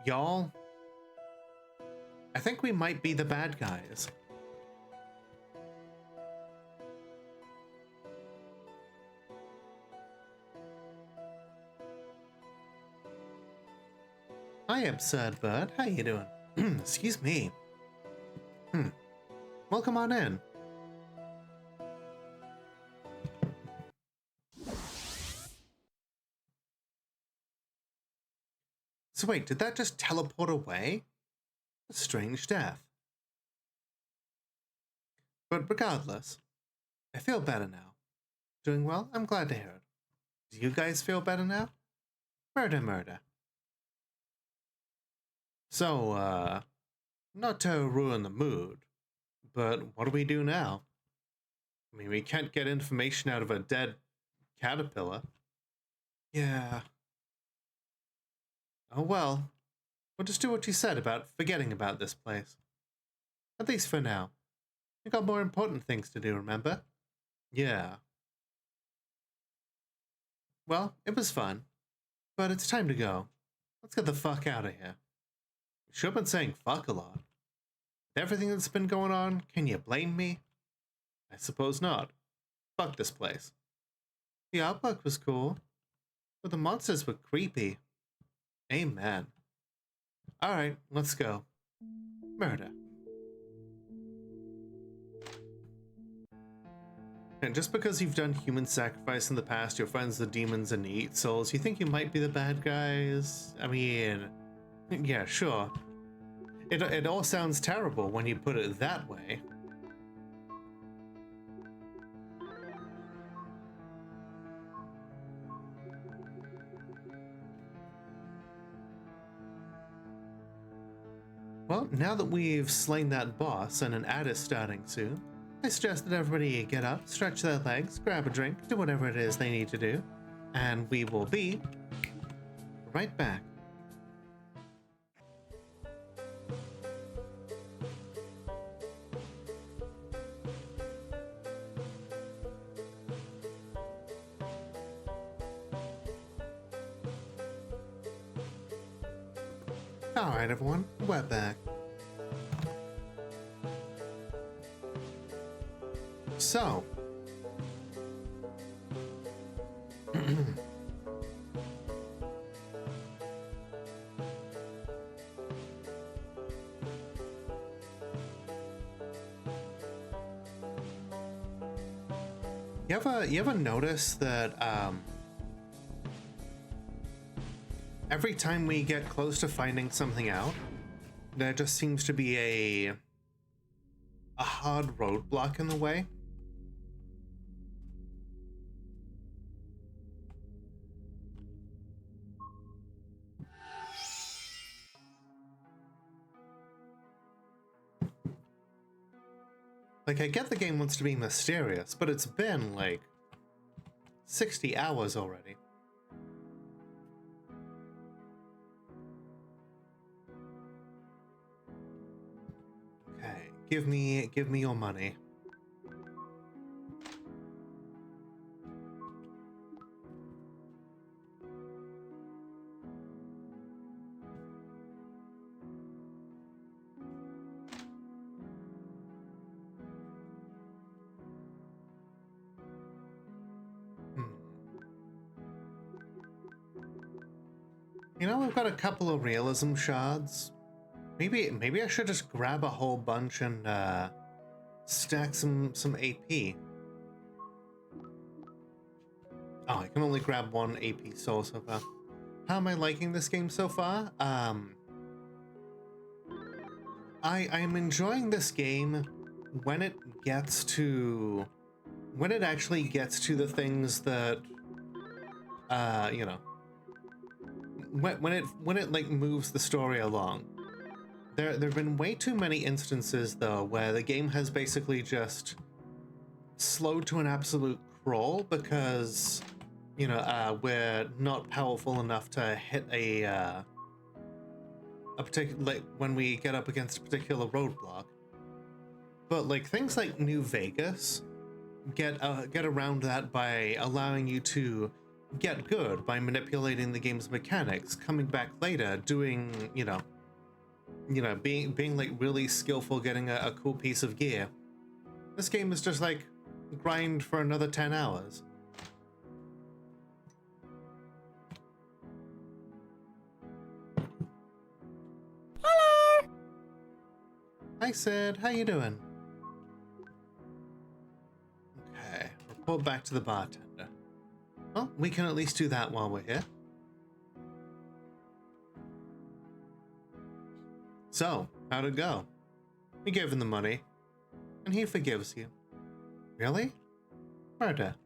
Y'all, I think we might be the bad guys. Hi, Absurd Bird. How you doing? Excuse me. Welcome on in. So wait, did that just teleport away? A strange death. But regardless, I feel better now. Doing well? I'm glad to hear it. Do you guys feel better now? Murder, murder. So, not to ruin the mood, but what do we do now? I mean, we can't get information out of a dead caterpillar. Yeah. Oh well. We'll just do what you said about forgetting about this place. At least for now. We got more important things to do, remember? Yeah. Well, it was fun. But it's time to go. Let's get the fuck out of here. You should have been saying fuck a lot. With everything that's been going on, can you blame me? I suppose not. Fuck this place. The artwork was cool, but the monsters were creepy. Amen. Alright, let's go. Murder. And just because you've done human sacrifice in the past, your friends the demons and eat souls, you think you might be the bad guys? I mean, yeah, sure. It all sounds terrible when you put it that way. Well, now that we've slain that boss and an ad is starting soon, I suggest that everybody get up, stretch their legs, grab a drink, do whatever it is they need to do, and we will be right back. Alright everyone, we're back. So, you ever notice that every time we get close to finding something out, there just seems to be a hard roadblock in the way? Like, I get the game wants to be mysterious, but it's been, like, 60 hours already. Okay, give me your money. You know, we've got a couple of realism shards. Maybe I should just grab a whole bunch and stack some AP. Oh, I can only grab one AP soul so far. How am I liking this game so far? I am enjoying this game when it actually gets to the things that you know, when it like moves the story along. There have been way too many instances though where the game has basically just slowed to an absolute crawl because, you know, we're not powerful enough to hit a particular, like, when we get up against a particular roadblock. But like things like New Vegas get around that by allowing you to get good by manipulating the game's mechanics, coming back later, doing, you know, being like really skillful, getting a cool piece of gear. This game is just like grind for another 10 hours. Hello! Hi Sid, how you doing? Okay, report back to the bartender. Well, we can at least do that while we're here. So, how'd it go? You gave him the money, and he forgives you. Really? Murder.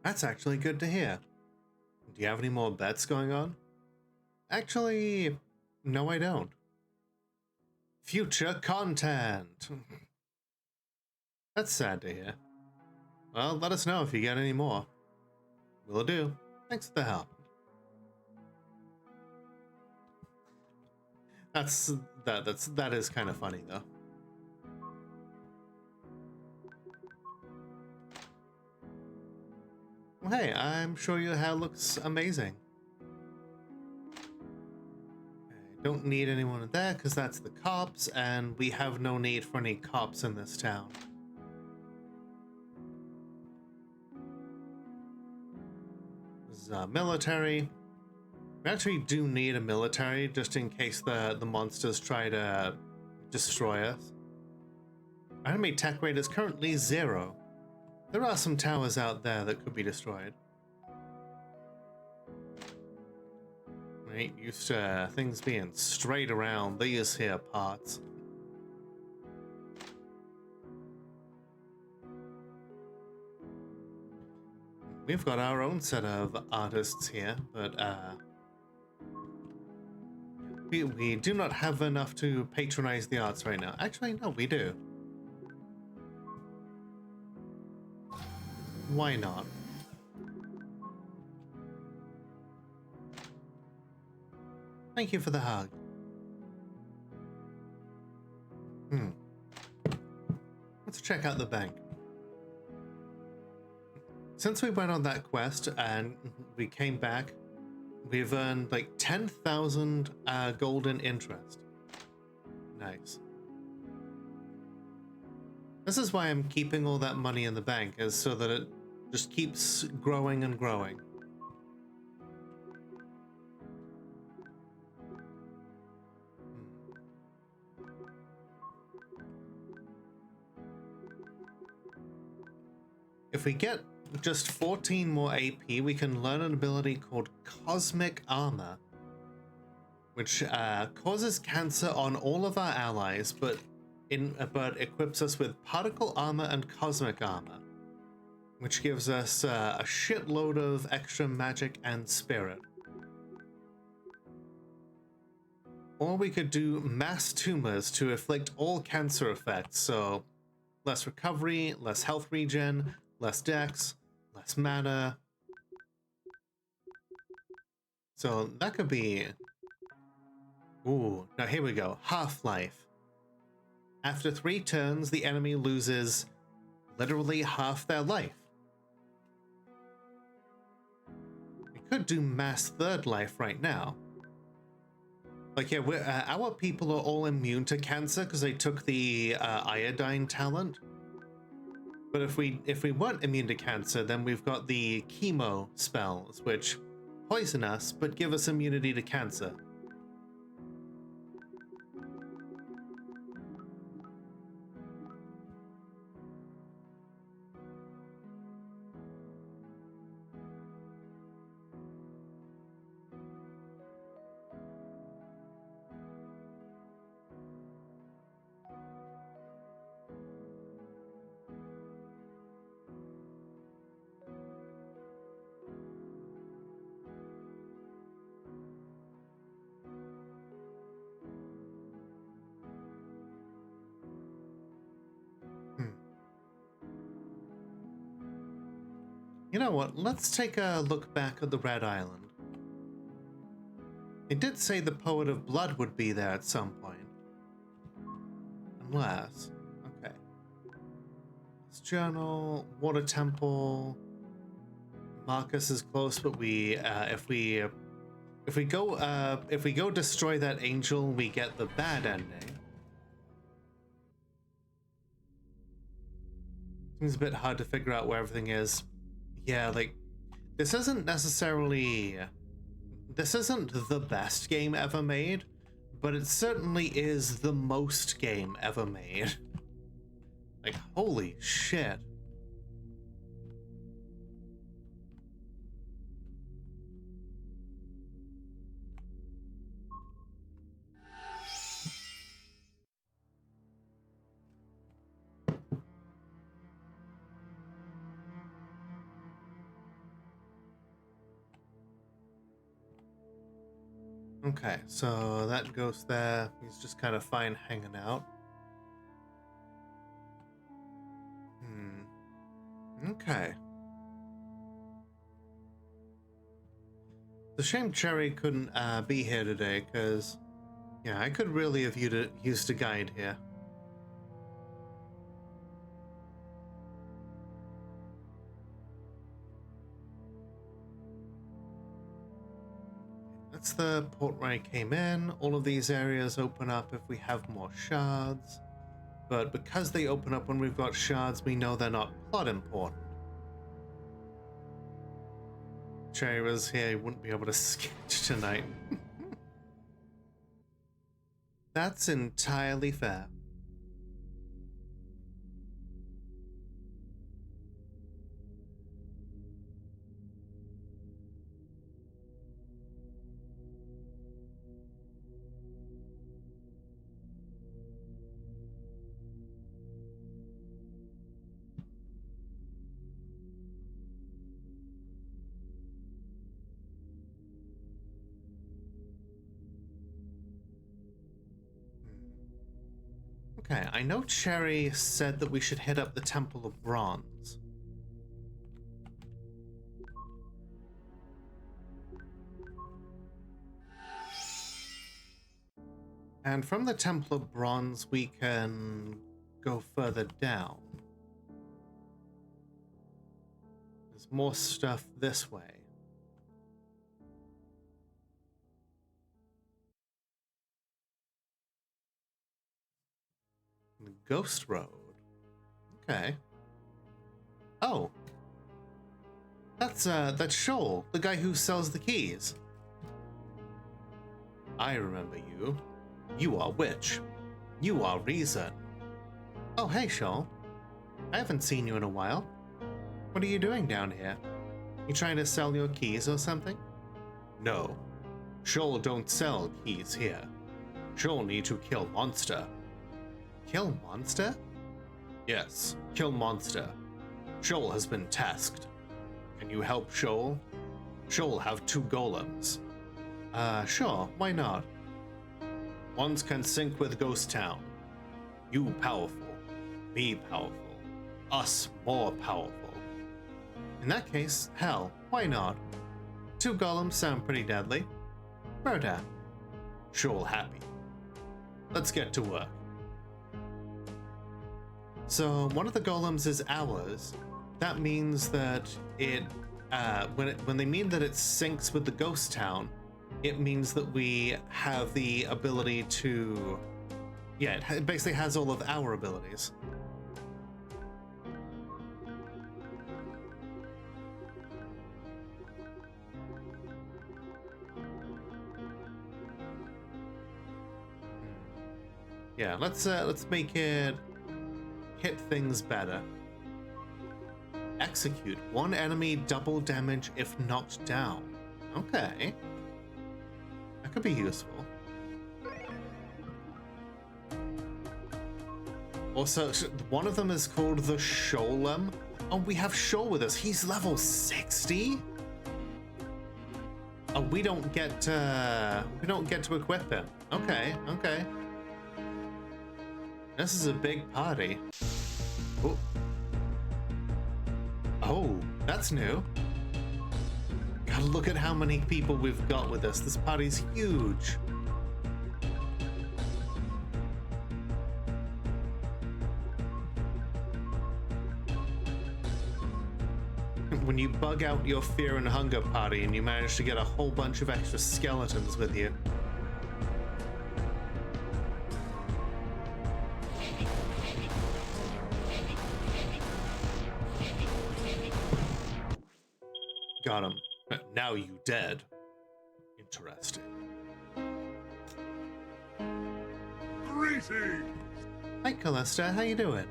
That's actually good to hear. Do you have any more bets going on? Actually, no I don't. Future content! That's sad to hear. Well, let us know if you get any more. Will do. Thanks for the help. That is kind of funny though. Well, hey, I'm sure your hair looks amazing. I don't need anyone there because that's the cops, and we have no need for any cops in this town. This is military. We actually do need a military just in case the monsters try to destroy us. Enemy tech rate is currently 0. There are some towers out there that could be destroyed. We ain't used to things being straight around these here parts. We've got our own set of artists here, but we do not have enough to patronize the arts right now. Actually, no, we do. Why not? Thank you for the hug. Let's check out the bank. Since we went on that quest and we came back, we've earned like 10,000 golden interest. Nice. This is why I'm keeping all that money in the bank, is so that it just keeps growing and growing. If we get just 14 more AP, we can learn an ability called Cosmic Armor, which causes cancer on all of our allies, but equips us with Particle Armor and Cosmic Armor, which gives us a shitload of extra magic and spirit. Or we could do Mass Tumors to inflict all cancer effects, so less recovery, less health regen, less dex, less mana. So that could be... Ooh, now here we go. Half-Life. After 3 turns, the enemy loses literally half their life. We could do Mass Third Life right now. Like, yeah, our people are all immune to cancer because they took the iodine talent. But if we weren't immune to cancer, then we've got the chemo spells, which poison us but give us immunity to cancer. You know what? Let's take a look back at the Red Island. It did say the Poet of Blood would be there at some point. Unless... Okay. This journal, Water Temple... Marcus is close, but if we go destroy that angel, we get the bad ending. Seems a bit hard to figure out where everything is. Yeah, like, this isn't the best game ever made, but it certainly is the most game ever made. Like, holy shit. Okay, so that goes there. He's just kind of fine hanging out. Okay. It's a shame Cherry couldn't be here today, because, yeah, I could really have used a guide here. That's the port where I came in. All of these areas open up if we have more shards. But because they open up when we've got shards, we know they're not plot important. Cherry was here, he wouldn't be able to sketch tonight. That's entirely fair. Okay, I know Cherry said that we should hit up the Temple of Bronze. And from the Temple of Bronze, we can go further down. There's more stuff this way. The Ghost Road. Okay. Oh. That's Shoal, the guy who sells the keys. I remember you. You are Witch. You are Reason. Oh, hey, Shoal. I haven't seen you in a while. What are you doing down here? You trying to sell your keys or something? No. Shoal don't sell keys here. Shoal need to kill monster. Kill monster? Yes, kill monster. Shoal has been tasked. Can you help Shoal? Shoal have 2 golems. Sure, why not? Ones can sync with Ghost Town. You powerful, me powerful, us more powerful. In that case, hell, why not? 2 golems sound pretty deadly. Murder. Shoal happy. Let's get to work. So one of the golems is ours. That means that when they mean that it syncs with the Ghost Town, it means that we have the ability to, yeah, it basically has all of our abilities. Yeah, let's make it hit things better. Execute 1 enemy double damage if knocked down. Okay. That could be useful. Also, one of them is called the Sholem. Oh, we have Shoal with us. He's level 60? Oh, we don't get to equip him. Okay, okay. This is a big party. Oh. Oh, that's new. Gotta look at how many people we've got with us. This party's huge. When you bug out your fear and hunger party and you manage to get a whole bunch of extra skeletons with you. Got him. Now you dead. Interesting.
Greetings!
Hi, Callista. How you doing?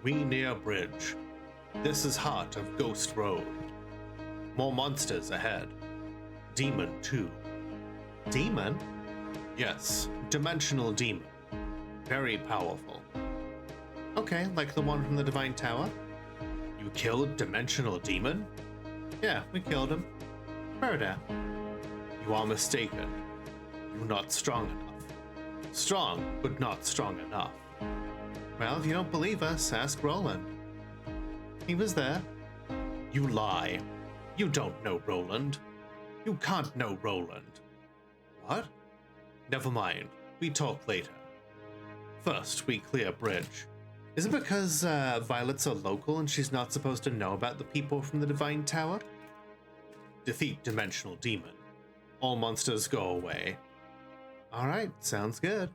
We near bridge. This is heart of Ghost Road. More monsters ahead. Demon too. Demon? Yes, dimensional demon. Very powerful. Okay, like the one from the Divine Tower? You killed Dimensional Demon? Yeah, we killed him. Murder. You are mistaken. You're not strong enough. Strong, but not strong enough. Well, if you don't believe us, ask Roland. He was there. You lie. You don't know Roland. You can't know Roland. What? Never mind. We talk later. First, we clear bridge. Is it because Violet's a local and she's not supposed to know about the people from the Divine Tower? Defeat Dimensional Demon. All monsters go away. Alright, sounds good.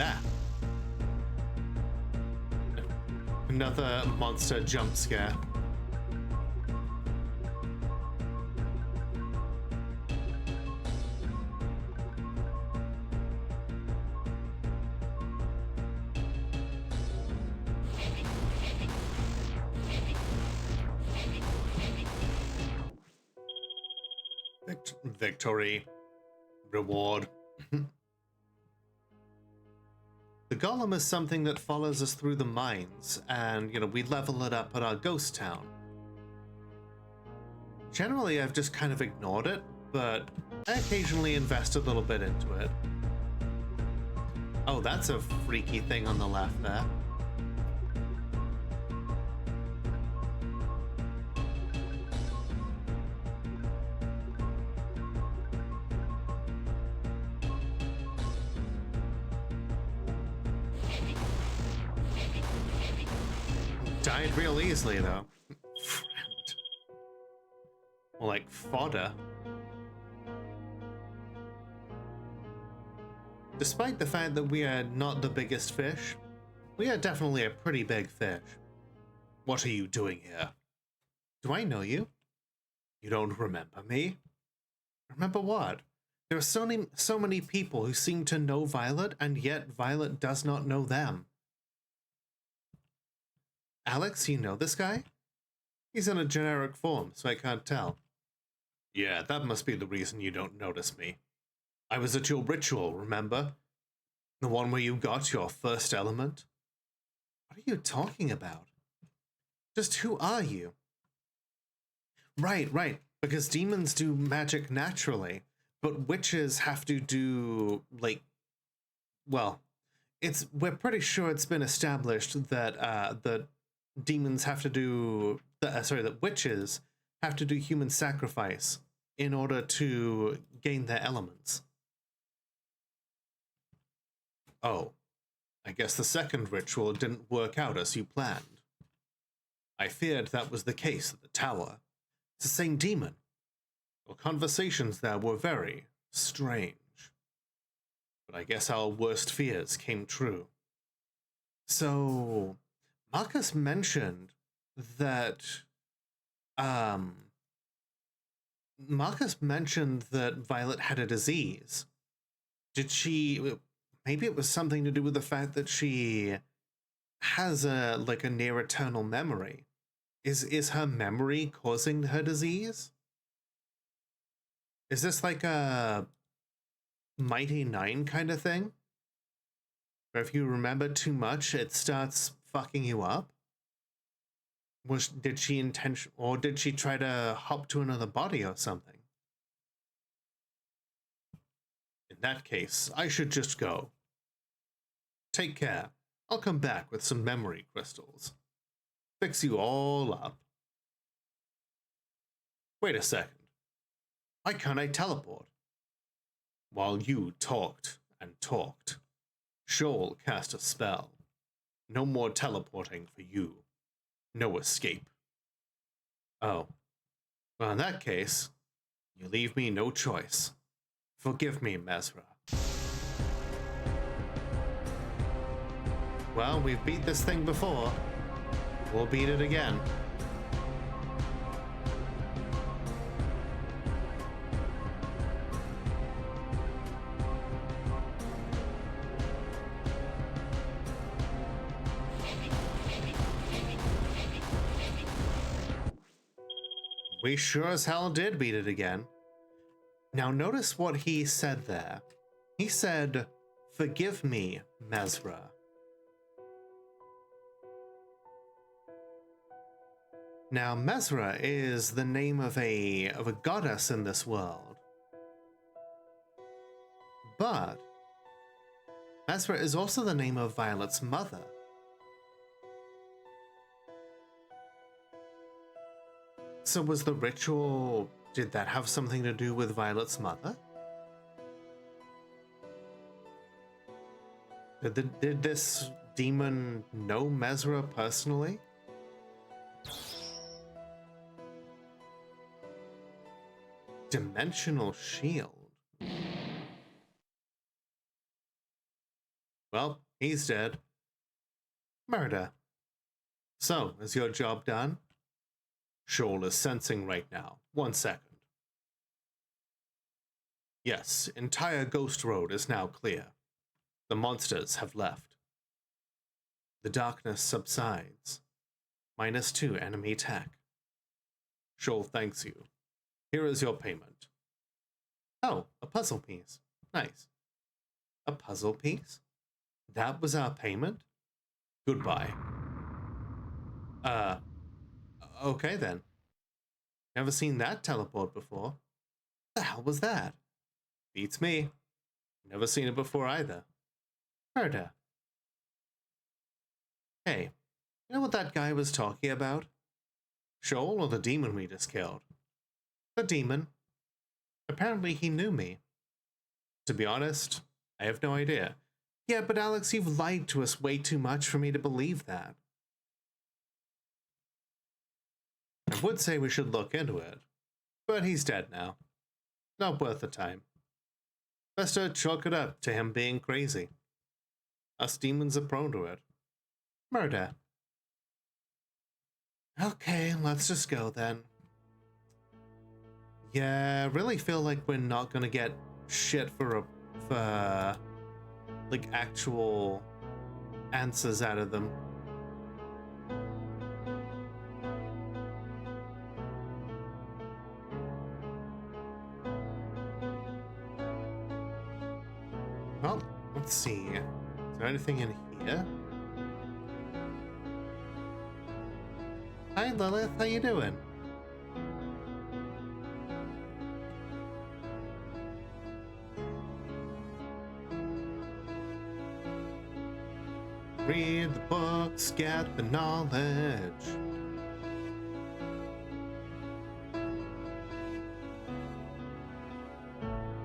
Ah. Another monster jump scare. Victory. Reward. The golem is something that follows us through the mines, and, we level it up at our ghost town. Generally, I've just kind of ignored it, but I occasionally invest a little bit into it. Oh, that's a freaky thing on the left there. Died real easily, though. Friend. More like fodder. Despite the fact that we are not the biggest fish, we are definitely a pretty big fish. What are you doing here? Do I know you? You don't remember me? Remember what? There are so many people who seem to know Violet, and yet Violet does not know them. Alex, you know this guy? He's in a generic form, so I can't tell. Yeah, that must be the reason you don't notice me. I was at your ritual, remember? The one where you got your first element? What are you talking about? Just who are you? Right, because demons do magic naturally, but witches have to do, we're pretty sure it's been established that, demons have to do, that witches have to do human sacrifice in order to gain their elements. Oh, I guess the second ritual didn't work out as you planned. I feared that was the case at the tower. It's the same demon. Your conversations there were very strange. But I guess our worst fears came true. So, Marcus mentioned that, Violet had a disease. Did she... Maybe it was something to do with the fact that she has a near eternal memory. Is her memory causing her disease? Is this like a Mighty Nine kind of thing? Where if you remember too much, it starts fucking you up? Did she try to hop to another body or something? In that case, I should just go. Take care. I'll come back with some memory crystals. Fix you all up. Wait a second. Why can't I teleport? While you talked and talked, Shoal cast a spell. No more teleporting for you. No escape. Oh. Well, in that case, you leave me no choice. Forgive me, Mesra. Well, we've beat this thing before. We'll beat it again. We sure as hell did beat it again. Now notice what he said there. He said, "Forgive me, Mesra." Now, Mesra is the name of a goddess in this world. But Mesra is also the name of Violet's mother. So was the ritual, did that have something to do with Violet's mother? Did this demon know Mesra personally? Dimensional shield. Well, he's dead. Murder. So, is your job done? Shoal is sensing right now. 1 second. Yes, entire Ghost Road is now clear. The monsters have left. The darkness subsides. -2 enemy attack. Shoal thanks you. Here is your payment. Oh, a puzzle piece. Nice. A puzzle piece? That was our payment? Goodbye. Okay then. Never seen that teleport before. The hell was that? Beats me. Never seen it before either. Murder. Hey, you know what that guy was talking about? Shoal or the demon we just killed? The demon. Apparently he knew me. To be honest, I have no idea. Yeah, but Alex, you've lied to us way too much for me to believe that. I would say we should look into it, but he's dead now. Not worth the time. Best to chalk it up to him being crazy. Us demons are prone to it. Murder. Okay, let's just go then. Yeah, I really feel like we're not gonna get shit for like actual answers out of them. Well, let's see. Is there anything in here? Hi Lilith, how you doing? Read the books, get the knowledge.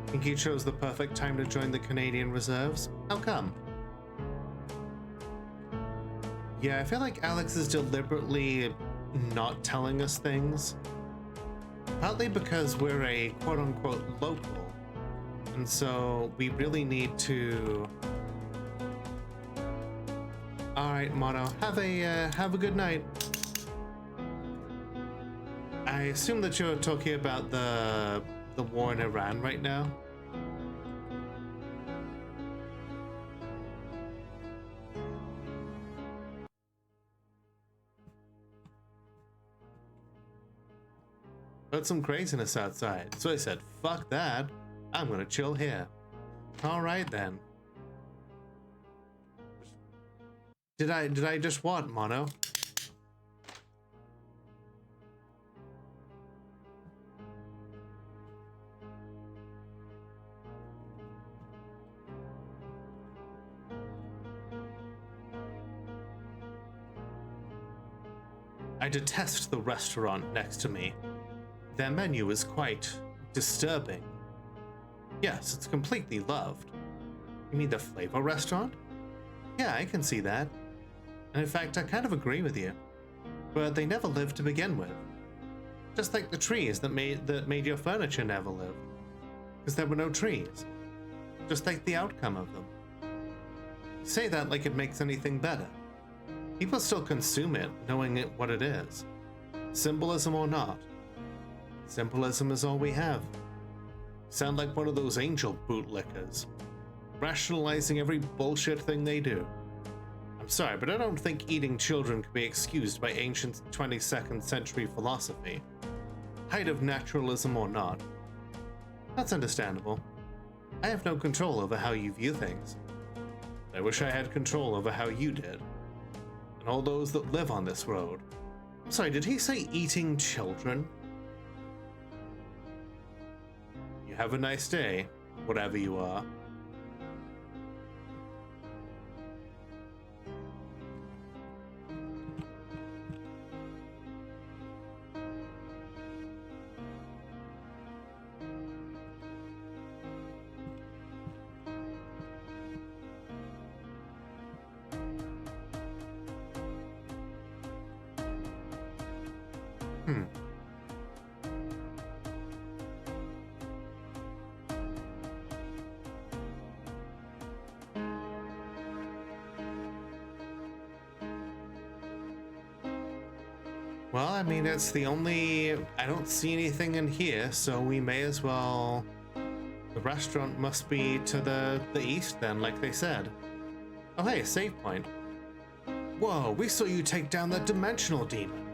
Think he chose the perfect time to join the Canadian Reserves? How come? Yeah, I feel like Alex is deliberately not telling us things. Partly because we're a quote-unquote local, and so we really need to... Alright, Mono, have a good night. I assume that you're talking about the war in Iran right now. Heard some craziness outside, so I said, fuck that, I'm gonna chill here. Alright then. Did I just what, Mono? I detest the restaurant next to me. Their menu is quite disturbing. Yes, it's completely loved. You mean the Flavor Restaurant? Yeah, I can see that. And in fact, I kind of agree with you. But they never lived to begin with. Just like the trees that made your furniture never live. Because there were no trees. Just like the outcome of them. You say that like it makes anything better. People still consume it, knowing what it is. Symbolism or not. Symbolism is all we have. Sound like one of those angel bootlickers. Rationalizing every bullshit thing they do. I'm sorry, but I don't think eating children can be excused by ancient 22nd century philosophy. Height of naturalism or not. That's understandable. I have no control over how you view things. I wish I had control over how you did. And all those that live on this road. I'm sorry, did he say eating children? You have a nice day, whatever you are. Well, I mean, it's the only... I don't see anything in here, so we may as well... The restaurant must be to the east then, like they said. Oh hey, save point. Whoa, we saw you take down that dimensional demon.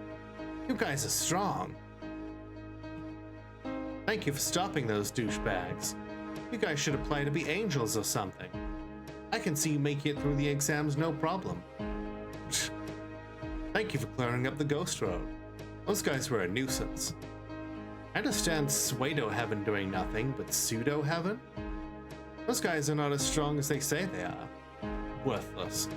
You guys are strong. Thank you for stopping those douchebags. You guys should apply to be angels or something. I can see you make it through the exams no problem. Thank you for clearing up the ghost road. Those guys were a nuisance. I understand pseudo heaven doing nothing, but pseudo heaven? Those guys are not as strong as they say they are. Worthless.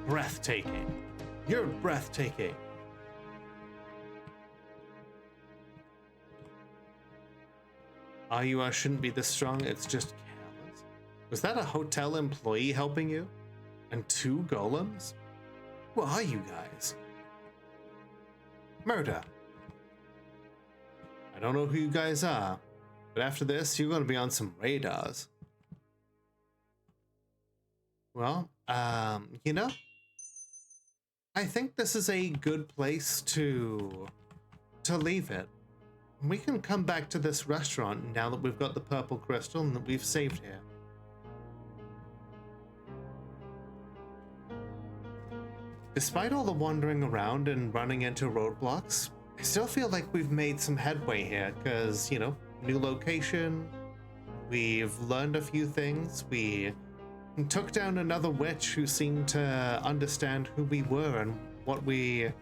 Breathtaking. You're breathtaking. You shouldn't be this strong, it's just careless. Was that a hotel employee helping you? And 2 golems? Who are you guys? Murder. I don't know who you guys are, but after this, you're gonna be on some radars. Well, you know, I think this is a good place to leave it. We can come back to this restaurant now that we've got the purple crystal and that we've saved here. Despite all the wandering around and running into roadblocks, I still feel like we've made some headway here because, you know, new location, we've learned a few things, we took down another witch who seemed to understand who we were and a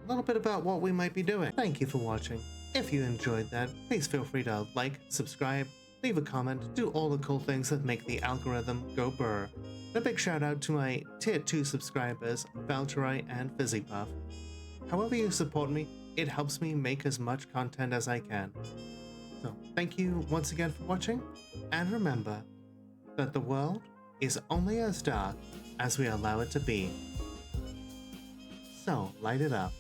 little bit about what we might be doing. Thank you for watching. If you enjoyed that, please feel free to like, subscribe, leave a comment, do all the cool things that make the algorithm go burr. And a big shout out to my tier 2 subscribers, Valtteri and Fizzypuff. However you support me, it helps me make as much content as I can. So thank you once again for watching, and remember that the world is only as dark as we allow it to be. So light it up.